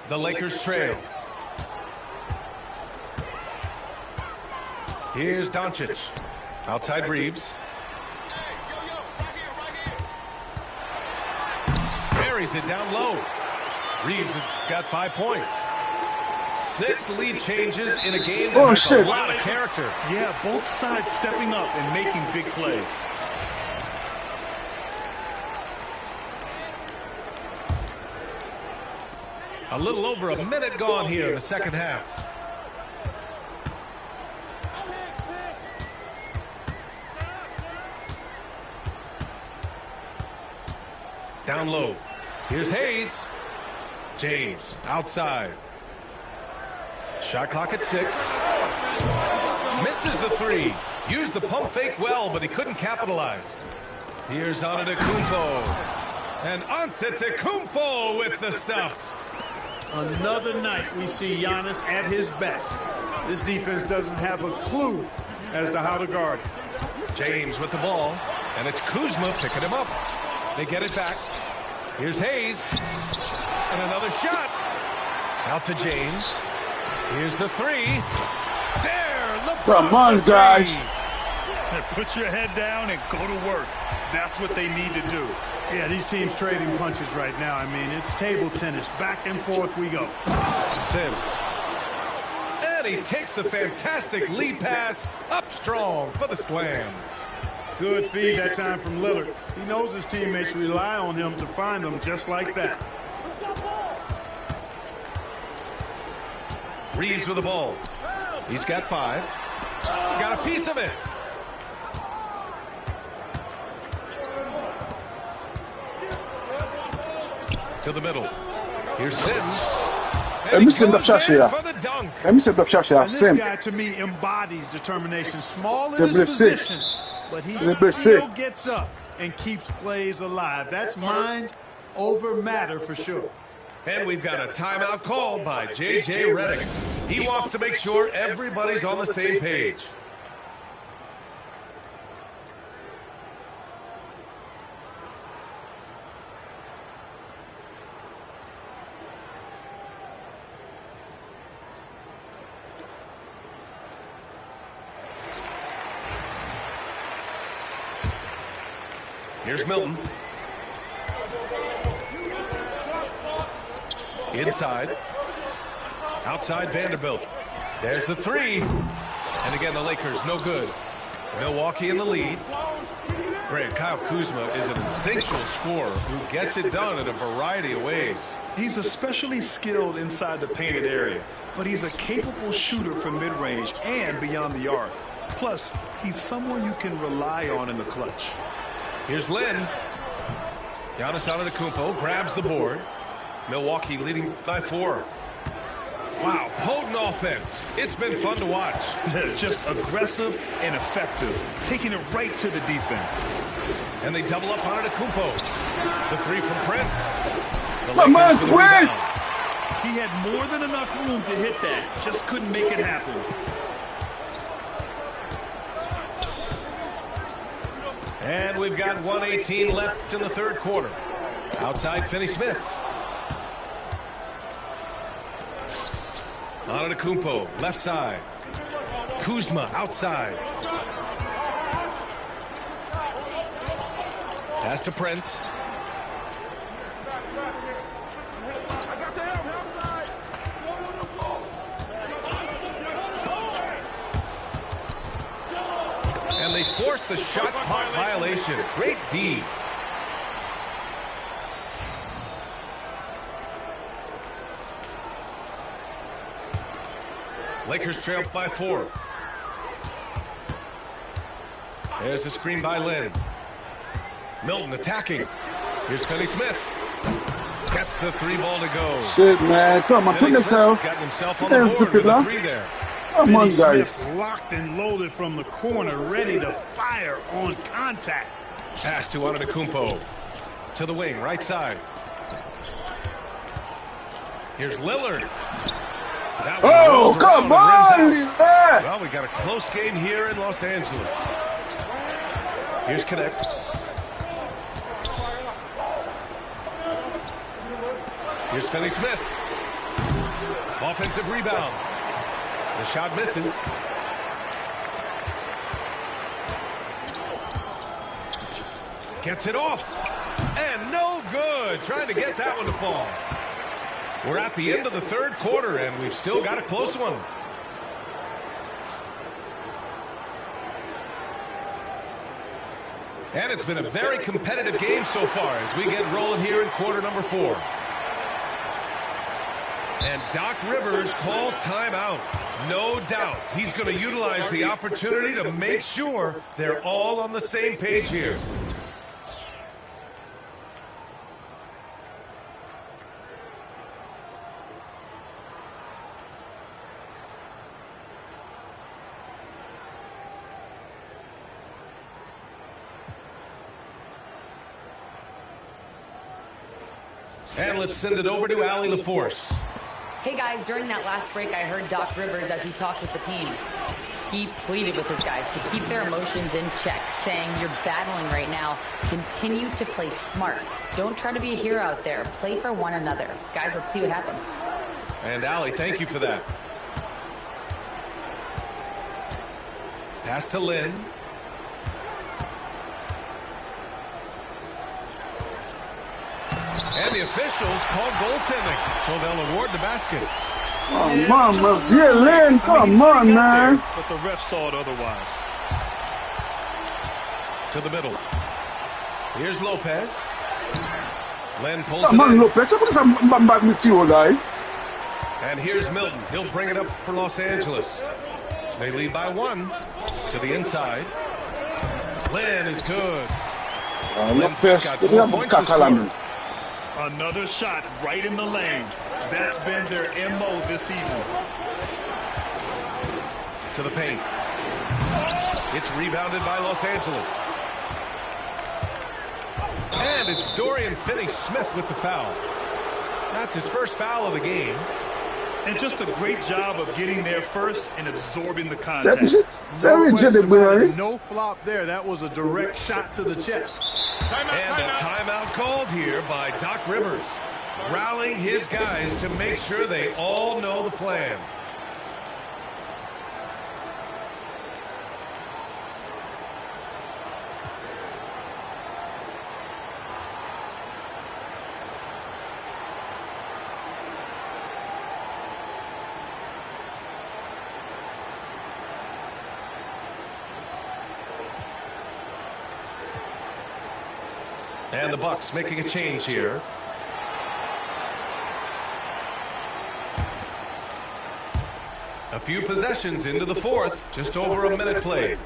Speaker 9: The Lakers trail. Here's Doncic. Outside Reeves. buries it down low. Reeves has got 5 points. 6 lead changes in a game that has a lot of character.
Speaker 10: Yeah, both sides stepping up and making big plays.
Speaker 9: A little over a minute gone here in the second half. Down low. Here's Hayes. James outside. Shot clock at 6. Misses the 3. Used the pump fake well, but he couldn't capitalize. Here's Antetokounmpo. And Antetokounmpo with the stuff.
Speaker 11: Another night we see Giannis at his best. This defense doesn't have a clue as to how to guard.
Speaker 9: James with the ball, and it's Kuzma picking him up. They get it back. Here's Hayes. And another shot. Out to James. Here's the 3. There, LeBron.
Speaker 2: Come on, guys.
Speaker 10: Put your head down and go to work. That's what they need to do.
Speaker 11: Yeah, these teams trading punches right now. I mean, it's table tennis. Back and forth we go.
Speaker 9: Sims. And he takes the fantastic lead pass up strong for the slam.
Speaker 11: Good feed that time from Lillard. He knows his teammates rely on him to find them just like that.
Speaker 9: Reeves with the ball. He's got 5. Got a piece of it. To the middle. Here's Sims.
Speaker 2: And he goes in for the dunk. And this
Speaker 11: guy, to me, embodies determination. Small in his position, but he still gets up and keeps plays alive. That's mind over matter for sure.
Speaker 9: And we've got a timeout called by J.J. Redick. He wants to make sure everybody's on the same page. Here's Milton. Inside. Outside Vanderbilt. There's the 3. And again, the Lakers, no good. Milwaukee in the lead. Great. Kyle Kuzma is an instinctual scorer who gets it done in a variety of ways.
Speaker 10: He's especially skilled inside the painted area, but he's a capable shooter from mid-range and beyond the arc. Plus, he's someone you can rely on in the clutch.
Speaker 9: Here's Lynn. Giannis Antetokounmpo grabs the board. Milwaukee leading by 4. Wow, potent offense. It's been fun to watch.
Speaker 10: Just aggressive and effective, taking it right to the defense.
Speaker 9: And they double up on Antetokounmpo. The 3 from Prince.
Speaker 2: Come on, Chris!
Speaker 10: He had more than enough room to hit that. Just couldn't make it happen.
Speaker 9: And we've got 1:18 left in the third quarter. Outside Finney-Smith. Antetokounmpo, left side. Kuzma, outside. Pass to Prince. And they forced the shot clock violation. Great D. Lakers trail by 4. There's a screen by Lynn. Milton attacking. Here's Finney-Smith. Gets the 3 ball to go.
Speaker 2: Shit, man. Come on, put yourself.
Speaker 9: Got himself on the board with a 3 there.
Speaker 2: Come on, guys.
Speaker 11: Locked and loaded from the corner, ready to fire on contact.
Speaker 9: Pass to Antetokounmpo. To the wing, right side. Here's Lillard.
Speaker 2: Oh, come on!
Speaker 9: Well, we got a close game here in Los Angeles. Here's Connect. Here's Finney-Smith. Offensive rebound. The shot misses. Gets it off. And no good. Trying to get that one to fall. We're at the end of the third quarter, and we've still got a close one. And it's been a very competitive game so far as we get rolling here in quarter number 4. And Doc Rivers calls timeout. No doubt he's going to utilize the opportunity to make sure they're all on the same page here. And let's send it over to Allie LaForce.
Speaker 12: Hey guys, during that last break, I heard Doc Rivers as he talked with the team. He pleaded with his guys to keep their emotions in check, saying, you're battling right now. Continue to play smart. Don't try to be a hero out there. Play for one another. Guys, let's see what happens.
Speaker 9: And Allie, thank you for that. Pass to Lynn. And the officials call goaltending, so they'll award the basket.
Speaker 2: Oh, mama. Yeah, Lynn, come on, man.
Speaker 10: But the ref saw it otherwise.
Speaker 9: To the middle. Here's Lopez. Len pulls
Speaker 2: it in. Lopez,
Speaker 9: and here's Milton. He'll bring it up for Los Angeles. They lead by 1 to the inside. Len is good. Len's got 4 points to score.
Speaker 10: Another shot right in the lane. That's been their MO this evening.
Speaker 9: To the paint. It's rebounded by Los Angeles. And it's Dorian Finney-Smith with the foul. That's his first foul of the game.
Speaker 10: And just a great job of getting there first and absorbing the contact.
Speaker 11: No flop there. That was a direct shot to the chest.
Speaker 9: And a timeout called here by Doc Rivers, rallying his guys to make sure they all know the plan. And the Bucks making a change here. A few possessions into the fourth, just over a minute played.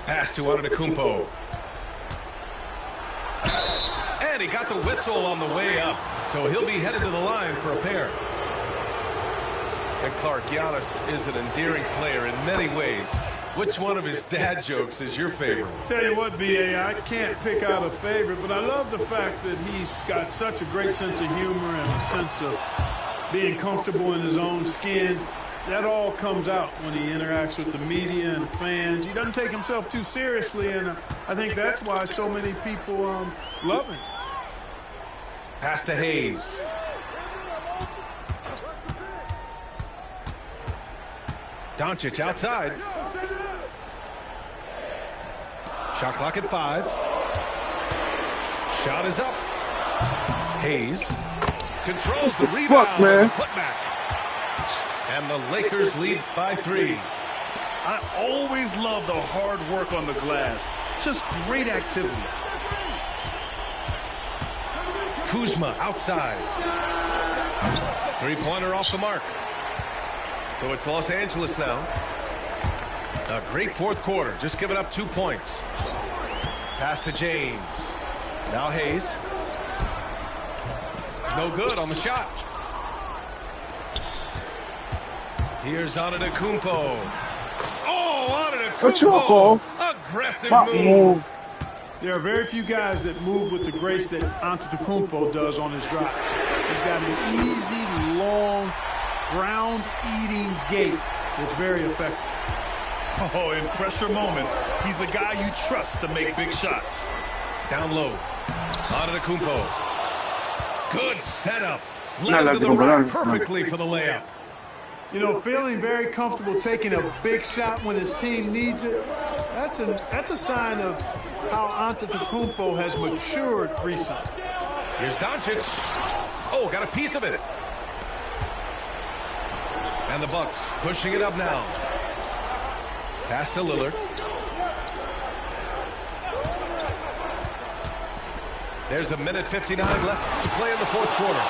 Speaker 9: Pass to Antetokounmpo. And he got the whistle on the way up, so he'll be headed to the line for a pair. And Clark, Giannis is an endearing player in many ways. Which one of his dad jokes is your favorite?
Speaker 11: Tell you what, B.A., I can't pick out a favorite, but I love the fact that he's got such a great sense of humor and a sense of being comfortable in his own skin. That all comes out when he interacts with the media and fans. He doesn't take himself too seriously, and I think that's why so many people love him.
Speaker 9: Pass to Hayes. Doncic outside. Shot clock at 5. Shot is up. Hayes controls the rebound and the putback. And the Lakers lead by 3.
Speaker 10: I always love the hard work on the glass. Just great activity.
Speaker 9: Kuzma outside. Three-pointer off the mark. So it's Los Angeles now. A great fourth quarter, just giving up 2 points. Pass to James. Now Hayes. No good on the shot. Here's Antetokounmpo. Oh, Antetokounmpo.
Speaker 2: What's your call?
Speaker 9: Aggressive move.
Speaker 11: There are very few guys that move with the grace that Antetokounmpo does on his drive. He's got an easy, long, ground-eating gait that's very effective.
Speaker 10: Oh, in pressure moments, he's a guy you trust to make big shots.
Speaker 9: Down low. Antetokounmpo. Good setup. Led him to the rack perfectly for the layup.
Speaker 11: You know, feeling very comfortable taking a big shot when his team needs it, That's a sign of how Antetokounmpo has matured recently.
Speaker 9: Here's Doncic. Oh, got a piece of it. And the Bucks pushing it up now. Pass to Lillard. There's a minute 59 left to play in the fourth quarter.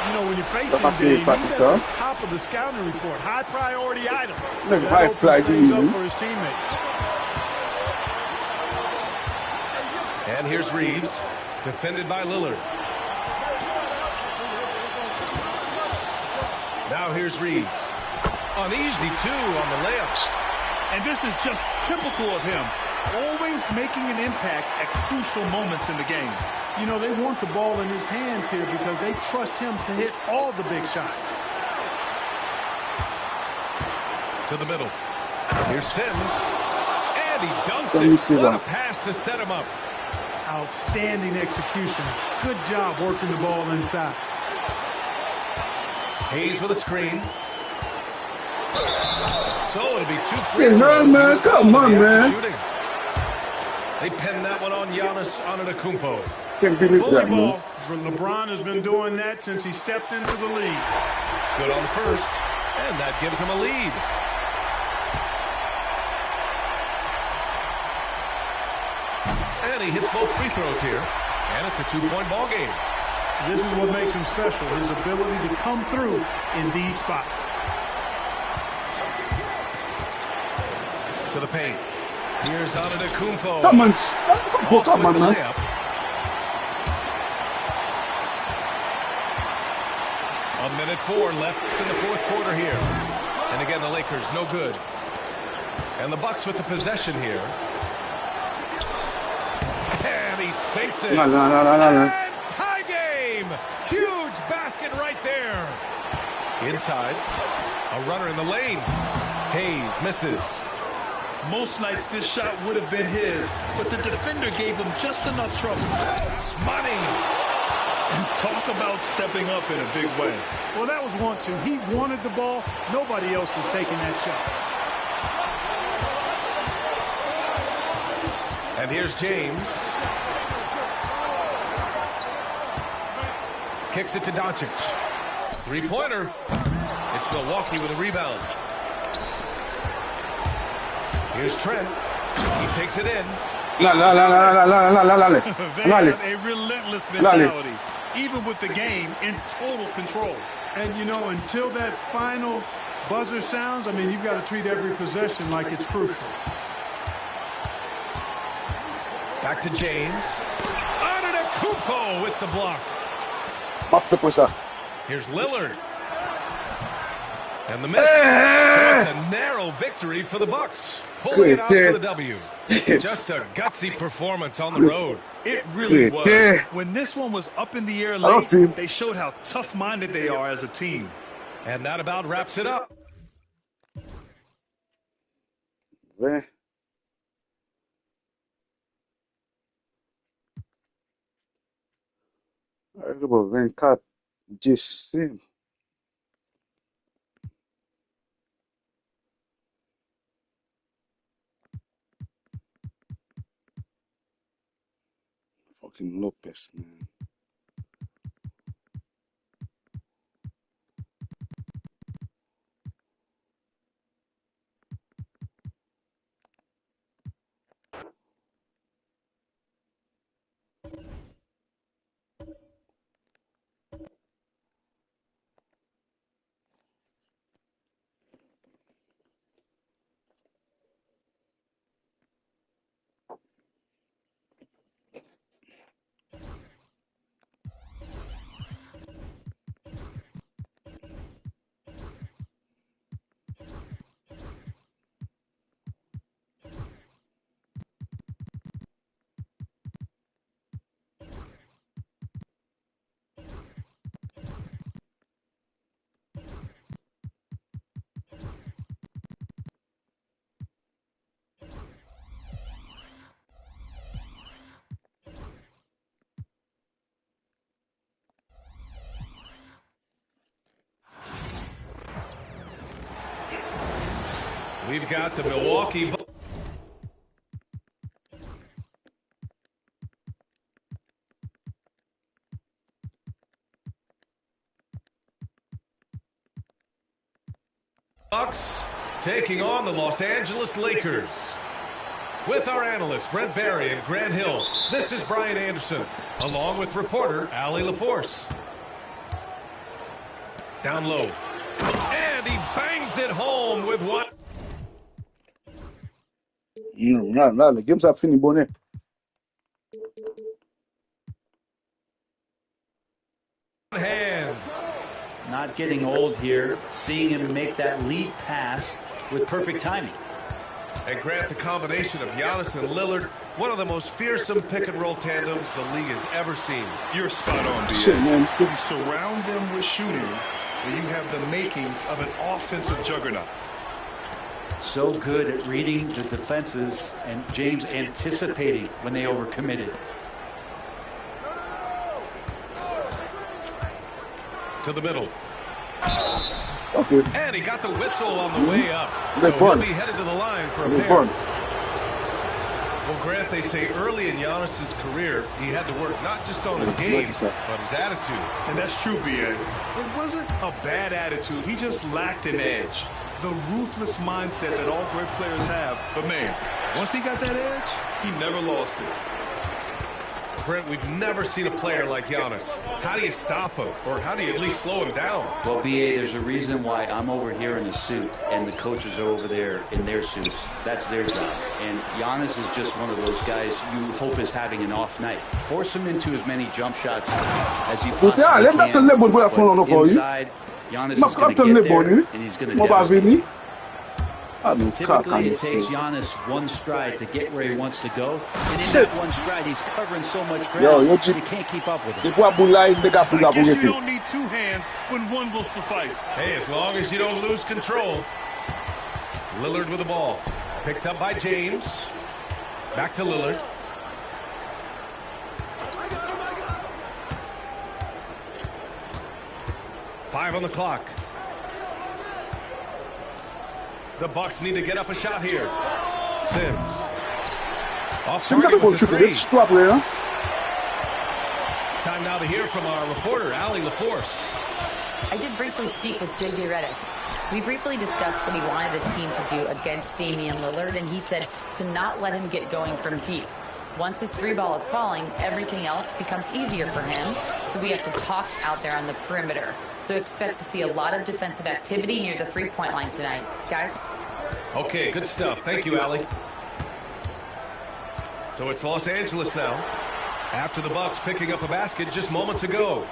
Speaker 11: You know, when you're facing Dame, he's at the top of the scouting report. High priority item.
Speaker 2: Look, high flight
Speaker 11: up for his teammates.
Speaker 9: And here's Reeves, defended by Lillard. Now here's Reeves. An easy two on the layup.
Speaker 10: And this is just typical of him. Always making an impact at crucial moments in the game.
Speaker 11: You know, they want the ball in his hands here because they trust him to hit all the big shots.
Speaker 9: To the middle. Here's Sims. And he dunks it. What a pass to set him up.
Speaker 11: Outstanding execution. Good job working the ball inside.
Speaker 9: Hayes with a screen. So it'll be 2 free throws.
Speaker 2: Hey, man, come on, man.
Speaker 9: They pinned that one on Giannis Antetokounmpo.
Speaker 11: Bully ball. LeBron has been doing that since he stepped into the league.
Speaker 9: Good on the first, and that gives him a lead. And he hits both free throws here, and it's a 2-point ball game.
Speaker 11: This is what makes him special, his ability to come through in these spots.
Speaker 9: To the paint. Here's Antetokounmpo.
Speaker 2: Come on, come on, man.
Speaker 9: A minute 4 left in the fourth quarter here. And again, the Lakers, no good. And the Bucks with the possession here. And he sinks it.
Speaker 2: No.
Speaker 9: And tie game. Huge basket right there. Inside. A runner in the lane. Hayes misses.
Speaker 10: Most nights this shot would have been his, but the defender gave him just enough trouble.
Speaker 9: Money.
Speaker 10: And talk about stepping up in a big way.
Speaker 11: Well, that was 1-2. He wanted the ball. Nobody else was taking that shot.
Speaker 9: And here's James. Kicks it to Doncic. Three-pointer. It's Milwaukee with a rebound. Here's Trent. He takes it in.
Speaker 10: They have a relentless mentality, even with the game in total control.
Speaker 11: And, you know, until that final buzzer sounds, I mean, you've got to treat every possession like it's crucial.
Speaker 9: Back to James. Antetokounmpo with the block. Here's Lillard. And the miss. So it's a narrow victory for the Bucks. Pulling it out for the W. Just a gutsy performance on the road.
Speaker 10: It really was. When this one was up in the air late, they showed how tough-minded they are as a team.
Speaker 9: And that about wraps it up.
Speaker 2: Vem cá de cima. Fucking Lopez, man.
Speaker 9: We've got the Milwaukee Bucks taking on the Los Angeles Lakers. With our analysts, Brent Barry and Grant Hill, this is Brian Anderson, along with reporter Ali LaForce. Down low. And he bangs it home with one.
Speaker 2: Là, le game, ça finit bonnet.
Speaker 9: Hand.
Speaker 13: Not getting old here, seeing him make that lead pass with perfect timing.
Speaker 9: And Grant, the combination of Giannis and Lillard, one of the most fearsome pick-and-roll tandems the league has ever seen.
Speaker 10: You're spot on, B.A.
Speaker 2: Shit, man.
Speaker 10: Surround them with shooting, and you have the makings of an offensive juggernaut.
Speaker 13: So good at reading the defenses, and James anticipating when they overcommitted.
Speaker 9: To the middle.
Speaker 2: Okay.
Speaker 9: And he got the whistle on the way up. So he'll be headed to the line for a pair. Well, Grant, they say early in Giannis' career, he had to work not just on his game, but his attitude.
Speaker 10: And that's true, B.A. It wasn't a bad attitude. He just lacked an edge. The ruthless mindset that all great players have. But, man, once he got that edge, he never lost it.
Speaker 9: Brent, we've never seen a player like Giannis. How do you stop him? Or how do you at least slow him down?
Speaker 13: Well, B.A., there's a reason why I'm over here in the suit and the coaches are over there in their suits. That's their job. And Giannis is just one of those guys you hope is having an off night. Force him into as many jump shots as you possibly can. But inside, Giannis is going to get there, and he's going to devastate. Typically, it takes Giannis one stride to get where he wants to go. And in that one stride, he's covering so much ground, you can't keep up with him.
Speaker 10: I guess you don't need two hands when one will suffice.
Speaker 9: Hey, as long as you don't lose control. Lillard with the ball. Picked up by James. Back to Lillard. Five on the clock. The Bucks need to get up a shot here. Sims. Off target with the three. Time now to hear from our reporter, Ali LaForce.
Speaker 12: I did briefly speak with J.J. Redick. We briefly discussed what he wanted his team to do against Damian Lillard, and he said to not let him get going from deep. Once his three ball is falling, everything else becomes easier for him, so we have to talk out there on the perimeter. So expect to see a lot of defensive activity near the three-point line tonight. Guys?
Speaker 9: Okay, good stuff. Thank you, Ali. So it's Los Angeles now, after the Bucks picking up a basket just moments ago.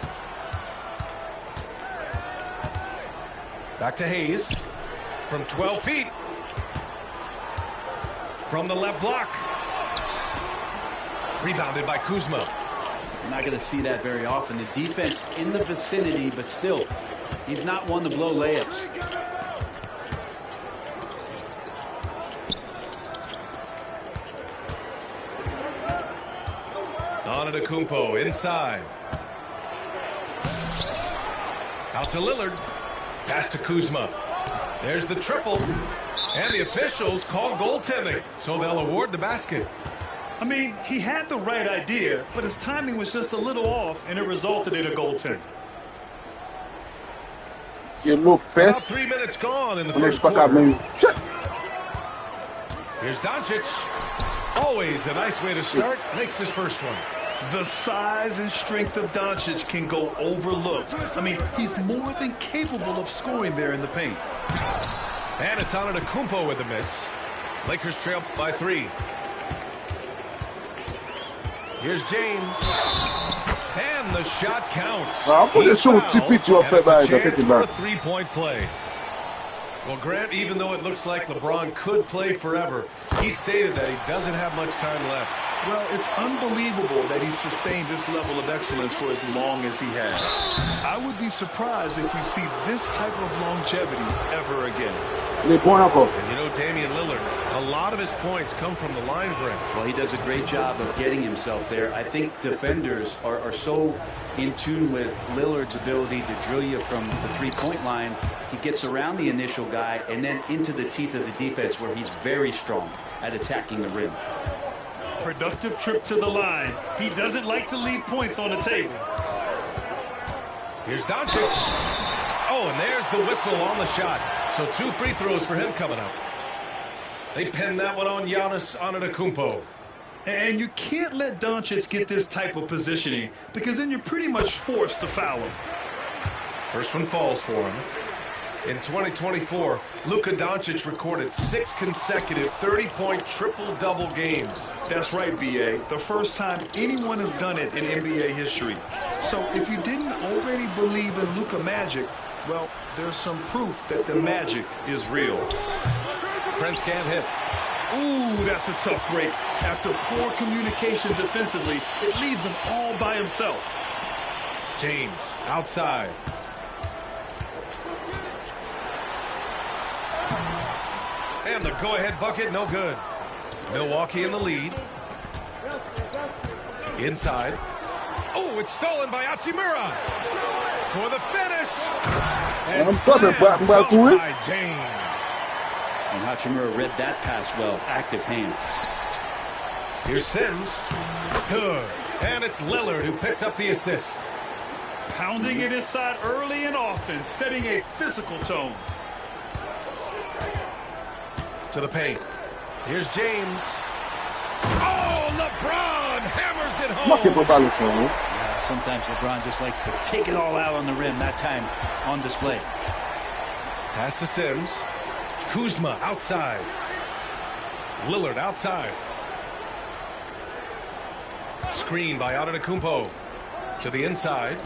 Speaker 9: Back to Hayes from 12 feet. From the left block. Rebounded by Kuzma.
Speaker 13: You're not going to see that very often. The defense in the vicinity, but still, he's not one to blow layups.
Speaker 9: Antetokounmpo inside. Out to Lillard. Pass to Kuzma. There's the triple. And the officials call goaltending, so they'll award the basket.
Speaker 10: I mean, he had the right idea, but his timing was just a little off, and it resulted in a goaltend.
Speaker 9: About 3 minutes gone in the first quarter. Here's Doncic. Always a nice way to start. Makes his first one.
Speaker 10: The size and strength of Doncic can go overlooked. I mean, he's more than capable of scoring there in the paint.
Speaker 9: And it's Antetokounmpo with the miss. Lakers trail by 3. Here's James. And the shot counts. He's fouled, and it's a chance for a three-point play. Well, Grant, even though it looks like LeBron could play forever, he stated that he doesn't have much time left.
Speaker 10: Well, it's unbelievable that he's sustained this level of excellence for as long as he has. I would be surprised if we see this type of longevity ever again.
Speaker 9: And you know, Damian Lillard, a lot of his points come from the line, Brent.
Speaker 13: Well, he does a great job of getting himself there. I think defenders are so in tune with Lillard's ability to drill you from the three-point line. He gets around the initial guy and then into the teeth of the defense where he's very strong at attacking the rim.
Speaker 10: Productive trip to the line. He doesn't like to leave points on the table.
Speaker 9: Here's Doncic. Oh, and there's the whistle on the shot. So 2 free throws for him coming up. They pinned that one on Giannis Antetokounmpo.
Speaker 10: And you can't let Doncic get this type of positioning because then you're pretty much forced to foul him.
Speaker 9: First one falls for him. In 2024, Luka Doncic recorded 6 consecutive 30-point triple-double games.
Speaker 10: That's right, B.A. The first time anyone has done it in NBA history. So if you didn't already believe in Luka magic, well, there's some proof that the magic is real.
Speaker 9: Prince can't hit.
Speaker 10: Ooh, that's a tough break. After poor communication defensively, it leaves him all by himself.
Speaker 9: James, outside. And the go-ahead bucket, no good. Milwaukee in the lead. Inside. Oh, it's stolen by Hachimura. For the finish. And slammed by James.
Speaker 13: And Hachimura read that pass well. Active hands.
Speaker 9: Here's Sims. Good. And it's Lillard who picks up the assist.
Speaker 10: Pounding it inside early and often, setting a physical tone.
Speaker 9: To the paint. Here's James. Oh, LeBron hammers it home.
Speaker 13: Yeah, sometimes LeBron just likes to take it all out on the rim. That time on display.
Speaker 9: Pass to Sims. Kuzma outside. Lillard outside. Screen by Antetokounmpo. To the inside.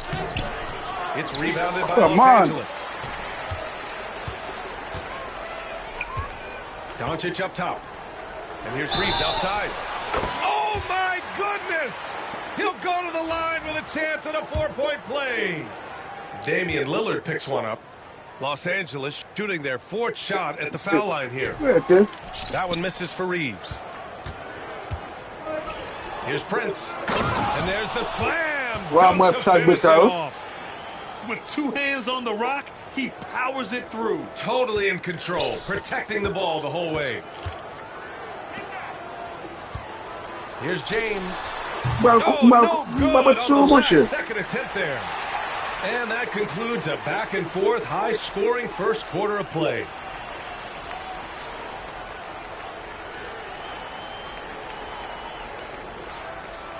Speaker 9: It's rebounded by Los Angeles. Doncic up top. And here's Reeves outside. Oh, my goodness! He'll go to the line with a chance at a 4-point play. Damian Lillard picks one up. Los Angeles shooting their 4th shot at the foul line here. That one misses for Reeves. Here's Prince. And there's the slam.
Speaker 10: With 2 hands on the rock, he powers it through.
Speaker 9: Totally in control, protecting the ball the whole way. Here's James. No good on the last second attempt there. And that concludes a back-and-forth, high-scoring first quarter of play.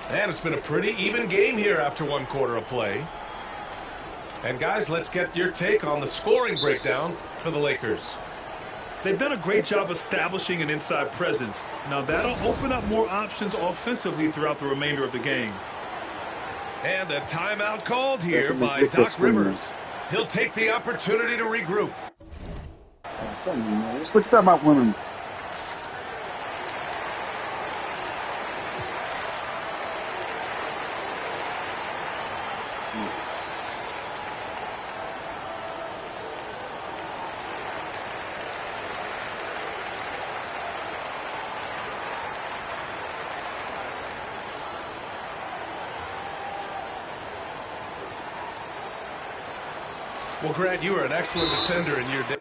Speaker 9: And it's been a pretty even game here after 1 quarter of play. And guys, let's get your take on the scoring breakdown for the Lakers.
Speaker 10: They've done a great job establishing an inside presence. Now that'll open up more options offensively throughout the remainder of the game.
Speaker 9: And a timeout called here by Doc Rivers. He'll take the opportunity to regroup.
Speaker 2: Switch that out, women.
Speaker 9: Well, Grant, you are an excellent defender in your day.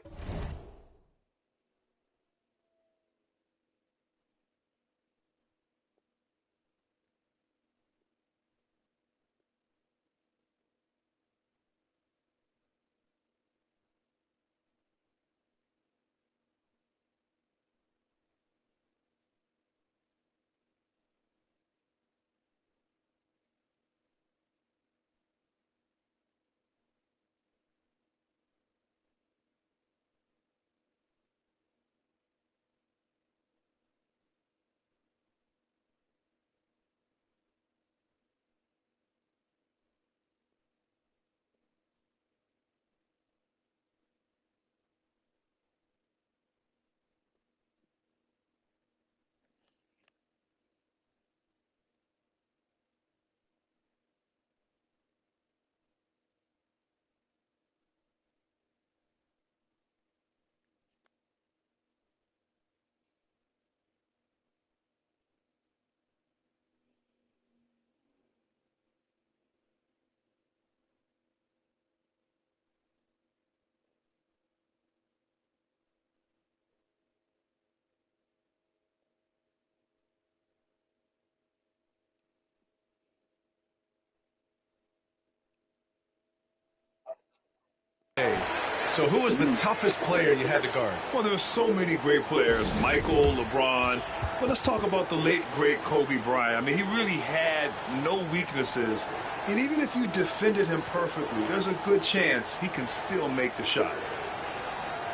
Speaker 9: So who was the toughest player you had to guard?
Speaker 10: Well, there were so many great players, Michael, LeBron. But let's talk about the late, great Kobe Bryant. I mean, he really had no weaknesses. And even if you defended him perfectly, there's a good chance he can still make the shot.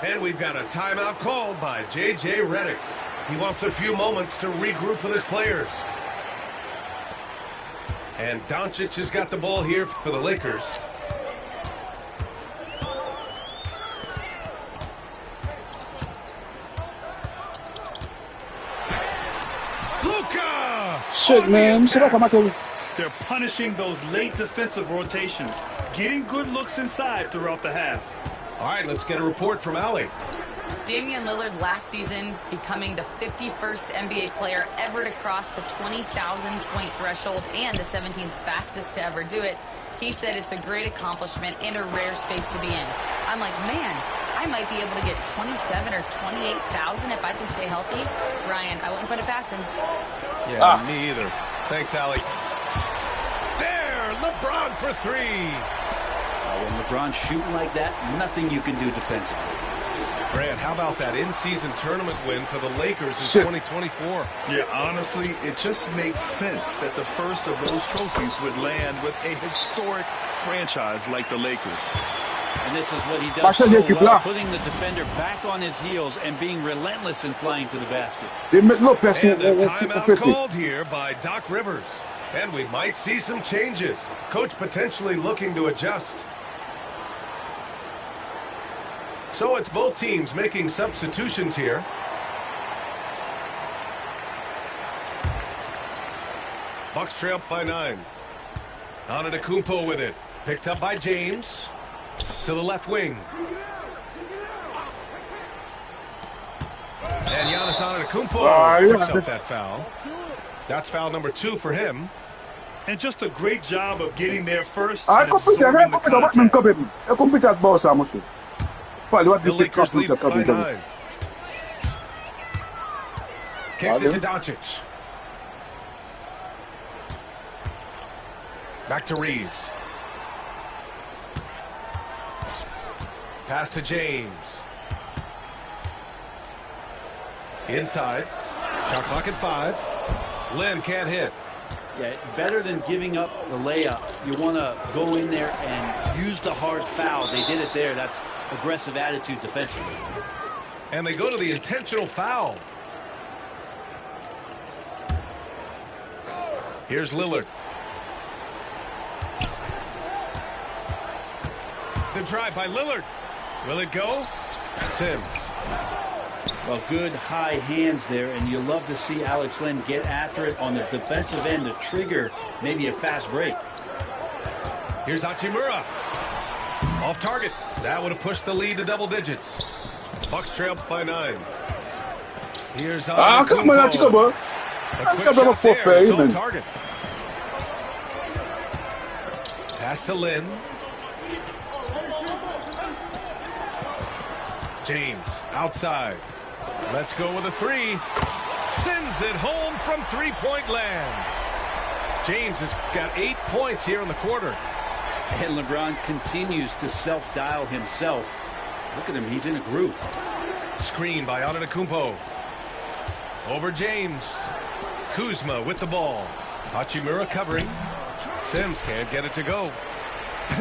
Speaker 9: And we've got a timeout called by J.J. Redick. He wants a few moments to regroup with his players. And Doncic has got the ball here for the Lakers. Luka!
Speaker 2: Shit, man.
Speaker 10: They're punishing those late defensive rotations, getting good looks inside throughout the half.
Speaker 9: All right, let's get a report from Allie.
Speaker 12: Damian Lillard last season becoming the 51st NBA player ever to cross the 20,000-point threshold and the 17th fastest to ever do it. He said it's a great accomplishment and a rare space to be in. I'm like, man, I might be able to get 27 or 28,000 if I can stay healthy. Ryan, I wouldn't put it past him.
Speaker 9: Yeah, me either. Thanks, Allie. There, LeBron for three.
Speaker 13: When LeBron's shooting like that, nothing you can do defensively.
Speaker 9: Grant, how about that in-season tournament win for the Lakers in 2024?
Speaker 10: Yeah, honestly, it just makes sense that the first of those trophies would land with a historic franchise like the Lakers.
Speaker 5: And this is what he does so well, putting the defender back on his heels and being relentless in flying to the basket.
Speaker 9: And a timeout called here by Doc Rivers. And we might see some changes. Coach potentially looking to adjust. So it's both teams making substitutions here. Bucks trail up by 9. Antetokounmpo with it. Picked up by James. To the left wing. And Giannis Antetokounmpo picks up that foul. That's foul number 2 for him.
Speaker 10: And just a great job of getting there first.
Speaker 2: The
Speaker 9: Lakers lead by 9. Kicks it to Doncic. Back to Reeves. Pass to James. Inside. Shot clock at 5. Lynn can't hit.
Speaker 5: Yeah, better than giving up the layup. You want to go in there and use the hard foul. They did it there. That's aggressive attitude defensively.
Speaker 9: And they go to the intentional foul. Here's Lillard. The drive by Lillard. Will it go? Sims.
Speaker 5: Well, good high hands there, and you love to see Alex Len get after it on the defensive end to trigger maybe a fast break.
Speaker 9: Here's Hachimura. Off target. That would have pushed the lead to double digits. Bucks trail up by 9. Here's
Speaker 2: come on, Chico.
Speaker 9: Target. Pass to Lynn. James outside. Let's go with a 3. Sends it home from three-point land. James has got 8 points here in the quarter.
Speaker 5: And LeBron continues to self-dial himself. Look at him. He's in a groove.
Speaker 9: Screen by Antetokounmpo. Over James. Kuzma with the ball. Hachimura covering. Sims can't get it to go.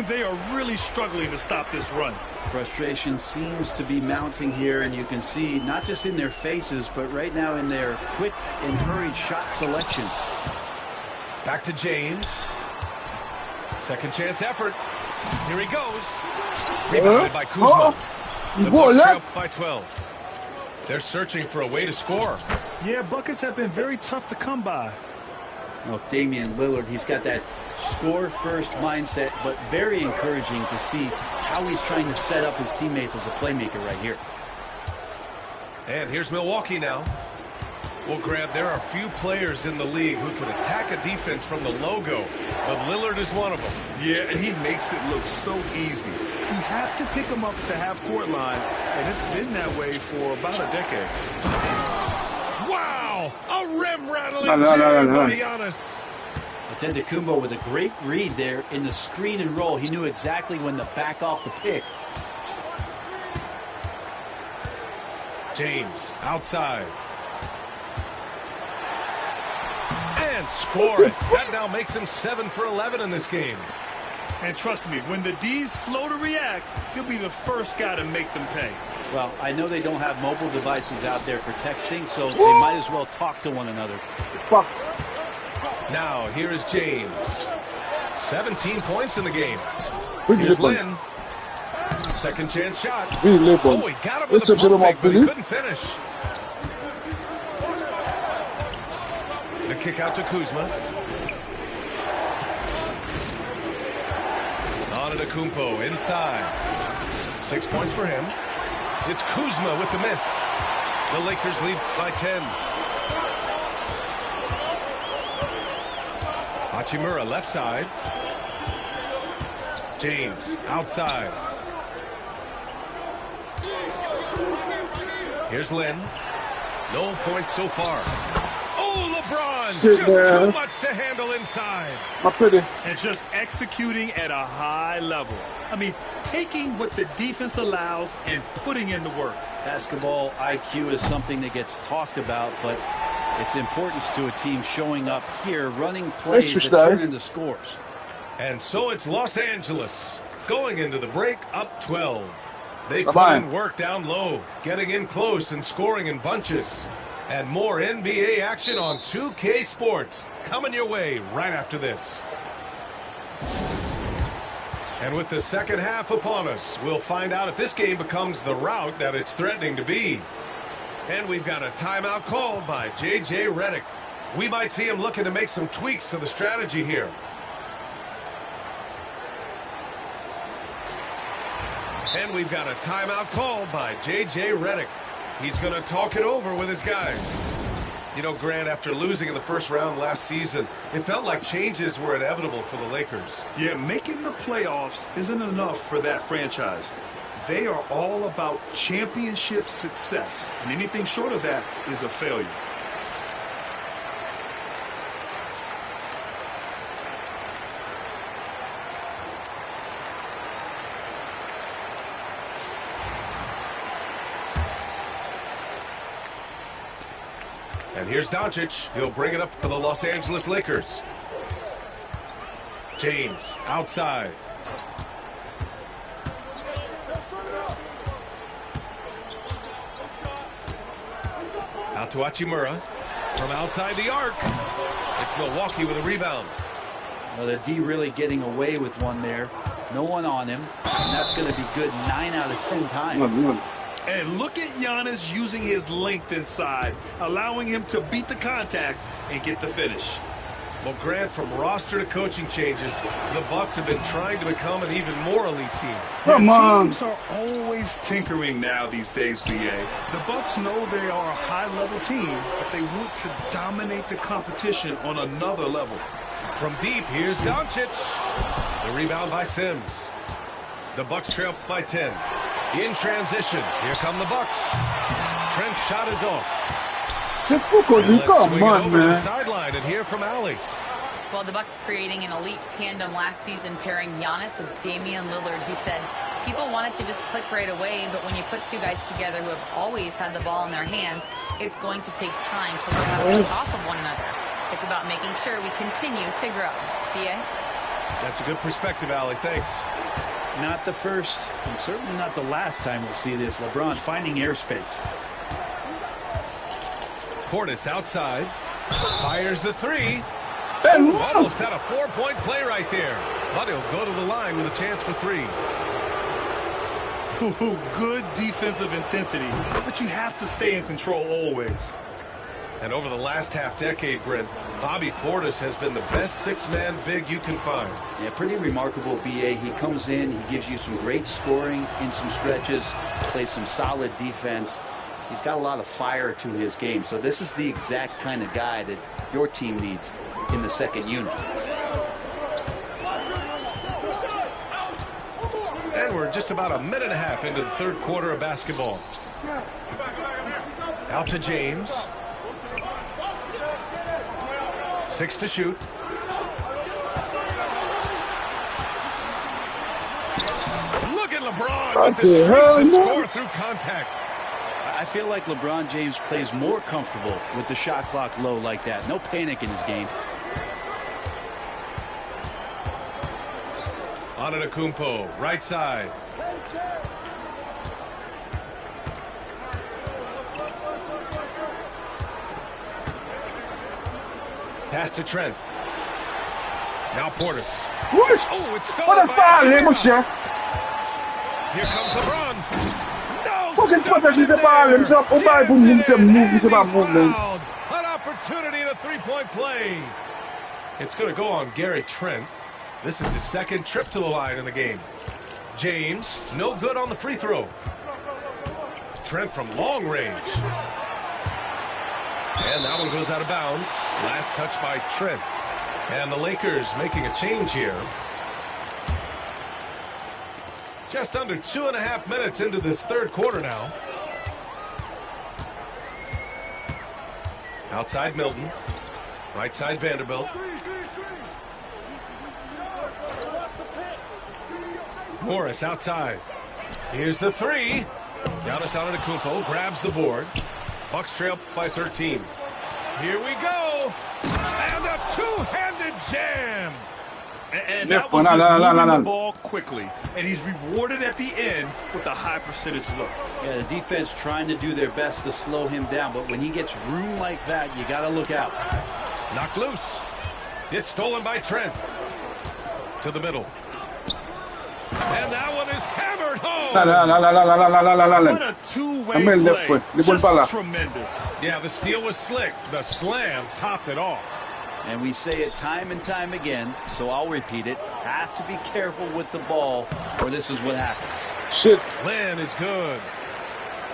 Speaker 10: They are really struggling to stop this run.
Speaker 5: Frustration seems to be mounting here, and you can see not just in their faces, but right now in their quick and hurried shot selection.
Speaker 9: Back to James. Second chance effort. Here he goes. Rebounded by Kuzma. The Bucks are up by 12. They're searching for a way to score.
Speaker 10: Yeah, buckets have been very tough to come by.
Speaker 5: Well, Damian Lillard, he's got that score-first mindset, but very encouraging to see how he's trying to set up his teammates as a playmaker right here.
Speaker 9: And here's Milwaukee now. Well, Grant, there are few players in the league who can attack a defense from the logo, but Lillard is one of them.
Speaker 10: Yeah, and he makes it look so easy. You have to pick him up at the half-court line, and it's been that way for about a decade.
Speaker 9: Wow! A rim-rattling by Giannis.
Speaker 5: Antetokounmpo with a great read there in the screen and roll. He knew exactly when to back off the pick.
Speaker 9: James outside. And score it. That now makes him 7 for 11 in this game.
Speaker 10: And trust me, when the D's slow to react, he'll be the first guy to make them pay.
Speaker 13: Well, I know they don't have mobile devices out there for texting, so they might as well talk to one another.
Speaker 2: Fuck.
Speaker 9: Now, here is James. 17 points in the game.
Speaker 2: Pretty
Speaker 9: Here's
Speaker 2: good.
Speaker 9: Lynn. Second chance shot.
Speaker 2: Really good.
Speaker 9: Oh, he got him with a pump fake, but he couldn't finish. The kick out to Kuzma. On to Kumpo inside. 6 points for him. It's Kuzma with the miss. The Lakers lead by 10. Hachimura left side. James outside. Here's Lynn. No points so far. Oh, LeBron!
Speaker 2: Shit,
Speaker 9: just
Speaker 2: man.
Speaker 9: too much to handle inside.
Speaker 2: My pretty.
Speaker 10: And just executing at a high level. I mean, taking what the defense allows and putting in the work.
Speaker 13: Basketball IQ is something that gets talked about, but its importance to a team showing up here, running plays that turn into scores.
Speaker 9: And so it's Los Angeles going into the break up 12. They put in work down low, getting in close and scoring in bunches. And more NBA action on 2K Sports coming your way right after this. And with the second half upon us, we'll find out if this game becomes the rout that it's threatening to be. And we've got a timeout called by J.J. Redick. We might see him looking to make some tweaks to the strategy here. And we've got a timeout called by J.J. Redick. He's going to talk it over with his guys. You know, Grant, after losing in the first round last season, it felt like changes were inevitable for the Lakers.
Speaker 10: Yeah, making the playoffs isn't enough for that franchise. They are all about championship success, and anything short of that is a failure.
Speaker 9: And here's Doncic. He'll bring it up for the Los Angeles Lakers. James outside. Out to Hachimura. From outside the arc. It's Milwaukee with a rebound.
Speaker 13: Well, the D really getting away with one there. No one on him. And that's going to be good 9 out of 10 times.
Speaker 10: And look at Giannis using his length inside, allowing him to beat the contact and get the finish.
Speaker 9: Well, Grant, from roster to coaching changes, the Bucks have been trying to become an even more elite team.
Speaker 10: Come on. Teams are always tinkering now these days, BA. The Bucks know they are a high-level team, but they want to dominate the competition on another level.
Speaker 9: From deep, here's Doncic. The rebound by Sims. The Bucks trail by 10. In transition, here come the Bucks. Trent's shot is off.
Speaker 2: Come on, man.
Speaker 9: The sideline and hear from Allie.
Speaker 12: Well, the Bucks creating an elite tandem last season, pairing Giannis with Damian Lillard, who said people wanted to just click right away, but when you put two guys together who have always had the ball in their hands, it's going to take time to learn how to play off of one another. It's about making sure we continue to grow. BA?
Speaker 9: That's a good perspective, Allie. Thanks.
Speaker 13: Not the first, and certainly not the last time we'll see this. LeBron finding airspace.
Speaker 9: Portis outside. Fires the three. Almost had a 4-point play right there. But he'll go to the line with a chance for three.
Speaker 10: Good defensive intensity, but you have to stay in control always.
Speaker 9: And over the last half-decade, Brent, Bobby Portis has been the best six-man big you can find.
Speaker 13: Yeah, pretty remarkable, BA. He comes in, he gives you some great scoring in some stretches, plays some solid defense. He's got a lot of fire to his game. So this is the exact kind of guy that your team needs in the second unit.
Speaker 9: And we're just about a minute and a half into the third quarter of basketball. Out to James. 6 to shoot. Look at LeBron with the strength to score through contact.
Speaker 13: I feel like LeBron James plays more comfortable with the shot clock low like that. No panic in his game.
Speaker 9: Antetokounmpo, right side. Pass to Trent. Now Portis. Oh, it's stolen by Here comes LeBron. No,
Speaker 2: fucking Portis is a ball.
Speaker 9: An opportunity in a three-point play. It's going to go on Garrett Trent. This is his second trip to the line in the game. James, no good on the free throw. Trent from long range. And that one goes out of bounds. Last touch by Trent. And the Lakers making a change here. Just under 2.5 minutes into this third quarter now. Outside Milton. Right side Vanderbilt. Morris outside. Here's the three. Giannis Antetokounmpo grabs the board. Bucks trail by 13. Here we go. And a two-handed jam.
Speaker 10: And that was just moving the ball quickly. And he's rewarded at the end with a high percentage look.
Speaker 13: Yeah, the defense trying to do their best to slow him down. But when he gets room like that, you got to look out.
Speaker 9: Knocked loose. It's stolen by Trent. To the middle. And that one is hammered home.
Speaker 10: What a two-way play. Just tremendous.
Speaker 9: Yeah, the steal was slick. The slam topped it off.
Speaker 13: And we say it time and time again, so I'll repeat it. Have to be careful with the ball, or this is what happens.
Speaker 2: Shit.
Speaker 9: Lynn is good.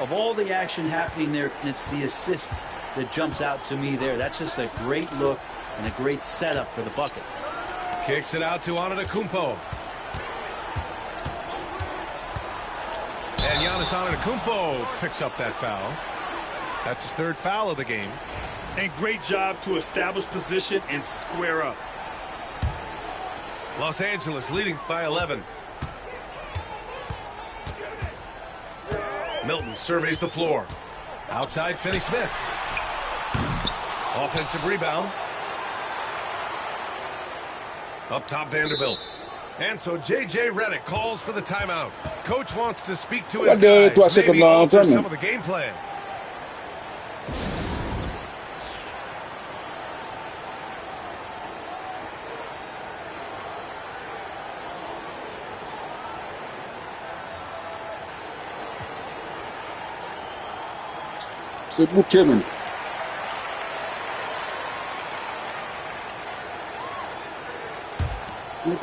Speaker 13: Of all the action happening there, it's the assist that jumps out to me there. That's just a great look and a great setup for the bucket.
Speaker 9: Kicks it out to Antetokounmpo. And Giannis Antetokounmpo picks up that foul. That's his third foul of the game.
Speaker 10: And great job to establish position and square up.
Speaker 9: Los Angeles leading by 11. Milton surveys the floor. Outside Finney-Smith. Offensive rebound. Up top Vanderbilt. And so J.J. Redick calls for the timeout. Coach wants to speak to his guys. Maybe alter some of the game plan.
Speaker 2: C'est bouquet, man.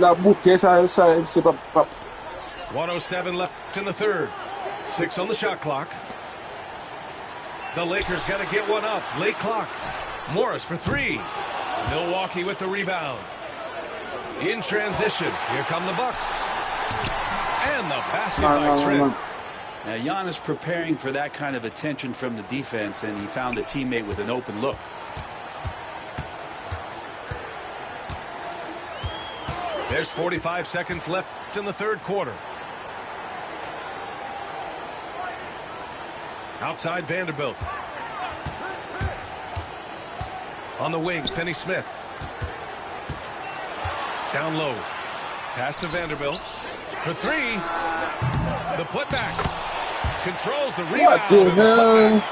Speaker 2: La bouquet, c'est pas.
Speaker 9: 107 left in the third. 6 on the shot clock. The Lakers got to get one up. Late clock. Morris for three. Milwaukee with the rebound. In transition. Here come the Bucks. And the basket by Trent.
Speaker 13: Now, Giannis preparing for that kind of attention from the defense, and he found a teammate with an open look.
Speaker 9: There's 45 seconds left in the third quarter. Outside Vanderbilt. On the wing, Finney-Smith. Down low. Pass to Vanderbilt. For three. The putback. Controls the rebound.
Speaker 2: What the hell?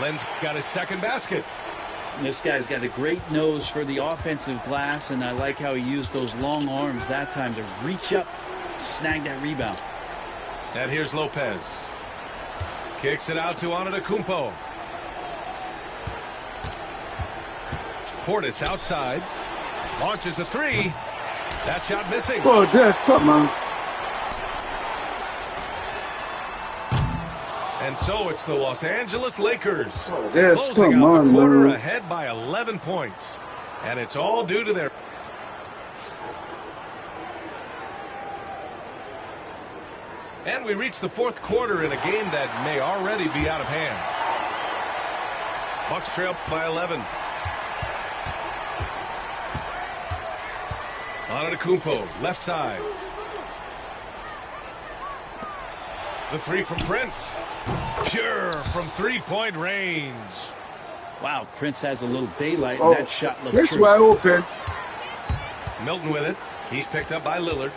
Speaker 9: Len's got his second basket.
Speaker 13: This guy's got a great nose for the offensive glass, and I like how he used those long arms that time to reach up, snag that rebound.
Speaker 9: And here's Lopez. Kicks it out to Antetokounmpo. Portis outside. Launches a three. That shot missing.
Speaker 2: Oh, yes, come on.
Speaker 9: And so it's the Los Angeles Lakers.
Speaker 2: Oh, yes,
Speaker 9: closing
Speaker 2: come
Speaker 9: out
Speaker 2: on,
Speaker 9: the quarter
Speaker 2: man.
Speaker 9: ahead by 11 points. And it's all due to their... And we reach the fourth quarter in a game that may already be out of hand. Bucks trail by 11. Antetokounmpo, left side. The three from Prince. Pure from three-point range.
Speaker 13: Wow, Prince has a little daylight, and that shot looked
Speaker 2: This
Speaker 13: true.
Speaker 2: wide open.
Speaker 9: Milton with it. He's picked up by Lillard.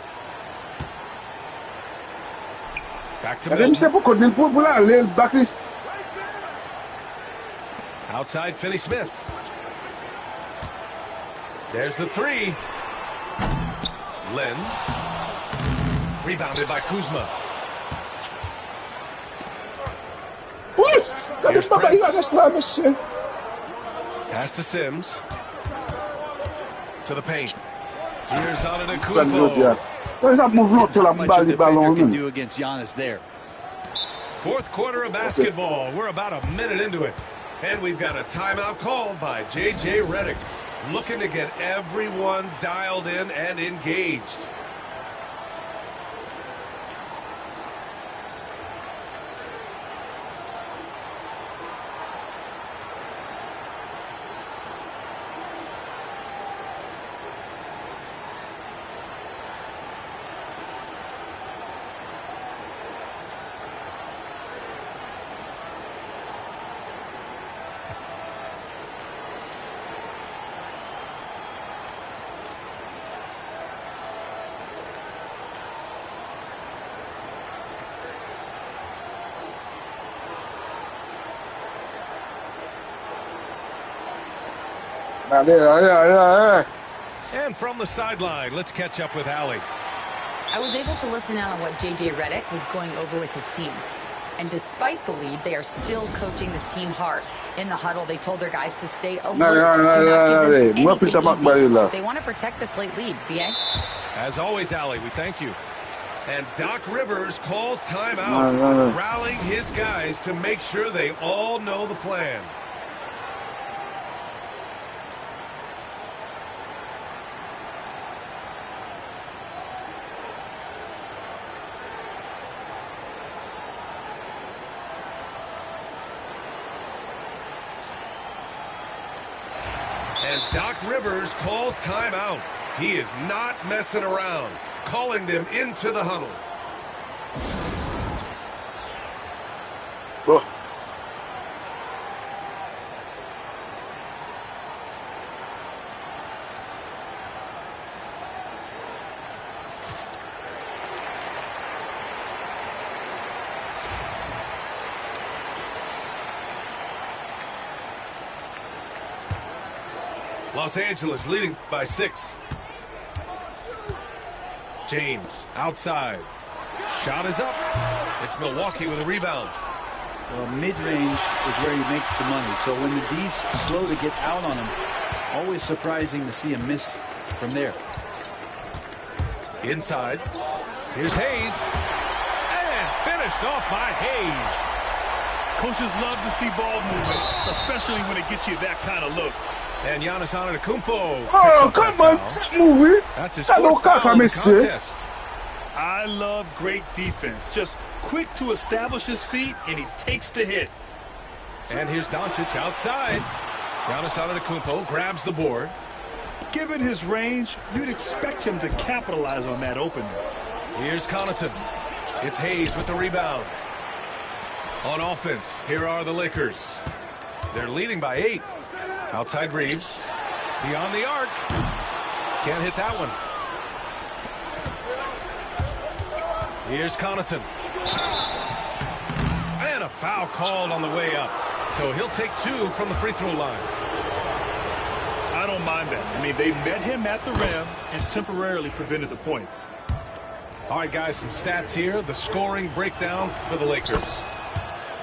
Speaker 9: Back to Milton. Outside Finney Smith. There's the three. Len. Rebounded by Kuzma. Here's Prince. Pass to Sims. To the paint. Here's Antetokounmpo.
Speaker 13: Much a defender can do against Giannis there.
Speaker 9: Fourth quarter of basketball. We're about a minute into it.
Speaker 8: And we've got a timeout called by J.J. Redick, looking to get everyone dialed in and engaged.
Speaker 9: And from the sideline, let's catch up with Allie.
Speaker 12: I was able to listen in on what J.J. Redick was going over with his team. And despite the lead, they are still coaching this team hard. In the huddle, they told their guys to stay alert. Do not give them anything easy. They want to protect this late lead, VA.
Speaker 9: As always, Allie, we thank you.
Speaker 8: And Doc Rivers calls timeout, rallying his guys to make sure they all know the plan. And Doc Rivers calls timeout. He is not messing around, calling them into the huddle.
Speaker 9: Los Angeles leading by 6. James outside. Shot is up. It's Milwaukee with a rebound.
Speaker 13: Well, mid-range is where he makes the money. So when the D's slow to get out on him, always surprising to see him miss from there.
Speaker 9: Inside. Here's Hayes. And finished off by Hayes.
Speaker 10: Coaches love to see ball movement, especially when it gets you that kind of look.
Speaker 9: And Giannis Antetokounmpo.
Speaker 2: Oh, come on, movie.
Speaker 9: That's his fourth foul in the contest.
Speaker 10: I love great defense. Just quick to establish his feet, and he takes the hit.
Speaker 9: And here's Doncic outside. Giannis Antetokounmpo grabs the board.
Speaker 10: Given his range, you'd expect him to capitalize on that opening.
Speaker 9: Here's Connaughton. It's Hayes with the rebound. On offense, here are the Lakers. They're leading by 8. Outside Reeves. Beyond the arc. Can't hit that one. Here's Connaughton. And a foul called on the way up. So he'll take 2 from the free throw line.
Speaker 10: I don't mind that. I mean, they met him at the rim and temporarily prevented the points.
Speaker 9: All right, guys, some stats here. The scoring breakdown for the Lakers.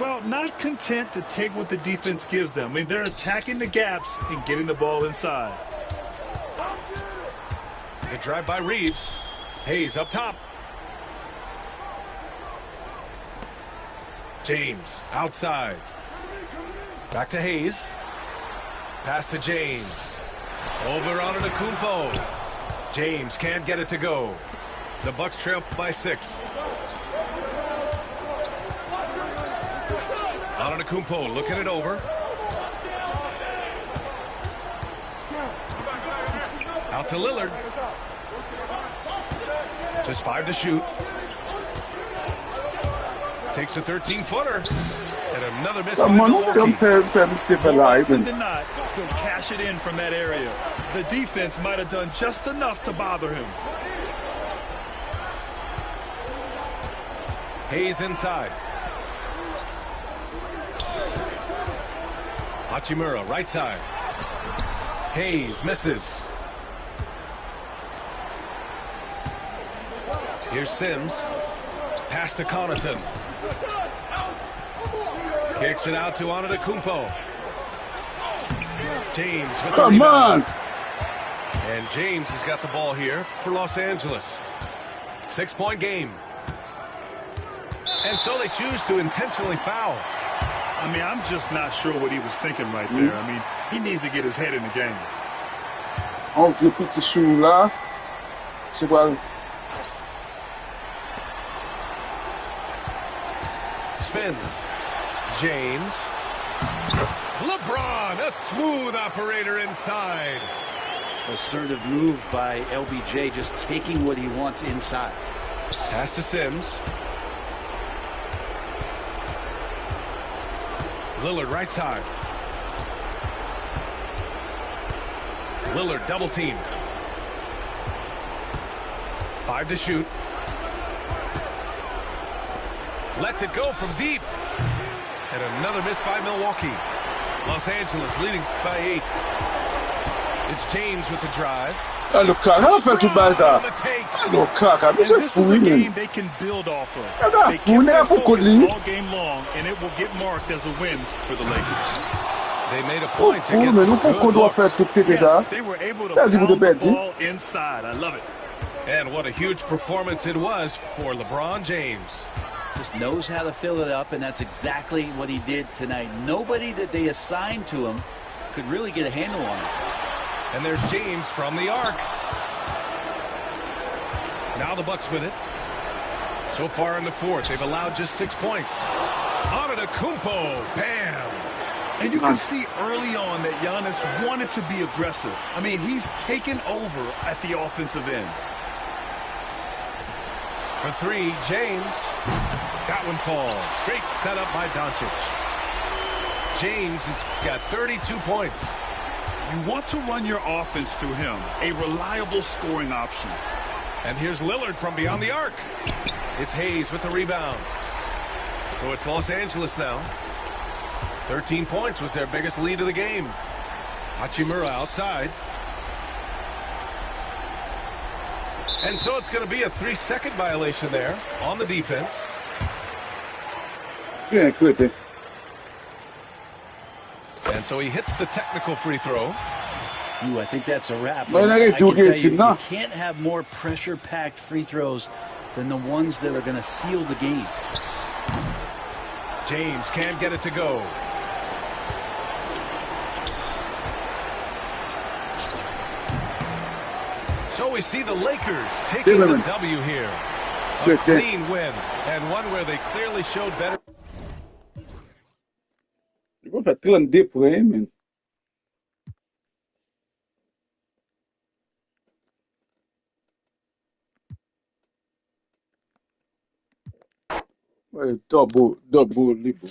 Speaker 10: Well, not content to take what the defense gives them. I mean, they're attacking the gaps and getting the ball inside.
Speaker 9: The drive by Reeves. Hayes up top. James outside. Back to Hayes. Pass to James. Over on Antetokounmpo. James can't get it to go. The Bucks trail by 6. Antetokounmpo looking it over. Out to Lillard. Just 5 to shoot. Takes a 13-footer. And another miss by
Speaker 11: More
Speaker 9: Milwaukee.
Speaker 11: often than not, he'll cash it in from that area. The defense might have done just enough to bother him.
Speaker 9: Hayes inside. Hachimura, right side. Hayes misses. Here's Sims. Pass to Connaughton. Kicks it out to Antetokounmpo. James with the rebound. And James has got the ball here for Los Angeles. 6-point game. And so they choose to intentionally foul.
Speaker 11: I mean, I'm just not sure what he was thinking right there. I mean, he needs to get his head in the game.
Speaker 2: On vieux petit chou là. C'est quoi?
Speaker 9: Spins. James. LeBron, a smooth operator inside.
Speaker 13: Assertive move by LBJ, just taking what he wants inside.
Speaker 9: Pass to Sims. Lillard right side. Lillard double team. 5 to shoot. Lets it go from deep. And another miss by Milwaukee. Los Angeles leading by 8. It's James with the drive.
Speaker 2: Look, how far to Baza? Look, this is a game
Speaker 11: they can build off of. They kept their focus all game long, and it will get marked as a win for the Lakers.
Speaker 9: They made a point to get some good looks.
Speaker 11: Yes, they were able to pound the ball inside. I love it.
Speaker 9: And what a huge performance it was for LeBron James.
Speaker 13: Just knows how to fill it up, and that's exactly what he did tonight. Nobody that they assigned to him could really get a handle on it.
Speaker 9: And there's James from the arc. Now the Bucks with it. So far in the fourth, they've allowed just 6 points. Antetokounmpo, bam!
Speaker 11: And you can see early on that Giannis wanted to be aggressive. I mean, he's taken over at the offensive end.
Speaker 9: For 3, James. That one falls. Great setup by Doncic. James has got 32 points.
Speaker 11: You want to run your offense through him, a reliable scoring option.
Speaker 9: And here's Lillard from beyond the arc. It's Hayes with the rebound. So it's Los Angeles now. 13 points was their biggest lead of the game. Hachimura outside. And so it's going to be a 3-second violation there on the defense.
Speaker 2: Yeah, good.
Speaker 9: And so he hits the technical free throw.
Speaker 13: Ooh, I think that's a wrap.
Speaker 2: Well,
Speaker 13: I can tell you
Speaker 2: no.
Speaker 13: can't have more pressure-packed free throws than the ones that are going to seal the game.
Speaker 9: James can't get it to go. So we see the Lakers taking the W here. A clean win, and one where they clearly showed better.
Speaker 2: You're going to kill him deep for him, man. Well, double libo.